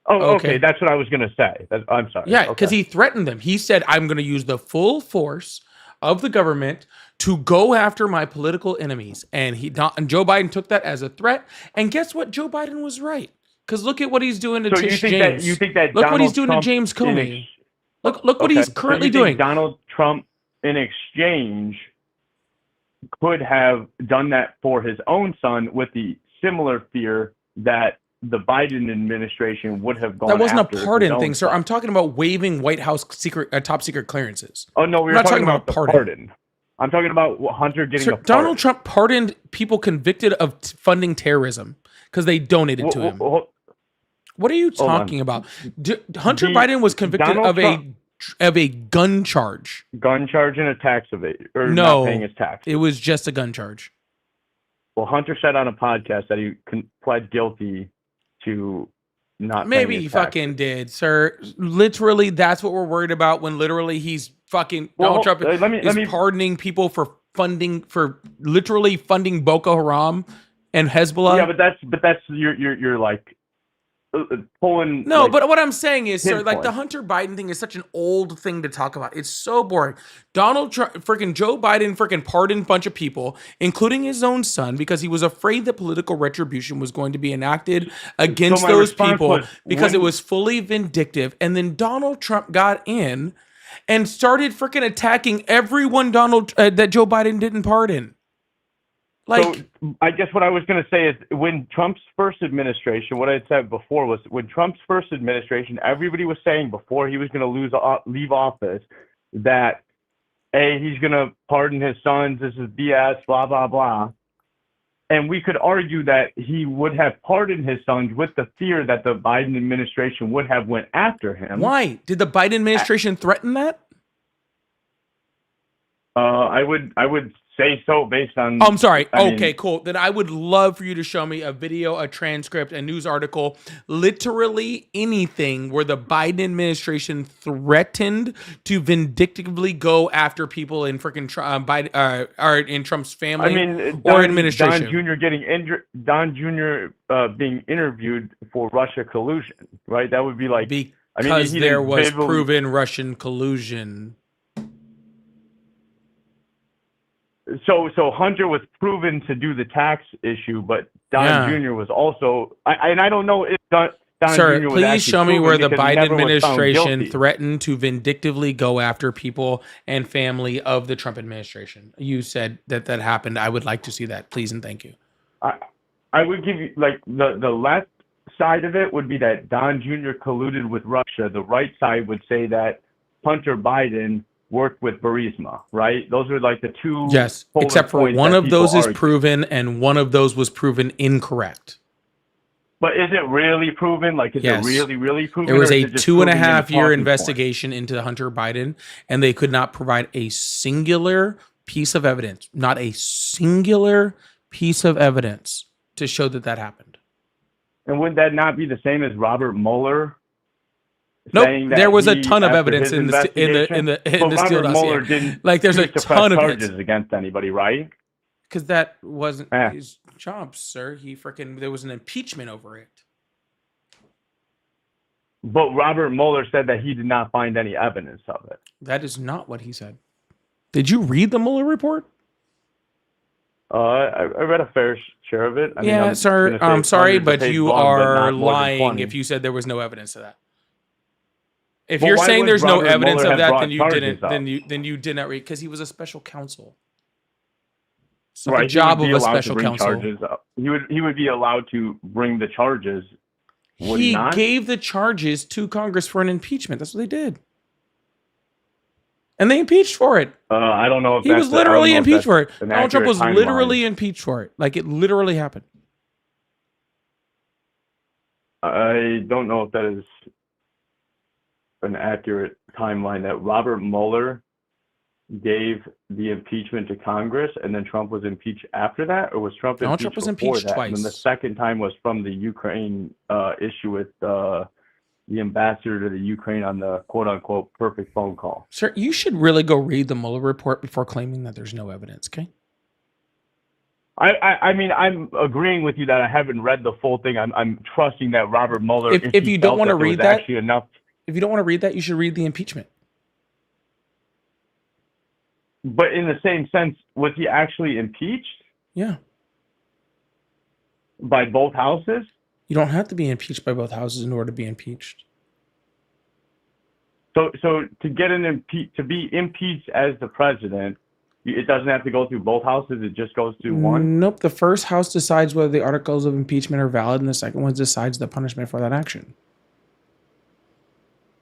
Oh, okay. That's what I was going to say. I'm sorry. Yeah, because Okay. he threatened them. He said, I'm going to use the full force of the government to go after my political enemies. And and Joe Biden took that as a threat. And guess what? Joe Biden was right. Because look at what he's doing to So Tish you James. think that look what he's Donald doing Trump to James in Comey. Look what he's So currently you think doing. Donald Trump, in exchange, could have done that for his own son with the similar fear that the Biden administration would have gone. That wasn't a after his pardon own thing, sir. son. I'm talking about waiving White House top secret clearances. Oh no, we I'm were not talking about the pardon. I'm talking about Hunter getting Sir, a pardon. Donald Trump pardoned people convicted of funding terrorism because they donated to him. What are you hold on. talking about? Hunter The- Biden was convicted Donald of a gun charge. Gun charge and a tax evade, or No, not paying his tax. it was just a gun charge. Well, Hunter said on a podcast that he pled guilty to not Maybe paying he his tax. fucking did, sir. Literally, that's what we're worried about when literally he's fucking Well, Donald Trump let me- pardoning people for literally funding Boko Haram and Hezbollah. Yeah, but that's you're like pulling. No, like, but what I'm saying is, sir, like the pinpoint. Hunter Biden thing is such an old thing to talk about. It's so boring. Donald Trump, freaking Joe Biden, freaking pardoned a bunch of people, including his own son, because he was afraid that political retribution was going to be enacted against my those response people was, because it when- was fully vindictive. And then Donald Trump got in and started freaking attacking everyone that Joe Biden didn't pardon. Like, so I guess what I was going to say is when Trump's first administration, what I had said before was when Trump's first administration, everybody was saying before he was going to leave office that hey, he's gonna pardon his sons. This is BS. Blah blah blah. And we could argue that he would have pardoned his sons with the fear that the Biden administration would have went after him. Why? Did the Biden administration threaten that? I would say so based on. Oh, I'm sorry. I mean, Okay, cool. Then I would love for you to show me a video, a transcript, a news article, literally anything where the Biden administration threatened to vindictively go after people in freaking or in Trump's family or administration. Don Jr. Don Jr. Being interviewed for Russia collusion, right? That would be like Because there was proven Russian collusion. So Hunter was proven to do the tax issue, but Don Jr. was also. I don't know if Don Sir, Jr. was please actually show me proven where the because he Biden never was found administration guilty. threatened to vindictively go after people and family of the Trump administration. You said that happened. I would like to see that, please and thank you. I would give you like the left side of it would be that Don Jr. colluded with Russia. The right side would say that Hunter Biden worked with Burisma, right? Those are like the two. Yes, polar except for points one that of people those is argue. proven and one of those was proven incorrect. But is it really proven? Like, is Yes. it really proven? There was or is a it just 2.5 proven in the year talking point? investigation into Hunter Biden, and they could not provide a singular piece of evidence, not a singular piece of evidence to show that happened. And would that not be the same as Robert Mueller? Nope, saying that there was a he, ton of after evidence his in the But Steele Robert Mueller dossier. didn't Like, there's a choose to ton press of charges against anybody, right? because that wasn't Yeah. his job, sir. There was an impeachment over it. But Robert Mueller said that he did not find any evidence of it. That is not what he said. Did you read the Mueller report? I read a fair share of it. I mean, Yeah, I'm sir. gonna say I'm it's sorry, hundreds of but pages you long, but are not more than lying 20. if you said there was no evidence to that. If Well, you're why saying would there's no Robert evidence Mueller of have that, brought then you charges didn't. up? Then you did not read because he was a special counsel. It's Right, the job he of would a be allowed to special bring counsel. charges up. He would be allowed to bring the charges. Would he He not? gave the charges to Congress for an impeachment. That's what they did, and they impeached for it. I don't know if He that's was literally I don't know if impeached for it. that's an Donald Trump was accurate literally timeline. impeached for it. Like, it literally happened. I don't know if that is an accurate timeline that Robert Mueller gave the impeachment to Congress and then Trump was impeached after that, or was Trump Donald impeached Trump was before impeached that? And then the twice. second time was from the Ukraine issue with the ambassador to the Ukraine on the quote unquote perfect phone call. Sir, you should really go read the Mueller report before claiming that there's no evidence, okay? I mean, I'm agreeing with you that I haven't read the full thing. I'm trusting that Robert Mueller. If he you don't felt want to there was read that, actually enough. if you don't want to read that, you should read the impeachment. But in the same sense, was he actually impeached Yeah. by both houses? You don't have to be impeached by both houses in order to be impeached. So to get to be impeached as the president, it doesn't have to go through both houses. It just goes through one. Nope. The first house decides whether the articles of impeachment are valid, and the second one decides the punishment for that action.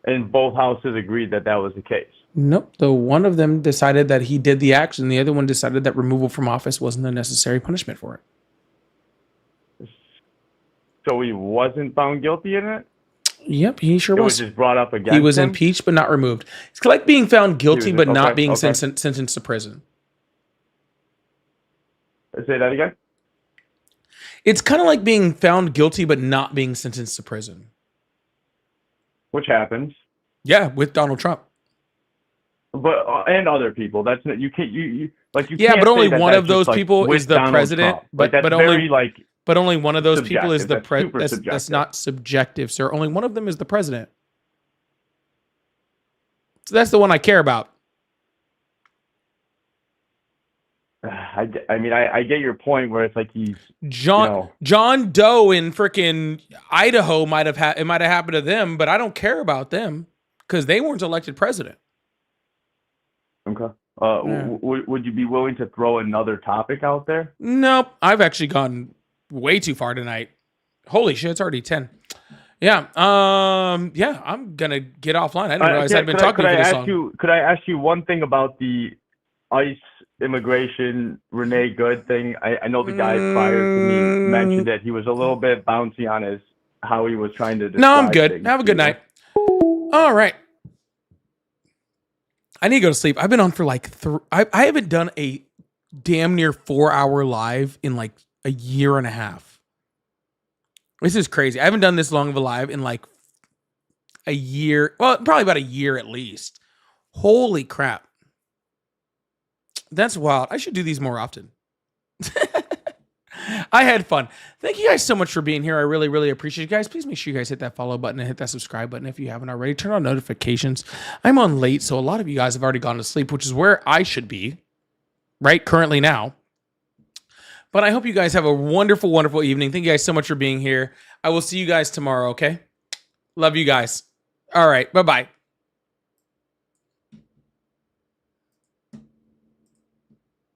And both houses agreed that that was the case. Nope. The one of them decided that he did the action. The other one decided that removal from office wasn't the necessary punishment for it. So he wasn't found guilty in it? Yep, he sure It was. was just brought up against He was him? impeached but not removed. It's like being found guilty was- but not okay, being okay. sentenced to prison. Say that again? It's kind of like being found guilty but not being sentenced to prison. Which happens. Yeah, with Donald Trump. But and other people. That's not, you can't you like you. Yeah, can't but only say that one that's of those just, like, people with is the Donald president. Trump. But Like, that's only very, like, but only one of those people is the subjective. That's super president. That's subjective. not subjective, sir. Only one of them is the president. So that's the one I care about. I mean, I get your point where it's like he's John Doe in freaking Idaho might have it might have happened to them, but I don't care about them because they weren't elected president. Okay. Yeah. Would you be willing to throw another topic out there? Nope, I've actually gone way too far tonight. Holy shit, it's already 10. Yeah, yeah, I'm gonna get offline. I didn't realize I'd been talking for this long. Could I ask you one thing about the ICE immigration Renee Good thing. I know the guy prior to me mentioned that he was a little bit bouncy on his how he was trying to. No, I'm good. things, Have a good night. All right. I need to go to sleep. I've been on for like I haven't done a damn near 4-hour live in like a year and a half. This is crazy. I haven't done this long of a live in like a year. Well, probably about a year at least. Holy crap. That's wild. I should do these more often. I had fun. Thank you guys so much for being here. I really, really appreciate you guys. Please make sure you guys hit that follow button and hit that subscribe button if you haven't already. Turn on notifications. I'm on late, so a lot of you guys have already gone to sleep, which is where I should be, right? Currently now. But I hope you guys have a wonderful, wonderful evening. Thank you guys so much for being here. I will see you guys tomorrow, okay? Love you guys. All right. Bye-bye.